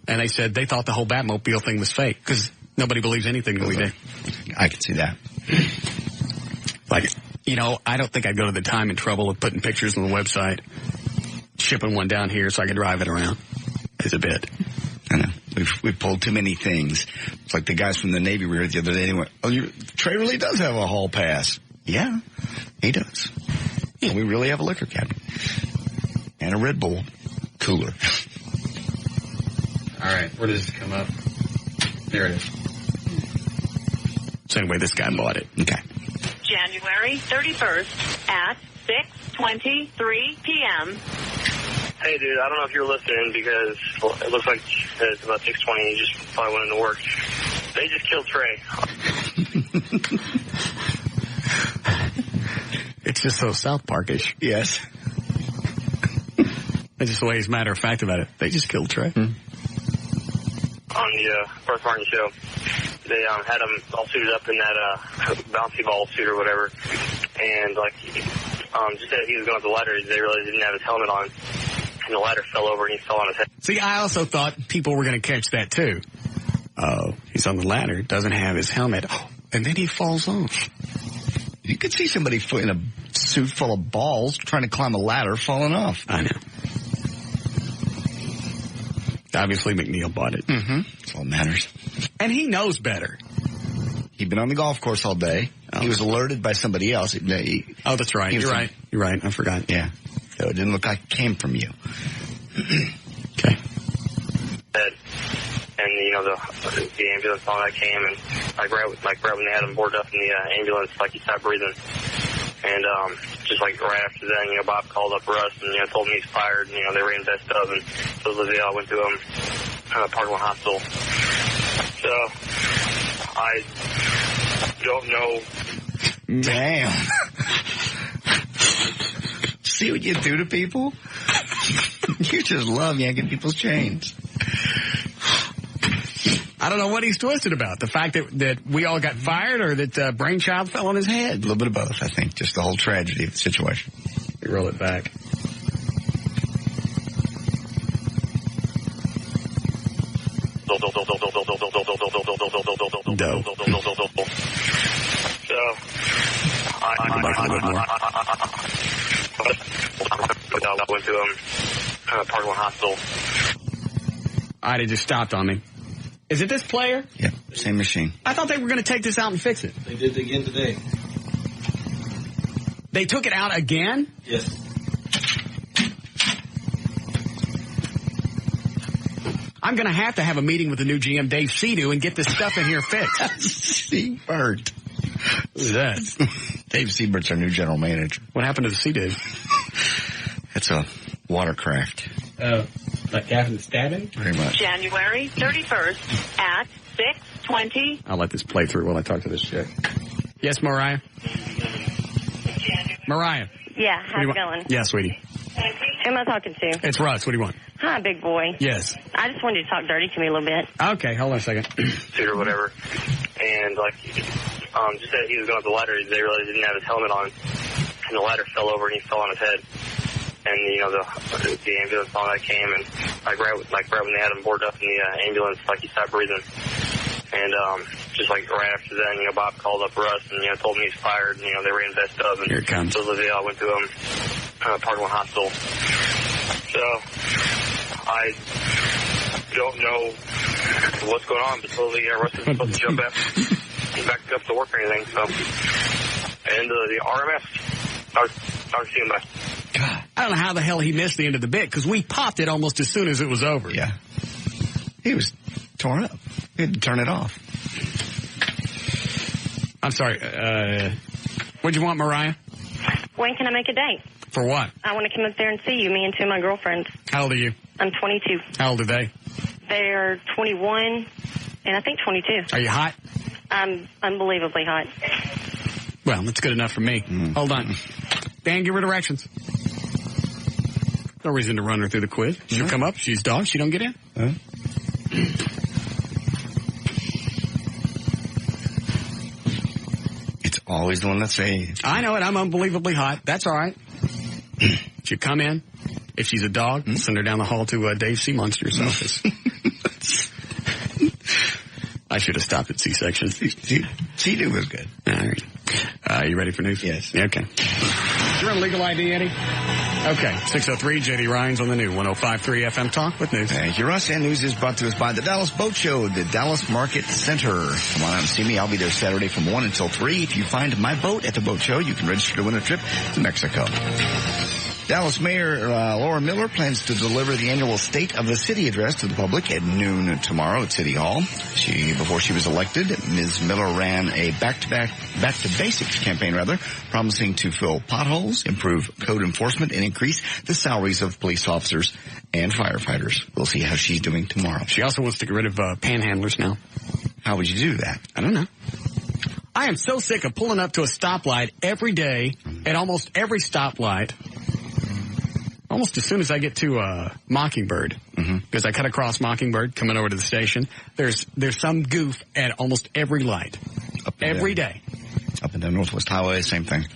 and they said they thought the whole Batmobile thing was fake because nobody believes anything that we do. I can see that. Like, I don't think I'd go to the time and trouble of putting pictures on the website, shipping one down here so I could drive it around. It's a bit. I know. We've pulled too many things. It's like the guys from the Navy we heard the other day. Anyway, Trey really does have a hall pass. Yeah, he does. Yeah. We really have a liquor cabinet. And a Red Bull cooler. All right, where does this come up? There it is. So anyway, this guy bought it. Okay. January 31st at 6:23 p.m. Hey, dude, I don't know if you're listening because it looks like it's about 6:20. You just probably went into work. They just killed Trey. It's just so South Parkish. Yes. It's just the way he's matter of fact about it. They just killed Trey. On the Russ Martin Show, they had him all suited up in that bouncy ball suit or whatever, and just as he was going up the ladder, they realized he didn't have his helmet on. And the ladder fell over and he fell on his head. See, I also thought people were going to catch that too. Oh, he's on the ladder, doesn't have his helmet, and then he falls off. You could see somebody in a suit full of balls trying to climb a ladder falling off. I know. Obviously, McNeil bought it. Mm-hmm. That's all that matters. And he knows better. He'd been on the golf course all day. Oh. He was alerted by somebody else. Oh, that's right. You're right. You're right. I forgot. Yeah. So it didn't look like it came from you. Okay. And, the ambulance and all that came, and right when they had him boarded up in the ambulance, he stopped breathing. And just right after then, Bob called up Russ and told me he's fired. And, they ran best of, and so they all went to Parkland Hospital. So I don't know. Damn. See what you do to people? You just love yanking people's chains. I don't know what he's twisted about. The fact that we all got fired or that Brainchild fell on his head. A little bit of both, I think. Just the whole tragedy of the situation. We roll it back. Dope. So, I went to Parkland Hospital. It just stopped on me. Is it this player? Yeah, same machine. I thought they were going to take this out and fix it. They did it again today. They took it out again? Yes. I'm going to have a meeting with the new GM, Dave Cedu, and get this stuff in here fixed. See, Bert. Who's that? Dave Siebert's our new general manager. What happened to the Sea Dave? It's a watercraft. Like Captain Stabbing? Very much. January 31st at 6:20. I'll let this play through while I talk to this chick. Yes, Mariah? Mariah. Yeah, how's it going? Yeah, sweetie. Who am I talking to? It's Russ. What do you want? Hi, big boy. Yes. I just wanted to talk dirty to me a little bit. Okay, hold on a second. Suit or whatever. And, like, just as he was going up the ladder, they realized he didn't have his helmet on. And the ladder fell over and he fell on his head. And, you know, the ambulance and all that came. And, right when they had him boarded up in the ambulance, like, he stopped breathing. And, just like right after then, you know, Bob called up Russ and, you know, told him he's fired. And, you know, they ran vest up. And here it comes. so Olivia went to Parkland Hospital. So, I don't know what's going on, but supposedly Russ is supposed to jump back up to work or anything. So, and the RMS, I was seeing that. God, I don't know how the hell he missed the end of the bit, because we popped it almost as soon as it was over. Yeah. He was torn up. He had to turn it off. I'm sorry. What'd you want, Mariah? When can I make a date? For what? I want to come up there and see you, me and two of my girlfriends. How old are you? I'm 22. How old are they? They're 21 and I think 22. Are you hot? I'm unbelievably hot. Well, that's good enough for me. Hold on. Dan, give her directions. No reason to run her through the quiz. She'll come up. She's dog. She don't get in. It's always the one that says. I know it. I'm unbelievably hot. That's all right. She'll come in. If she's a dog, send her down the hall to Dave C. Munster's office. I should have stopped at C-section. C-do was good. All right. You ready for news? Yes. Okay. You're on Legal ID, Eddie? Okay. 603, J.D. Ryan's on the new 105.3 FM Talk with news. Thank you, Russ. And news is brought to us by the Dallas Boat Show, the Dallas Market Center. Come on out and see me. I'll be there Saturday from 1 until 3. If you find my boat at the boat show, you can register to win a trip to Mexico. Dallas Mayor Laura Miller plans to deliver the annual State of the City address to the public at noon tomorrow at City Hall. Before she was elected, Ms. Miller ran a back to basics campaign, promising to fill potholes, improve code enforcement, and increase the salaries of police officers and firefighters. We'll see how she's doing tomorrow. She also wants to get rid of panhandlers now. How would you do that? I don't know. I am so sick of pulling up to a stoplight every day at almost every stoplight. Almost as soon as I get to Mockingbird, because I cut across Mockingbird coming over to the station, there's some goof at almost every light. Every day. Up and down Northwest Highway, same thing.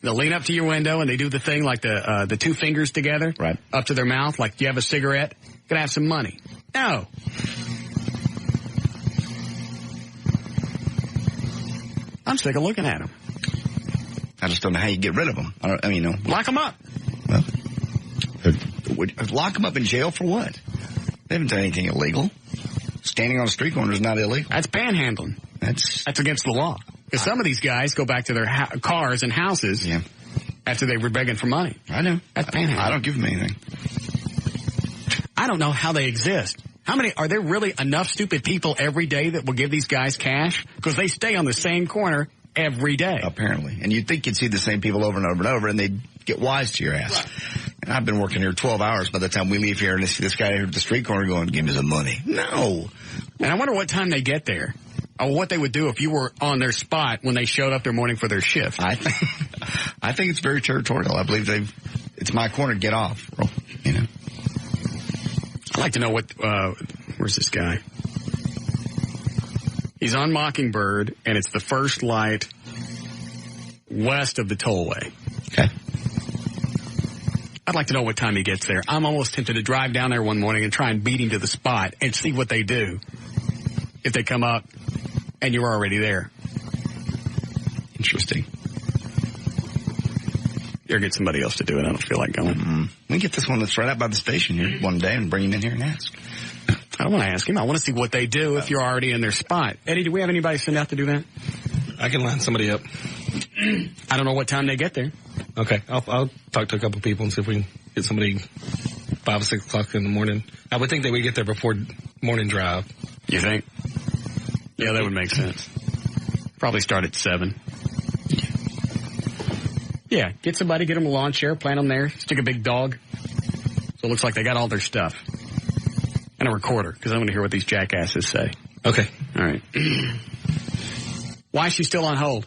They'll lean up to your window and they do the thing like the two fingers together, right up to their mouth, like, do you have a cigarette? Gonna have some money. No. I'm sick of looking at them. I just don't know how you get rid of them. Lock them up. Well, lock them up in jail for what? They haven't done anything illegal. Standing on a street corner is not illegal. That's panhandling. That's against the law. Because some of these guys go back to their cars and houses after they were begging for money. I know. That's panhandling. I don't give them anything. I don't know how they exist. Are there really enough stupid people every day that will give these guys cash? Because they stay on the same corner every day. Apparently. And you'd think you'd see the same people over and over and over, and they'd get wise to your ass. Right. And I've been working here 12 hours by the time we leave here, and I see this guy here at the street corner going, give me some money. No. And I wonder what time they get there. Or what they would do if you were on their spot when they showed up their morning for their shift. I think it's very territorial. I believe it's my corner, get off. You know. I'd like to know where's this guy? He's on Mockingbird, and it's the first light west of the tollway. Okay. I'd like to know what time he gets there. I'm almost tempted to drive down there one morning and try and beat him to the spot and see what they do if they come up and you're already there. Interesting. Or get somebody else to do it. I don't feel like going. Mm-hmm. We can get this one that's right out by the station here one day and bring him in here and ask. I don't want to ask him. I want to see what they do if you're already in their spot. Eddie, do we have anybody sent out to do that? I can line somebody up. I don't know what time they get there. Okay. I'll talk to a couple people and see if we can get somebody 5 or 6 o'clock in the morning. I would think that we get there before morning drive. You think? Yeah, that would make sense. Probably start at 7. Yeah, get somebody, get them a lawn chair, plant them there, stick a big dog. So it looks like they got all their stuff. And a recorder, because I want to hear what these jackasses say. Okay. All right. Why is she still on hold?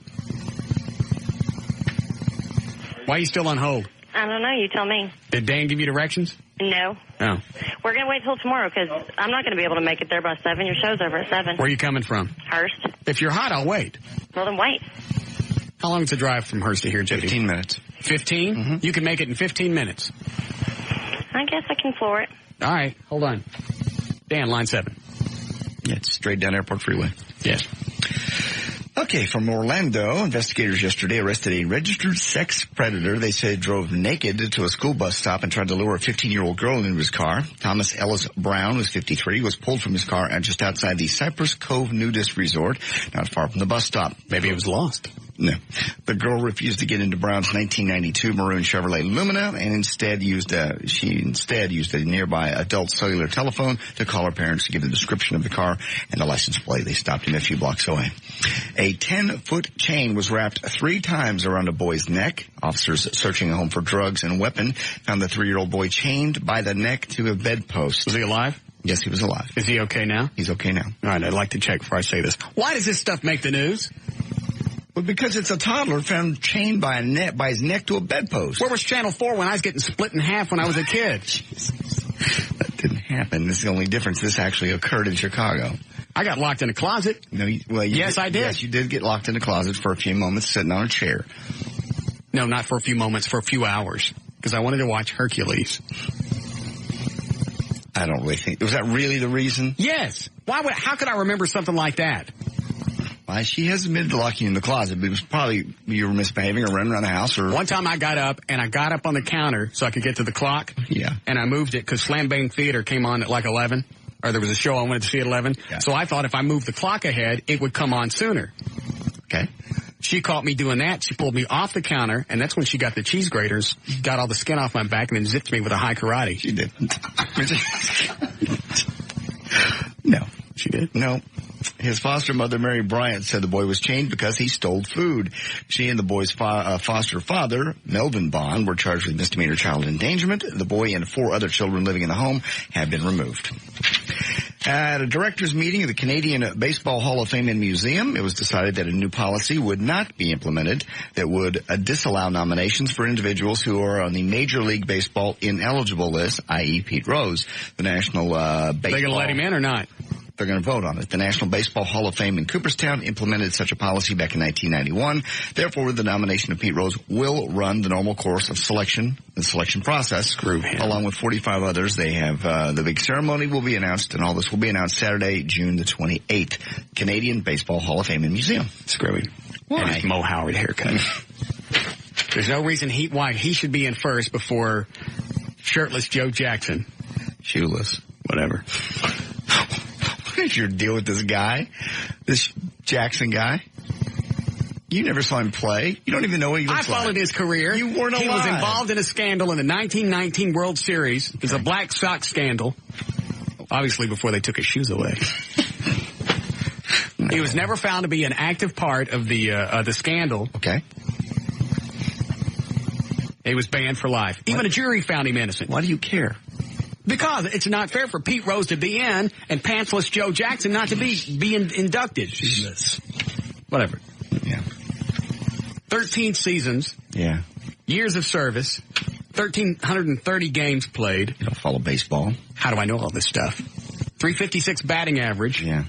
Why are you still on hold? I don't know. You tell me. Did Dan give you directions? No. Oh. We're going to wait till tomorrow because I'm not going to be able to make it there by 7. Your show's over at 7. Where are you coming from? Hearst. If you're hot, I'll wait. Well, then wait. How long is the drive from Hearst to here, JD? 15 minutes. 15? Mm-hmm. You can make it in 15 minutes. I guess I can floor it. All right. Hold on. Dan, line 7. Yeah, it's straight down Airport Freeway. Yes. Okay, from Orlando, investigators yesterday arrested a registered sex predator. They say drove naked to a school bus stop and tried to lure a 15-year-old girl into his car. Thomas Ellis Brown, who's 53, was pulled from his car just outside the Cypress Cove Nudist Resort, not far from the bus stop. Maybe he was lost. No. The girl refused to get into Brown's 1992 maroon Chevrolet Lumina and instead used a nearby adult cellular telephone to call her parents to give the description of the car and the license plate. They stopped him a few blocks away. A 10-foot chain was wrapped 3 times around a boy's neck. Officers searching a home for drugs and a weapon found the 3-year-old boy chained by the neck to a bedpost. Was he alive? Yes, he was alive. Is he okay now? He's okay now. All right, I'd like to check before I say this. Why does this stuff make the news? Well, because it's a toddler found chained by his neck to a bedpost. Where was Channel 4 when I was getting split in half when I was a kid? That didn't happen. This is the only difference. This actually occurred in Chicago. I got locked in a closet. No, yes, I did. Yes, you did get locked in a closet for a few moments sitting on a chair. No, not for a few moments, for a few hours. Because I wanted to watch Hercules. I don't really think. Was that really the reason? Yes. How could I remember something like that? She has admitted to locking you in the closet, but it was probably you were misbehaving or running around the house. Or one time I got up on the counter so I could get to the clock. Yeah. And I moved it because Slam Bang Theater came on at like 11. Or there was a show I wanted to see at 11. Yeah. So I thought if I moved the clock ahead, it would come on sooner. Okay. She caught me doing that. She pulled me off the counter, and that's when she got the cheese graters, got all the skin off my back, and then zipped me with a high karate. She did. No. She did? No. His foster mother, Mary Bryant, said the boy was chained because he stole food. She and the boy's foster father, Melvin Bond, were charged with misdemeanor child endangerment. The boy and 4 other children living in the home have been removed. At a directors' meeting of the Canadian Baseball Hall of Fame and Museum, it was decided that a new policy would not be implemented that would disallow nominations for individuals who are on the Major League Baseball ineligible list, i.e. Pete Rose, the National Baseball... They going to let him in or not? They're going to vote on it. The National Baseball Hall of Fame in Cooperstown implemented such a policy back in 1991. Therefore, the nomination of Pete Rose will run the normal course of the selection process. Along with 45 others. They have the big ceremony will be announced, and all this will be announced Saturday, June the 28th. Canadian Baseball Hall of Fame and Museum. Screwy. Why? And his Mo Howard haircut. There's no reason why he should be in first before shirtless Joe Jackson. Shoeless. Whatever. What is your deal with this guy? This Jackson guy? You never saw him play. You don't even know what he looks like. I followed his career. You weren't alive. He was involved in a scandal in the 1919 World Series. Okay. It was a black sox scandal. Obviously before they took his shoes away. No. He was never found to be an active part of the scandal. Okay. He was banned for life. What? Even a jury found him innocent. Why do you care? Because it's not fair for Pete Rose to be in and pantsless Joe Jackson not to be inducted. Jesus. Whatever. Yeah. 13 seasons. Yeah. Years of service. 1,330 games played. You don't follow baseball. How do I know all this stuff? 356 batting average. Yeah.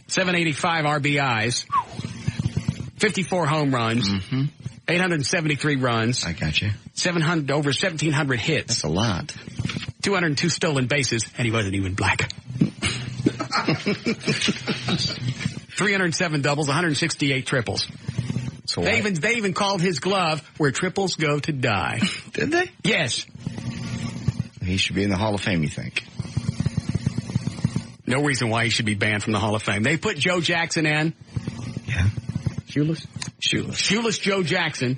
785 RBIs. 54 home runs. Mm-hmm. 873 runs. I got you. Over 1,700 hits. That's a lot. 202 stolen bases, and he wasn't even black. 307 doubles, 168 triples. So they even called his glove where triples go to die. Did they? Yes. He should be in the Hall of Fame, you think? No reason why he should be banned from the Hall of Fame. They put Joe Jackson in. Yeah. Shoeless Joe Jackson.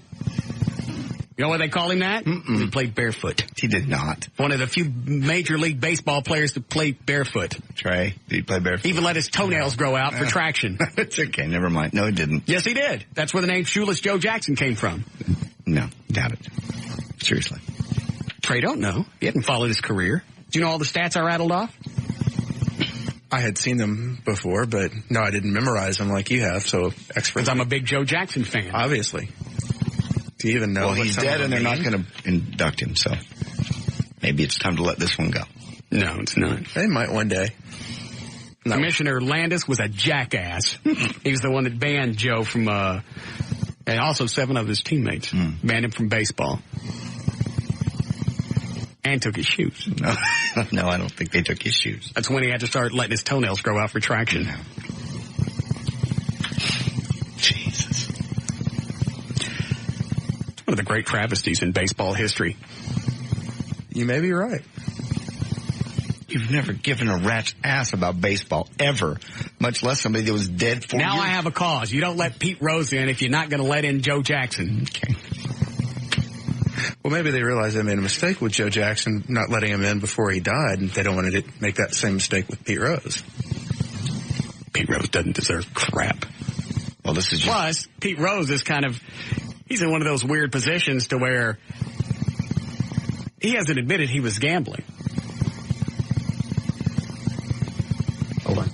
You know why they call him that? He played barefoot. He did not. One of the few Major League Baseball players to play barefoot. Trey, did he play barefoot? Even let his toenails grow out for traction. It's okay, never mind. No, he didn't. Yes, he did. That's where the name Shoeless Joe Jackson came from. No, doubt it. Seriously. Trey don't know. He hadn't followed his career. Do you know all the stats I rattled off? I had seen them before, but no, I didn't memorize them like you have, so expert. Because I'm a big Joe Jackson fan. Obviously. Do you even know? Well, he's dead and they're not going to induct him, so maybe it's time to let this one go. No, it's not. They might one day. No. Commissioner Landis was a jackass. He was the one that banned Joe from, and also 7 of his teammates banned him from baseball. And took his shoes. No, no, I don't think they took his shoes. That's when he had to start letting his toenails grow out for traction. Jesus. It's one of the great travesties in baseball history. You may be right. You've never given a rat's ass about baseball, ever. Much less somebody that was dead for Now years. I have a cause. You don't let Pete Rose in if you're not going to let in Joe Jackson. Okay. Well, maybe they realized they made a mistake with Joe Jackson not letting him in before he died, and they don't want to make that same mistake with Pete Rose. Pete Rose doesn't deserve crap. Well, this is just... Plus, Pete Rose is he's in one of those weird positions to where he hasn't admitted he was gambling. Hold on.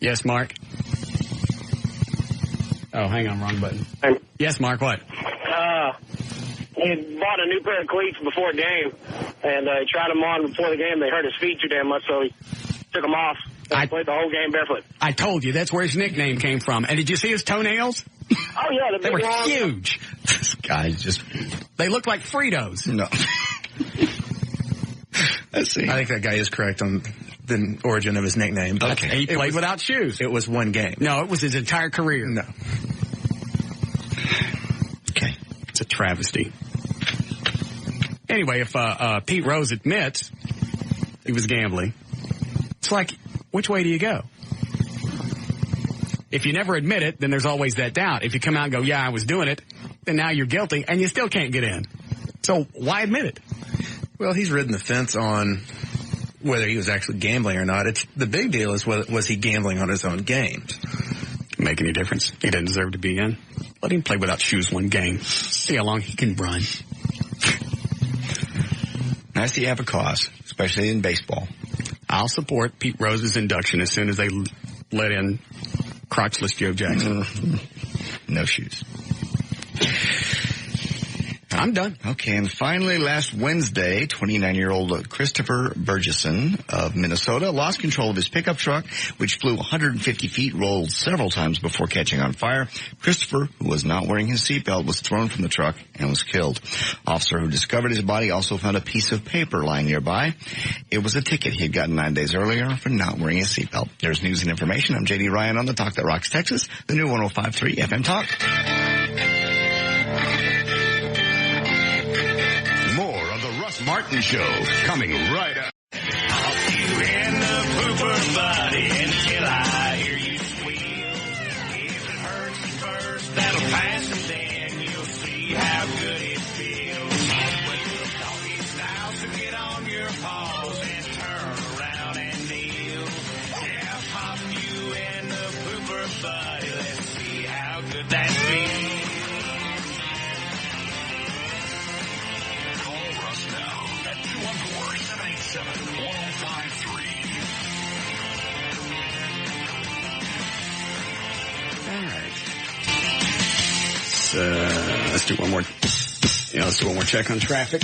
Yes, Mark? Oh, hang on, wrong button. Yes, Mark, what? He had bought a new pair of cleats before a game, and he tried them on before the game. They hurt his feet too damn much, so he took them off and played the whole game barefoot. I told you, that's where his nickname came from. And did you see his toenails? Oh, yeah. They were huge. This guy's just... They looked like Fritos. No. Let's see. I think that guy is correct on the origin of his nickname. Okay. He played without shoes. It was one game. No, it was his entire career. No. Okay. It's a travesty. Anyway, if Pete Rose admits he was gambling, it's like, which way do you go? If you never admit it, then there's always that doubt. If you come out and go, yeah, I was doing it, then now you're guilty, and you still can't get in. So why admit it? Well, he's ridden the fence on whether he was actually gambling or not. The big deal is was he gambling on his own games? Make any difference? He doesn't deserve to be in. Let him play without shoes one game. See how long he can run. Nice that you have a cause, especially in baseball. I'll support Pete Rose's induction as soon as they let in crotchless Joe Jackson. No shoes. I'm done. Okay, and finally, last Wednesday, 29-year-old Christopher Burgesson of Minnesota lost control of his pickup truck, which flew 150 feet, rolled several times before catching on fire. Christopher, who was not wearing his seatbelt, was thrown from the truck and was killed. Officer who discovered his body also found a piece of paper lying nearby. It was a ticket he had gotten 9 days earlier for not wearing his seatbelt. There's news and information. I'm J.D. Ryan on the Talk That Rocks Texas, the new 105.3 FM Talk. Russ Martin Show, coming right up. I'll see you in the pooper buddy until I hear you squeal. If it hurts at first, that'll pass, and then you'll see how good it feels. With the doggy style, so get on your paws and turn around and kneel. Yeah, pop you in the pooper buddy. Let's see how good that feels. At 214-787-1053. All right. Let's do one more. Let's do one more check on traffic.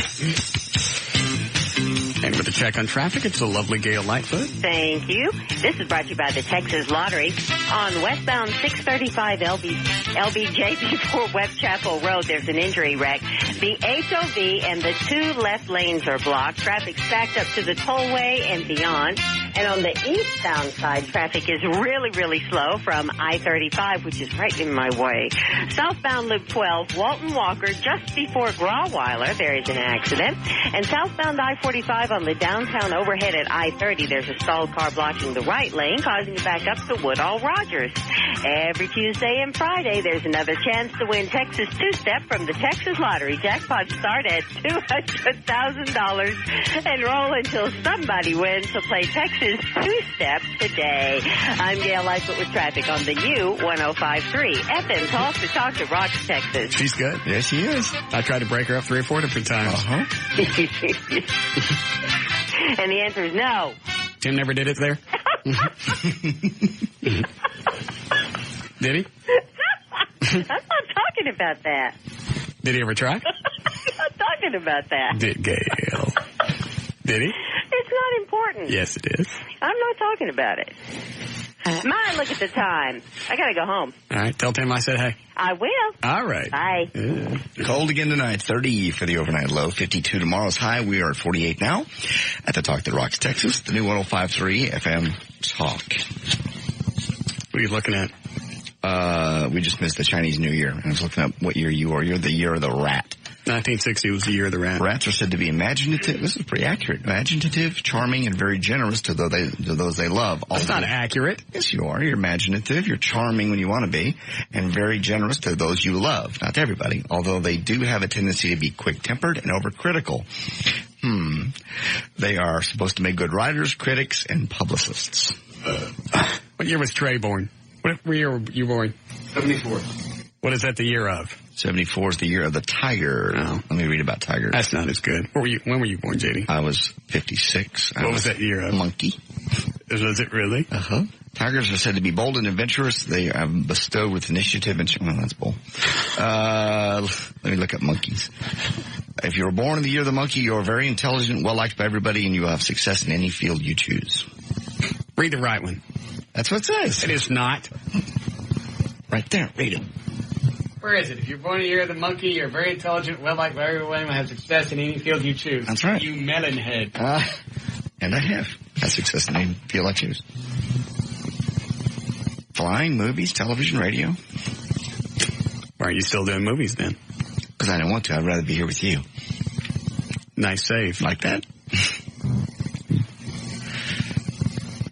And with the check on traffic, it's a lovely Gail Lightfoot. Thank you. This is brought to you by the Texas Lottery. On westbound 635 LBJ before Webb Chapel Road, there's an injury wreck. The HOV and the 2 left lanes are blocked. Traffic stacked up to the tollway and beyond. And on the eastbound side, traffic is really, really slow from I-35, which is right in my way. Southbound Loop 12, Walton Walker, just before Grawweiler, there is an accident. And southbound I-45 on the downtown overhead at I-30, there's a stalled car blocking the right lane, causing you back up to Woodall Rogers. Every Tuesday and Friday, there's another chance to win Texas Two-Step from the Texas Lottery. Jackpots start at $200,000 and roll until somebody wins. So play Texas is two-step today. I'm Gail Lightfoot with traffic on the U-1053. FM Talk to Rock, Texas. She's good. Yes, she is. I tried to break her up 3 or 4 different times. And the answer is no. Tim never did it there? Did he? I'm not talking about that. Did he ever try? I'm not talking about that. Did Gail? Did he? It's not important. Yes, it is. I'm not talking about it. My, look at the time. I gotta go home. All right, tell Tim I said hey. I will. All right. Bye. Cold again tonight, 30 for the overnight low, 52 tomorrow's high. We are at 48 now at the Talk That Rocks Texas, the new 105.3 FM Talk. What are you looking at? We just missed the Chinese New Year. I was looking up what year you are. You're the year of the rat. 1960 was the year of the rat. Rats are said to be imaginative. This is pretty accurate. Imaginative, charming, and very generous to those they love. That's not accurate. Yes, you are. You're imaginative. You're charming when you want to be, and very generous to those you love. Not to everybody, although they do have a tendency to be quick-tempered and overcritical. They are supposed to make good writers, critics, and publicists. What year was Trey born? What year were you born? 74. What is that the year of? 74 is the year of the tiger. Oh. Let me read about tigers. That's not as good. When were you born, JD? I was 56. What was that year of? Monkey. Was it really? Uh-huh. Tigers are said to be bold and adventurous. They are bestowed with initiative and... Oh, that's bold. Let me look at monkeys. If you were born in the year of the monkey, you are very intelligent, well-liked by everybody, and you will have success in any field you choose. Read the right one. That's what it says. It is not. Right there. Read it. Where is it? If you're born in the year of the monkey, you're very intelligent, well-liked by everyone, and have success in any field you choose. That's right. You melonhead. And I have had success in any field I choose. Flying, movies, television, radio. Why are you still doing movies then? Because I don't want to. I'd rather be here with you. Nice save. Like that?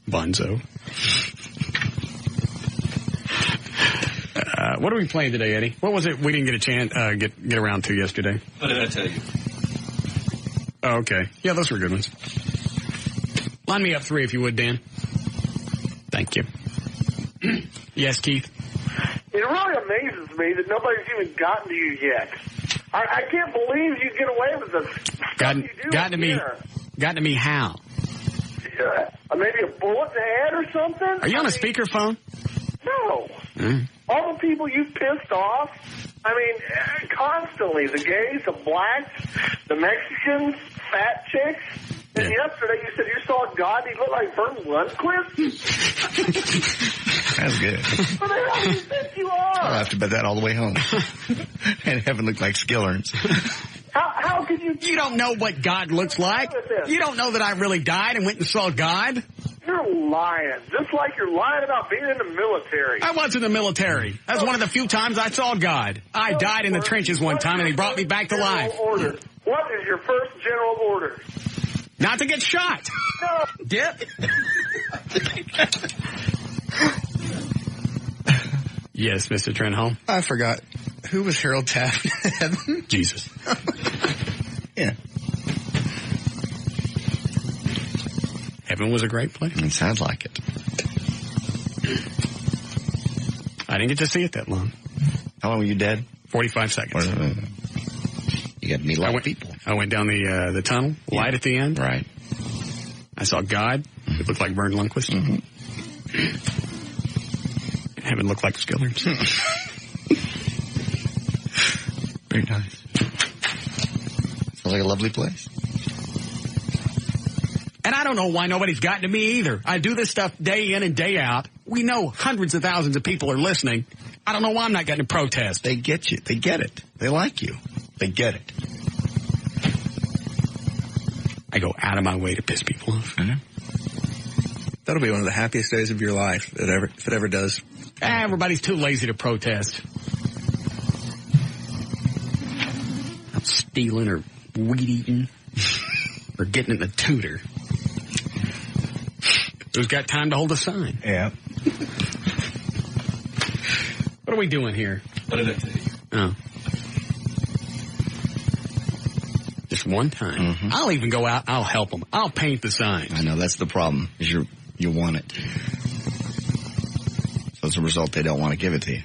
Bonzo. What are we playing today, Eddie? What was it we didn't get a chance get around to yesterday? What did I tell you? Oh, okay. Yeah, those were good ones. Line me up 3 if you would, Dan. Thank you. Yes, Keith? It really amazes me that nobody's even gotten to you yet. I can't believe you get away with this. Gotten to me how? Maybe a bullet in the head or something? Are you on a speakerphone? No. All the people you've pissed off, constantly. The gays, the blacks, the Mexicans, fat chicks. And yesterday you said you saw God, he looked like Bert Lundquist. That's good. What the hell do you think you are? I'll have to bet that all the way home. And heaven looked like Skillerns. How could you... You don't know what God looks like? You don't know that I really died and went and saw God? You're lying. Just like you're lying about being in the military. I was in the military. That's one of the few times I saw God. I died in the trenches one time and he brought me back to life. Order. What is your first general order? Not to get shot. No. Dip. Yes, Mr. Trenholm. I forgot. Who was Harold Taft in heaven? Jesus. Yeah. Heaven was a great place. It sounds like it. I didn't get to see it that long. How long were you dead? 45 seconds. You got to meet a lot of people. I went down the tunnel, light at the end. Right. I saw God. It looked like Bert Lundquist. Heaven looked like Skillerns. Very nice. Sounds like a lovely place. And I don't know why nobody's gotten to me either. I do this stuff day in and day out. We know hundreds of thousands of people are listening. I don't know why I'm not getting a protest. They get you. They get it. They like you. They get it. I go out of my way to piss people off. I know. That'll be one of the happiest days of your life, if it ever does. Everybody's too lazy to protest. I'm stealing or weed eating or getting in a tutor. Who's got time to hold a sign? Yeah. What are we doing here? What did I tell you? Oh. Just one time. Mm-hmm. I'll even go out. I'll help them. I'll paint the signs. I know. That's the problem. Is you want it. So as a result, they don't want to give it to you.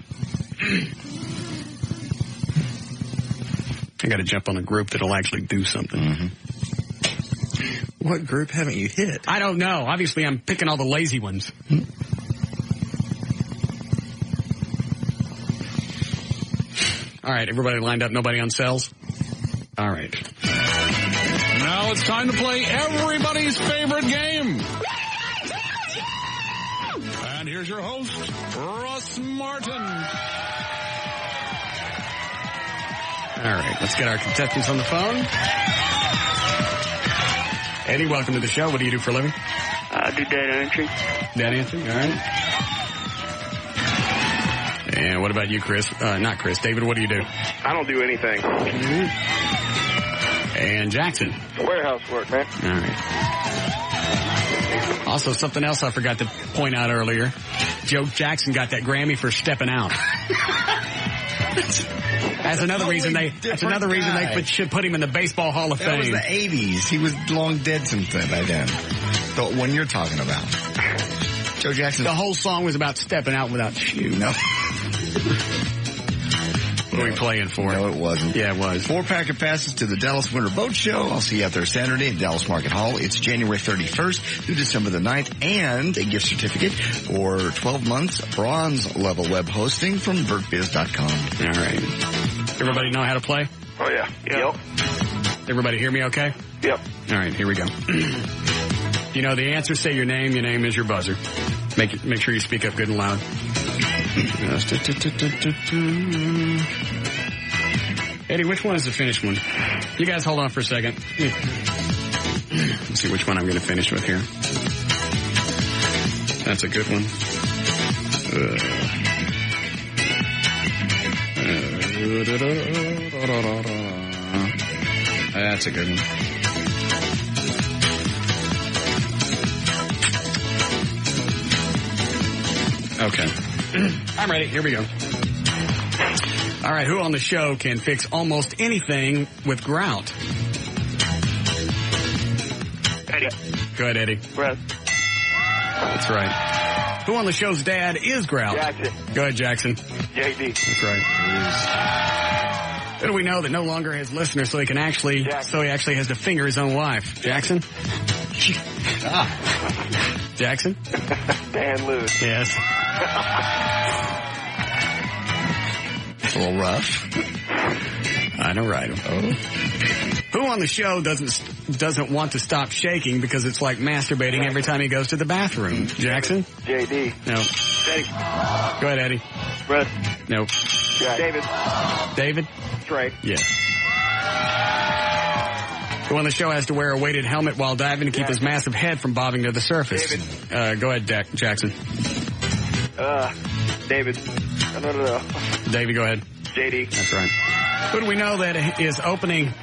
I got to jump on a group that'll actually do something. Mm-hmm. What group haven't you hit? I don't know. Obviously, I'm picking all the lazy ones. All right, everybody lined up. Nobody on cells? All right. Now it's time to play everybody's favorite game. And here's your host, Russ Martin. All right, let's get our contestants on the phone. Eddie, welcome to the show. What do you do for a living? I do data entry. Data entry, all right. And what about you, Chris? Not Chris. David, what do you do? I don't do anything. Mm-hmm. And Jackson? Warehouse work, man. All right. Also, something else I forgot to point out earlier. Joe Jackson got that Grammy for stepping out. That's another reason they should put him in the Baseball Hall of Fame. That was the 80s. He was long dead since then by then. The one you're talking about. Joe Jackson. The whole song was about stepping out without shoes. No. What are we playing for? No, it wasn't. Yeah, it was. 4-pack of passes to the Dallas Winter Boat Show. I'll see you out there Saturday at Dallas Market Hall. It's January 31st through December the 9th, and a gift certificate for 12 months bronze level web hosting from BurtBiz.com. All right. Everybody know how to play? Oh, yeah. Yep. Everybody hear me okay? Yep. All right, here we go. You know the answer, say your name. Your name is your buzzer. Make sure you speak up good and loud. Eddie, which one is the finished one? You guys hold on for a second. Let's see which one I'm going to finish with here. That's a good one. That's a good one. Okay. I'm ready. Here we go. All right. Who on the show can fix almost anything with grout? Eddie. Go ahead, Eddie. Russ. That's right. Who on the show's dad is grout? Jackson. Go ahead, Jackson. JD. That's right. Who do we know that no longer has listeners so he actually has to finger his own wife? Jackson? Jackson? Dan Lewis. Yes. It's a little rough. I know, right? Oh. Who on the show doesn't want to stop shaking because it's like masturbating every time he goes to the bathroom? Jackson? JD. No. Eddie. Go ahead, Eddie. Russ. Nope. David. David? Trey. Yeah. Who on the show has to wear a weighted helmet while diving to keep his massive head from bobbing to the surface? David. Go ahead, Jackson. David. No. David, go ahead. JD. That's right. Who do we know that is opening...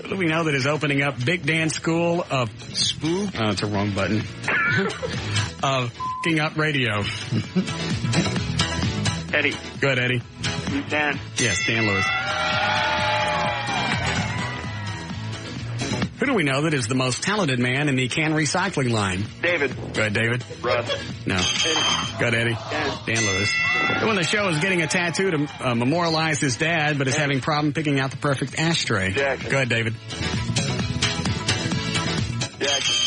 Who do we know that is opening up Big Dan's School of... Spook? Oh, it's a wrong button. Of f***ing up radio. Eddie. Go ahead, Eddie. Dan. Yes, Dan Lewis. Who do we know that is the most talented man in the can recycling line? David. Go ahead, David. Russ. No. Eddie. Go ahead, Eddie. Dan Lewis. Who on the show is getting a tattoo to memorialize his dad, but is having problem picking out the perfect ashtray? Jackson. Go ahead, David.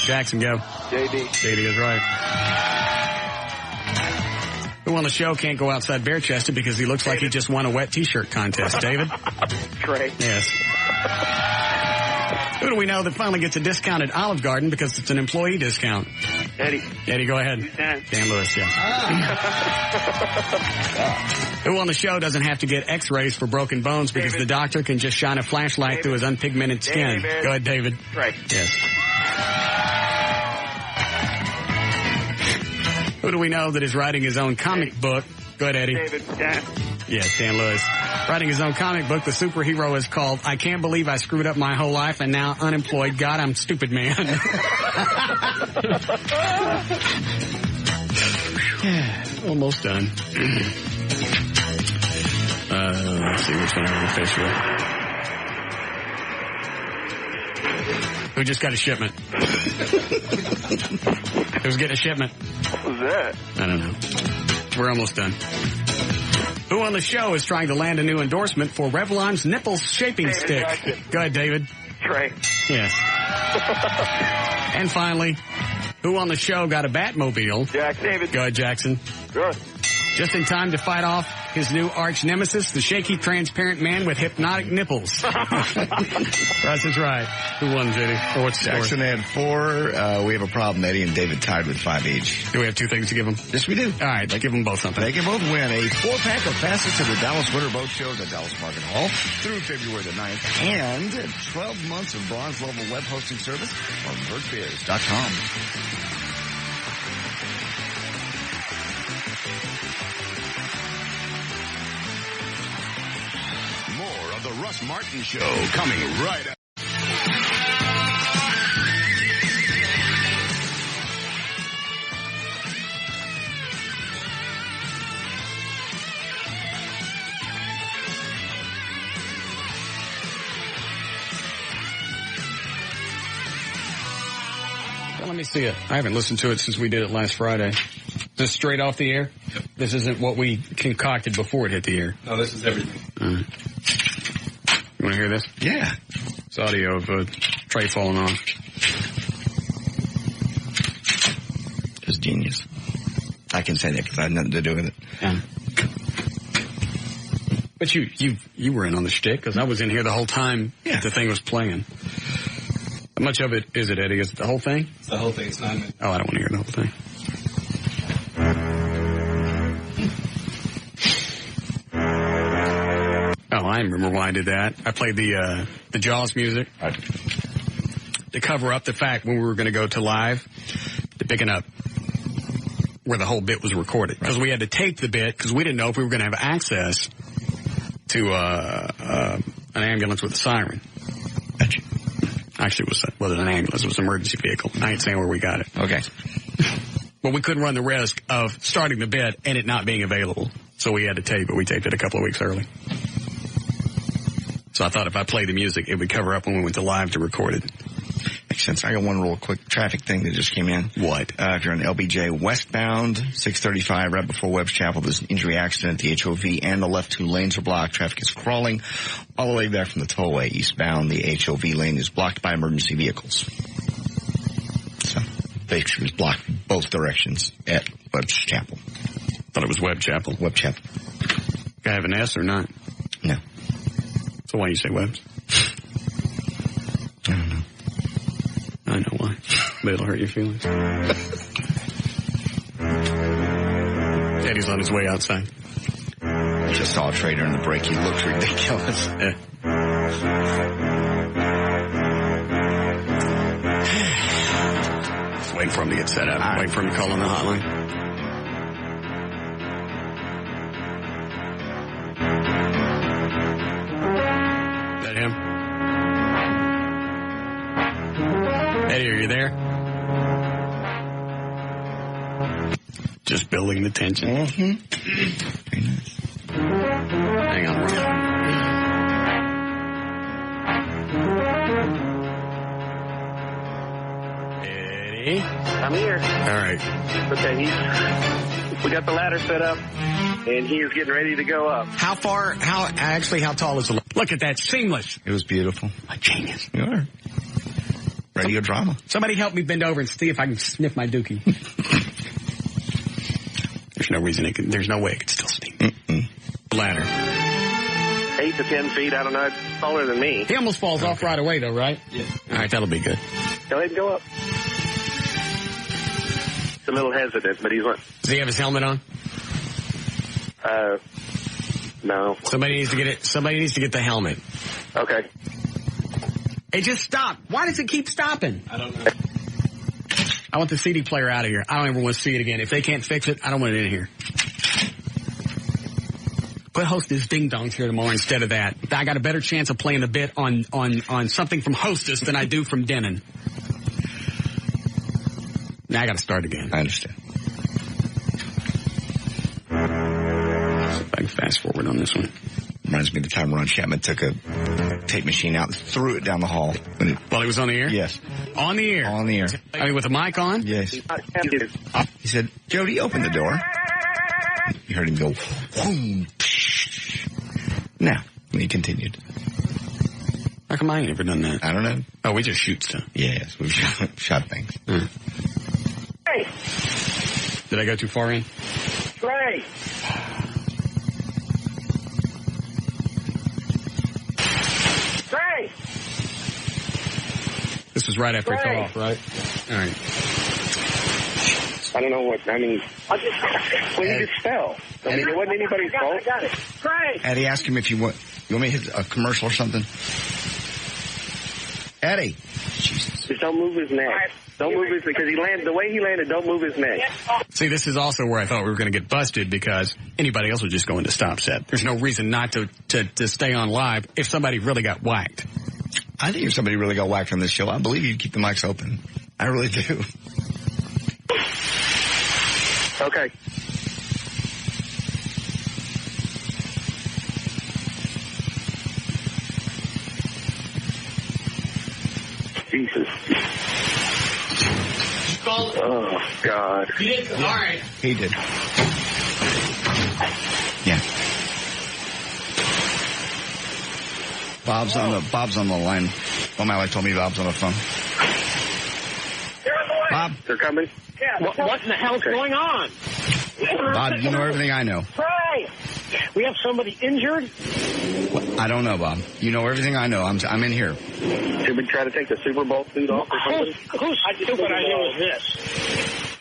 Jackson, go. JD is right. Who on the show can't go outside bare-chested because he looks like he just won a wet T-shirt contest? David? Trey. Yes. Who do we know that finally gets a discounted Olive Garden because it's an employee discount? Eddie. Eddie, go ahead. Dan Lewis, yes. Who on the show doesn't have to get x-rays for broken bones because the doctor can just shine a flashlight through his unpigmented skin? Go ahead, David. Right. Yes. Who do we know that is writing his own comic book? Go ahead, Eddie. David. Dan. Yes, Dan Lewis. Writing his own comic book, the superhero is called I Can't Believe I Screwed Up My Whole Life and Now Unemployed. God, I'm Stupid Man. Almost done. Let's see which one I'm going to fish with. Who just got a shipment? Who's getting a shipment? What was that? I don't know. We're almost done. Who on the show is trying to land a new endorsement for Revlon's nipple shaping David stick? Jackson. Go ahead, David. Trey. Yes. And finally, who on the show got a Batmobile? Jack. David. Go ahead, Jackson. Good. Just in time to fight off his new arch nemesis, the shaky, transparent man with hypnotic nipples. Russ is right. Who won, JD? Or what's the Jackson score? had 4. We have a problem. Eddie and David tied with 5 each. Do we have 2 things to give them? Yes, we do. All right, give them both something. They can both win a 4-pack of passes to the Dallas Winter Boat Show at the Dallas Market Hall through February the 9th, and 12 months of bronze-level web hosting service on birdbeers.com. More of the Russ Martin Show coming right up. Well, let me see it. I haven't listened to it since we did it last Friday. Is this straight off the air? Yep. This isn't what we concocted before it hit the air. No, this is everything. All right. You want to hear this? Yeah. It's audio of Trey falling off. It's genius. I can say that because I had nothing to do with it. Yeah. But you were in on the shtick because I was in here the whole time the thing was playing. How much of it is it, Eddie? Is it the whole thing? It's the whole thing. It's 9 minutes. Oh, I don't want to hear the whole thing. Oh, I remember why I did that. I played the Jaws music to cover up the fact when we were going to go to live, to picking up where the whole bit was recorded. Because we had to tape the bit because we didn't know if we were going to have access to an ambulance with a siren. Actually, it wasn't an ambulance. It was an emergency vehicle. I ain't saying where we got it. Okay. But we couldn't run the risk of starting the bit and it not being available. So we had to tape it. We taped it a couple of weeks early. So I thought if I played the music, it would cover up when we went to live to record it. Makes sense. I got one real quick traffic thing that just came in. What? If you're on LBJ westbound, 635, right before Webb's Chapel, there's an injury accident. The HOV and the left 2 lanes are blocked. Traffic is crawling all the way back from the tollway eastbound. The HOV lane is blocked by emergency vehicles. So basically it's blocked both directions at Webb's Chapel. Thought it was Webb Chapel. Webb Chapel. Guy have an S or not? No. So why do you say Webb's? I don't know. I know why. But it'll hurt your feelings. Eddie's on his way outside. I just saw a trader in the break. He looked ridiculous. Yeah. Just waiting for him to get set up. Waiting for him to call on the hotline. Is that him? Eddie, are you there? Just building the tension. Mm-hmm. Hang on. Eddie? I'm here. All right. Okay, we got the ladder set up, and he is getting ready to go up. How tall is the ladder? Look at that. Seamless. It was beautiful. A genius. You are. Radio drama. Somebody help me bend over and see if I can sniff my dookie. There's no reason there's no way it could still steam. Ladder. 8 to 10 feet, I don't know. It's taller than me. He almost falls off right away, though, right? Yeah. All right, that'll be good. Go ahead and go up. It's a little hesitant, but he's... Does he have his helmet on? No. Somebody needs to get it. Somebody needs to get the helmet. Okay. It just stopped. Why does it keep stopping? I don't know. I want the CD player out of here. I don't ever want to see it again. If they can't fix it, I don't want it in here. Quit hosting his ding-dongs here tomorrow instead of that. I got a better chance of playing a bit on something from Hostess than I do from Denon. Now I got to start again. I understand. See if I can fast forward on this one. Reminds me of the time Ron Chapman took a tape machine out and threw it down the hall. While he was on the air? Yes. On the air? On the air. I mean, with the mic on? Yes. He said, Jody, open the door. You heard him go, whoom. Now, and he continued. How come I ain't never done that? I don't know. Oh, we just shoot stuff. Yes, we've shot things. Hey, Did I go too far in? Trey. Trey. This was right after he fell off, right? All right. I don't know what, I mean, when he just fell. I mean, it wasn't anybody's fault. I got it. Trey. Eddie, ask him if you want me to hit a commercial or something? Eddie. Jesus. Just don't move his neck. Don't move his, because the way he landed, don't move his neck. See, this is also where I thought we were going to get busted because anybody else would just go into stop set. There's no reason not to stay on live if somebody really got whacked. I think if somebody really got whacked on this show, I believe you'd keep the mics open. I really do. Okay. Jesus. Oh, God. You did? All right. He did. Yeah. Bob's on the line. O'Malley told me Bob's on the phone. Bob. They're coming? Yeah. What in the hell's going on? Bob, you know everything I know. Right. We have somebody injured? I don't know, Bob. You know everything I know. I'm in here. Should we try to take the Super Bowl suit off or something? Whose stupid idea was this?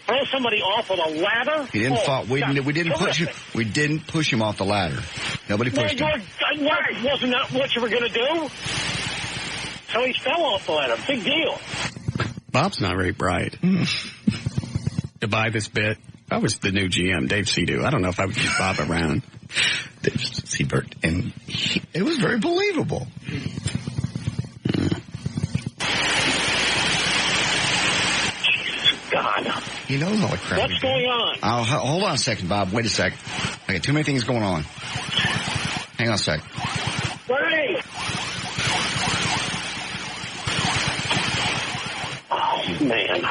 Throw somebody off of a ladder? He didn't fall. We didn't push him. We didn't push him off the ladder. Nobody pushed him. Wasn't that what you were going to do? So he fell off the ladder. Big deal. Bob's not very bright. To buy this bit, I was the new GM, Dave Seadoo. I don't know if I would keep Bob around. Dave Seabert, and it was very believable. God. He knows all the crap. What's going on? Hold on a second, Bob. Wait a sec. I got too many things going on. Hang on a sec. Wait. Oh, man.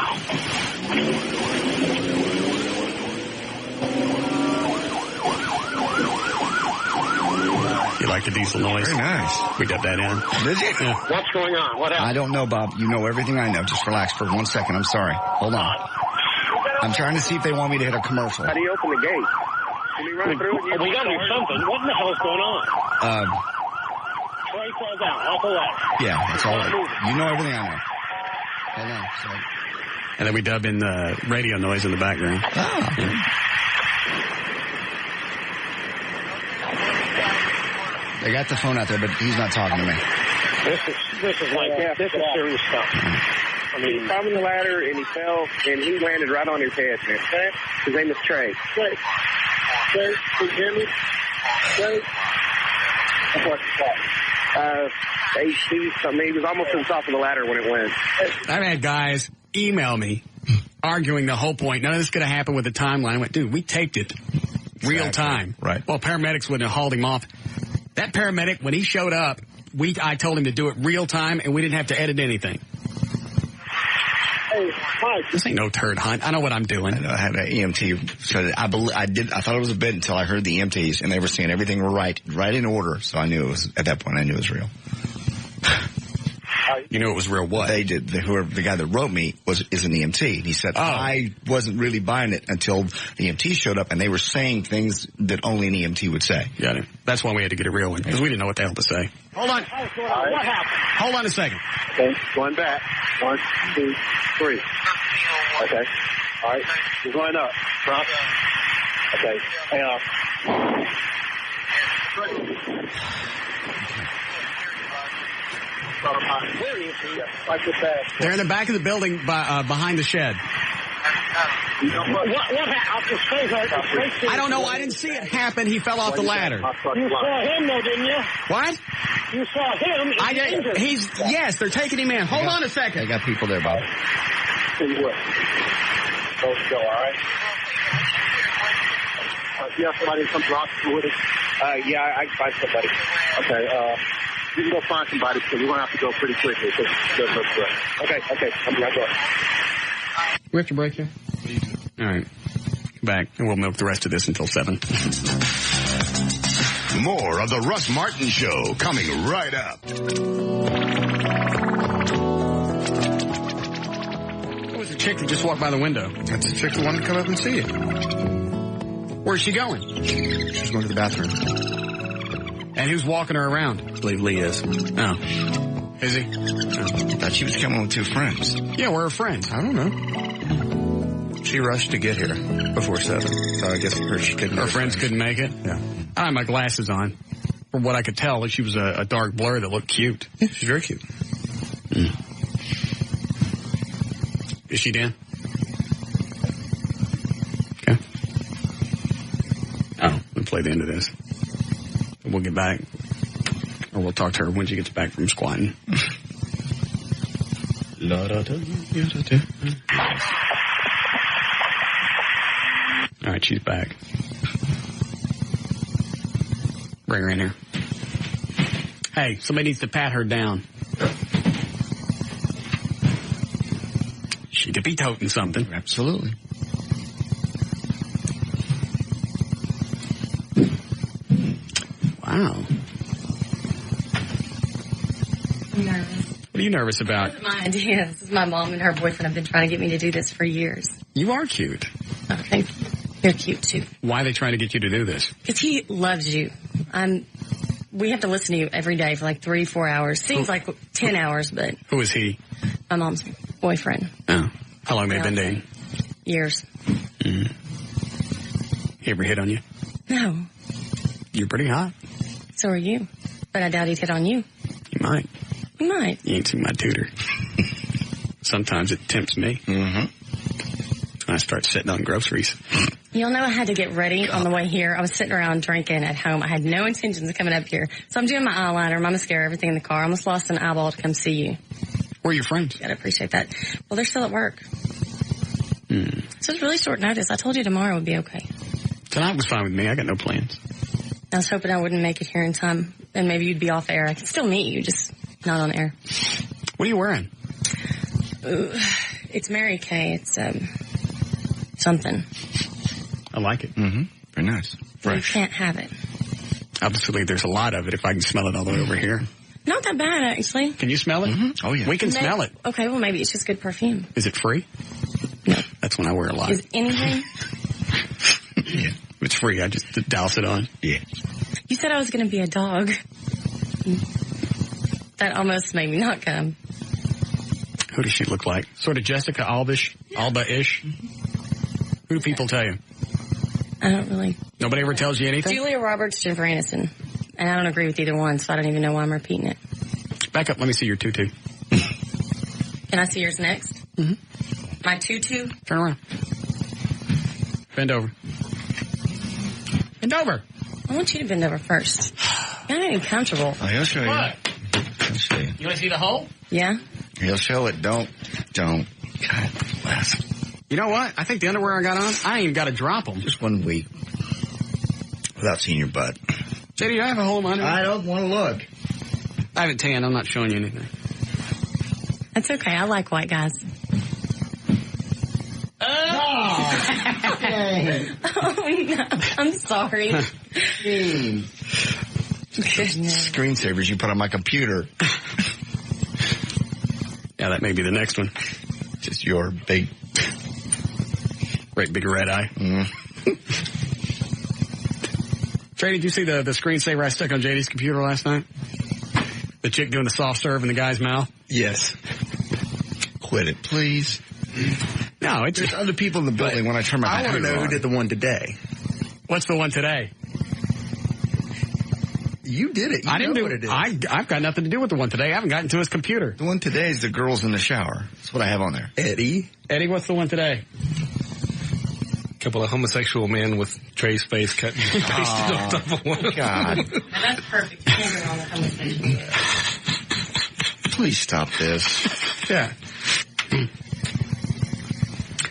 You like the diesel noise? Very nice. We got that in. Did you? Yeah. What's going on? What happened? I don't know, Bob. You know everything I know. Just relax for 1 second. I'm sorry. Hold on. I'm trying to see if they want me to hit a commercial. How do you open the gate? Can we run through it? We got to do something. What in the hell's going on? Trey fell down off the ladder. Yeah, that's all right. You know everything I know. Hold on. Sorry. And then we dub in the radio noise in the background. Oh. Yeah. They got the phone out there, but he's not talking to me. This is serious stuff. I mean, he climbed the ladder and he fell and he landed right on his head, man. His name is Trey. Trey, can you hear me? Trey? What's that? He was almost to the top of the ladder when it went. I've had guys email me arguing the whole point. None of this could have happened with the timeline. I went, dude, we taped it real time. Right. Well, paramedics wouldn't have hauled him off. That paramedic, when he showed up, I told him to do it real time, and we didn't have to edit anything. Hey, Mike. This ain't no turd hunt. I know what I'm doing. I had an EMT. So I thought it was a bit until I heard the EMTs, and they were saying everything were right in order. So I knew it was, at that point, I knew it was real. You knew it was real what? They did. The guy that wrote me is an EMT. He said, I wasn't really buying it until the EMT showed up, and they were saying things that only an EMT would say. Got it. That's why we had to get a real one, because we didn't know what the hell to say. Hold on. What happened? Hold on a second. Okay, going back. 1, 2, 3. Okay. All right. We're going up. Drop. Okay. Hang on. They're in the back of the building behind the shed. What happened? I don't know. I didn't see it happen. He fell off the ladder. You saw him, though, didn't you? What? You saw him. I did. Yes, they're taking him in. Hold on a second. I got people there, Bob. Both go, all right? you have somebody to come to the hospital with us? Yeah, I can find somebody. Okay, you can go find somebody because we're going to have to go pretty quickly. Because it doesn't look good. Okay, I'm right back. We have to break here? All right. Back, and we'll milk the rest of this until 7. More of the Russ Martin Show coming right up. What was the chick that just walked by the window? That's the chick that wanted to come up and see you. Where's she going? She's going to the bathroom. And who's walking her around? I believe Lee is. Oh. Is he? I thought she was coming with 2 friends. Yeah, where are her friends? I don't know. She rushed to get here before 7, so I guess she couldn't. Her friends couldn't make it? Yeah. I had my glasses on. From what I could tell, she was a dark blur that looked cute. Yeah, she's very cute. Mm. Is she Dan? Okay. Oh, we'll play the end of this. We'll get back. Or we'll talk to her when she gets back from squatting. All right, she's back. Bring her in here. Hey, somebody needs to pat her down. She could be toting something. Absolutely. Wow. I'm nervous. What are you nervous about? That's my idea. This is my mom and her boyfriend have been trying to get me to do this for years. You are cute. Oh, thank you. You're cute, too. Why are they trying to get you to do this? Because he loves you. We have to listen to you every day for like 3-4 hours. Seems like 10 hours, but... Who is he? My mom's boyfriend. Oh. How long have they been dating? Years. Mm. He ever hit on you? No. You're pretty hot. So are you. But I doubt he'd hit on you. You might. You might. You ain't seen my tutor. Sometimes it tempts me. Mm-hmm. When I start sitting on groceries. You'll know I had to get ready on the way here. I was sitting around drinking at home. I had no intentions of coming up here. So I'm doing my eyeliner, my mascara, everything in the car. I almost lost an eyeball to come see you. Where are your friends? Gotta appreciate that. Well, they're still at work. Mm. So it's really short notice. I told you tomorrow would be okay. Tonight was fine with me. I got no plans. I was hoping I wouldn't make it here in time. And maybe you'd be off air. I can still meet you, just not on air. What are you wearing? Ooh, it's Mary Kay. It's, something. I like it. Mm-hmm. Very nice. Fresh. You can't have it. Obviously, there's a lot of it if I can smell it all the way over here. Not that bad, actually. Can you smell it? Mm-hmm. Oh, yeah. We can smell it. Okay, well, maybe it's just good perfume. Is it free? No. That's when I wear a lot. Is anything? Yeah. If it's free, I just douse it on. Yeah. You said I was going to be a dog. That almost made me not come. Who does she look like? Sort of Jessica Alba-ish? Who do people tell you? I don't really. Nobody ever tells you anything? Julia Roberts, Jennifer Aniston. And I don't agree with either one, so I don't even know why I'm repeating it. Back up. Let me see your tutu. Can I see yours next? Mm-hmm. My tutu? Turn around. Bend over. Bend over. I want you to bend over first. You're not even comfortable. Oh, he'll show you. What? He'll show you. You want to see the hole? Yeah? He'll show it. Don't. God bless. You know what? I think the underwear I got on, I ain't even got to drop them. Just 1 week. Without seeing your butt. JD, do I have a hole in my underwear? I don't want to look. I haven't tanned. I'm not showing you anything. That's okay. I like white guys. Oh, no. I'm sorry. Screensavers you put on my computer. Yeah, that may be the next one. Just your big... Great big red eye. Mm. Trey, did you see the screensaver I stuck on JD's computer last night? The chick doing the soft serve in the guy's mouth? Yes. Quit it, please. No, it's... There's other people in the building when I turn my computer on. I want to know who did the one today. What's the one today? You did it. I didn't do it. I've got nothing to do with the one today. I haven't gotten to his computer. The one today is the girls in the shower. That's what I have on there. Eddie, what's the one today? A couple of homosexual men with Trey's face cut and pasted on top of one. God. That's perfect. On the conversation. Please stop this. Yeah.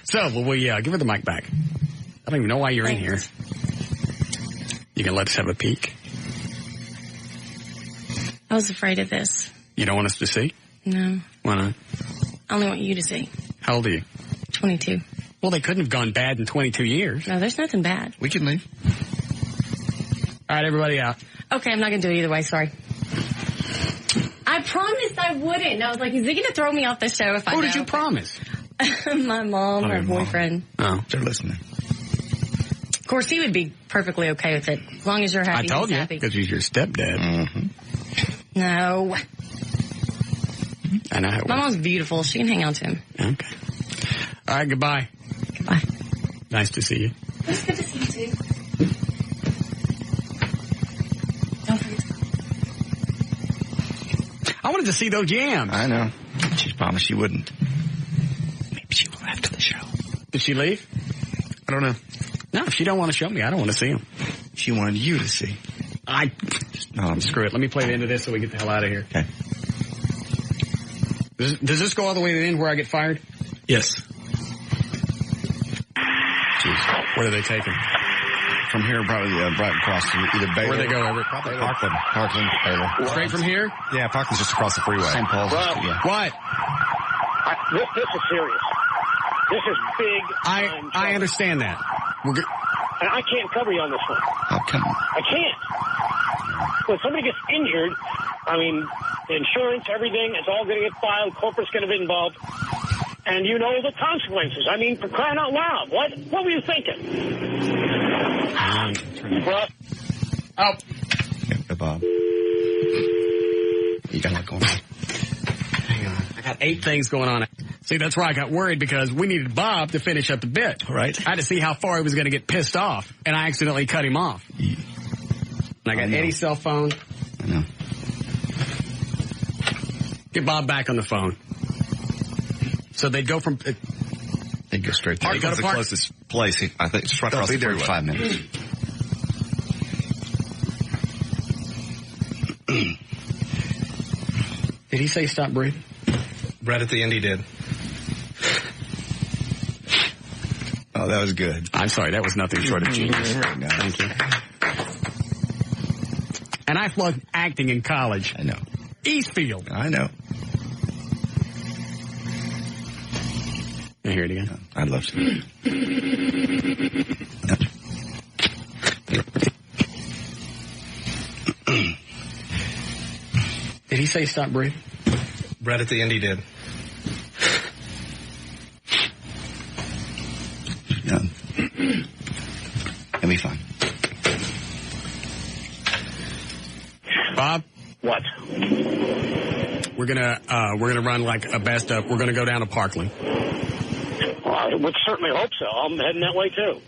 So, will we give her the mic back? I don't even know why you're in here. You can let us have a peek? I was afraid of this. You don't want us to see? No. Why not? I only want you to see. How old are you? 22. Well, they couldn't have gone bad in 22 years. No, there's nothing bad. We can leave. All right, everybody out. Okay, I'm not going to do it either way. Sorry. I promised I wouldn't. And I was like, is he going to throw me off the show if I Who did you promise? My mom, my boyfriend. Oh, they're listening. Of course, he would be perfectly okay with it. As long as you're happy, I told he's you, happy. because he's your stepdad. Mm-hmm. No. I know how it My works. mom's beautiful. She can hang on to him. Okay. All right, goodbye. Goodbye. Nice to see you. It's good to see you, too. Don't forget to I wanted to see those yams. I know. She promised she wouldn't. Maybe she will after the show. Did she leave? I don't know. No, if she don't want to show me, I don't want to see them. She wanted you to see. Screw it. Let me play the end of this so we get the hell out of here. Okay. Does this go all the way to the end where I get fired? Yes. Jeez. Where do they take him? From here, probably right across either Baylor. Where they go, Everett? Probably Parkland, Baylor. Straight from here? Yeah, Parkland's just across the freeway. St. Paul's. Yeah. What? This is serious. This is big. I understand that. We're good. And I can't cover you on this one. How come? I can't. When somebody gets injured, I mean, insurance, everything, it's all going to get filed. Corporate's going to be involved. And you know the consequences. I mean, for crying out loud. What were you thinking? Russ? Oh. Yeah, Bob. You got a lot going on. Hang on. I got 8 things going on. See, that's why I got worried, because we needed Bob to finish up the bit. Right. I had to see how far he was going to get pissed off, and I accidentally cut him off. And I got Eddie's cell phone. I know. Get Bob back on the phone. So they'd go from... They'd go straight there. Parkland's the closest place. I think it's right across the freeway. 5 minutes. Did he say stop breathing? Right at the end he did. Oh, that was good. I'm sorry, that was nothing short of genius. Thank you. And I flunked acting in college. I know. Eastfield. I know. You hear it again? I'd love to. Did he say stop breathing? Right at the end he did. Yeah. It'll be fine. Bob? What? We're gonna run like a best of. We're gonna go down to Parkland. Well, I would certainly hope so. I'm heading that way, too.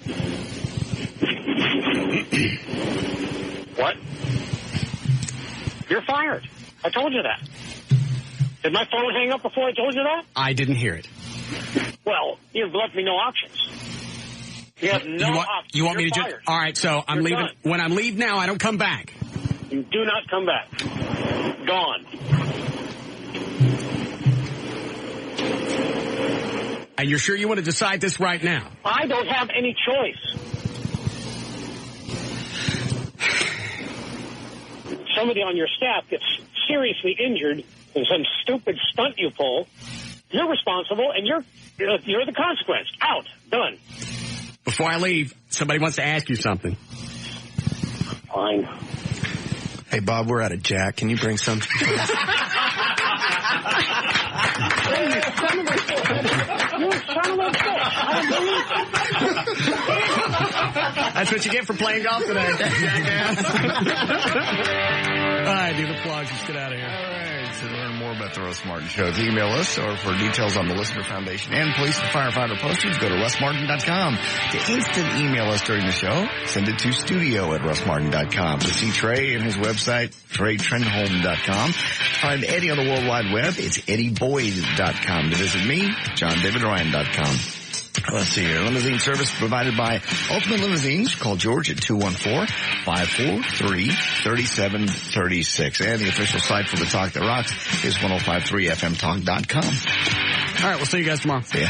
What? You're fired. I told you that. Did my phone hang up before I told you that? I didn't hear it. Well, you've left me no options. You have no options. You want me to You're just... fired. All right, so I'm You're leaving. done. When I'm leave now, I don't come back. You do not come back. Gone. And you're sure you want to decide this right now? I don't have any choice. Somebody on your staff gets seriously injured in some stupid stunt you pull. You're responsible, and you're the consequence. Out. Done. Before I leave, somebody wants to ask you something. Fine. Hey, Bob, we're out of Jack. Can you bring some? You son of a bitch. I don't believe it. That's what you get for playing golf today, jackass. All right, do the plugs. Let's get out of here. All right. To learn more about the Russ Martin Show, email us, or for details on the Listener Foundation and police and firefighter posters, go to russmartin.com. To instant email us during the show, send it to studio@russmartin.com. To see Trey and his website, TreyTrenholm.com. To find Eddie on the World Wide Web, it's EddieBoyd.com. To visit me, JohnDavidRyan.com. Let's see here. Limousine service provided by Ultimate Limousines. Call George at 214-543-3736. And the official site for the Talk That Rocks is 1053fmtalk.com. All right, we'll see you guys tomorrow. See ya.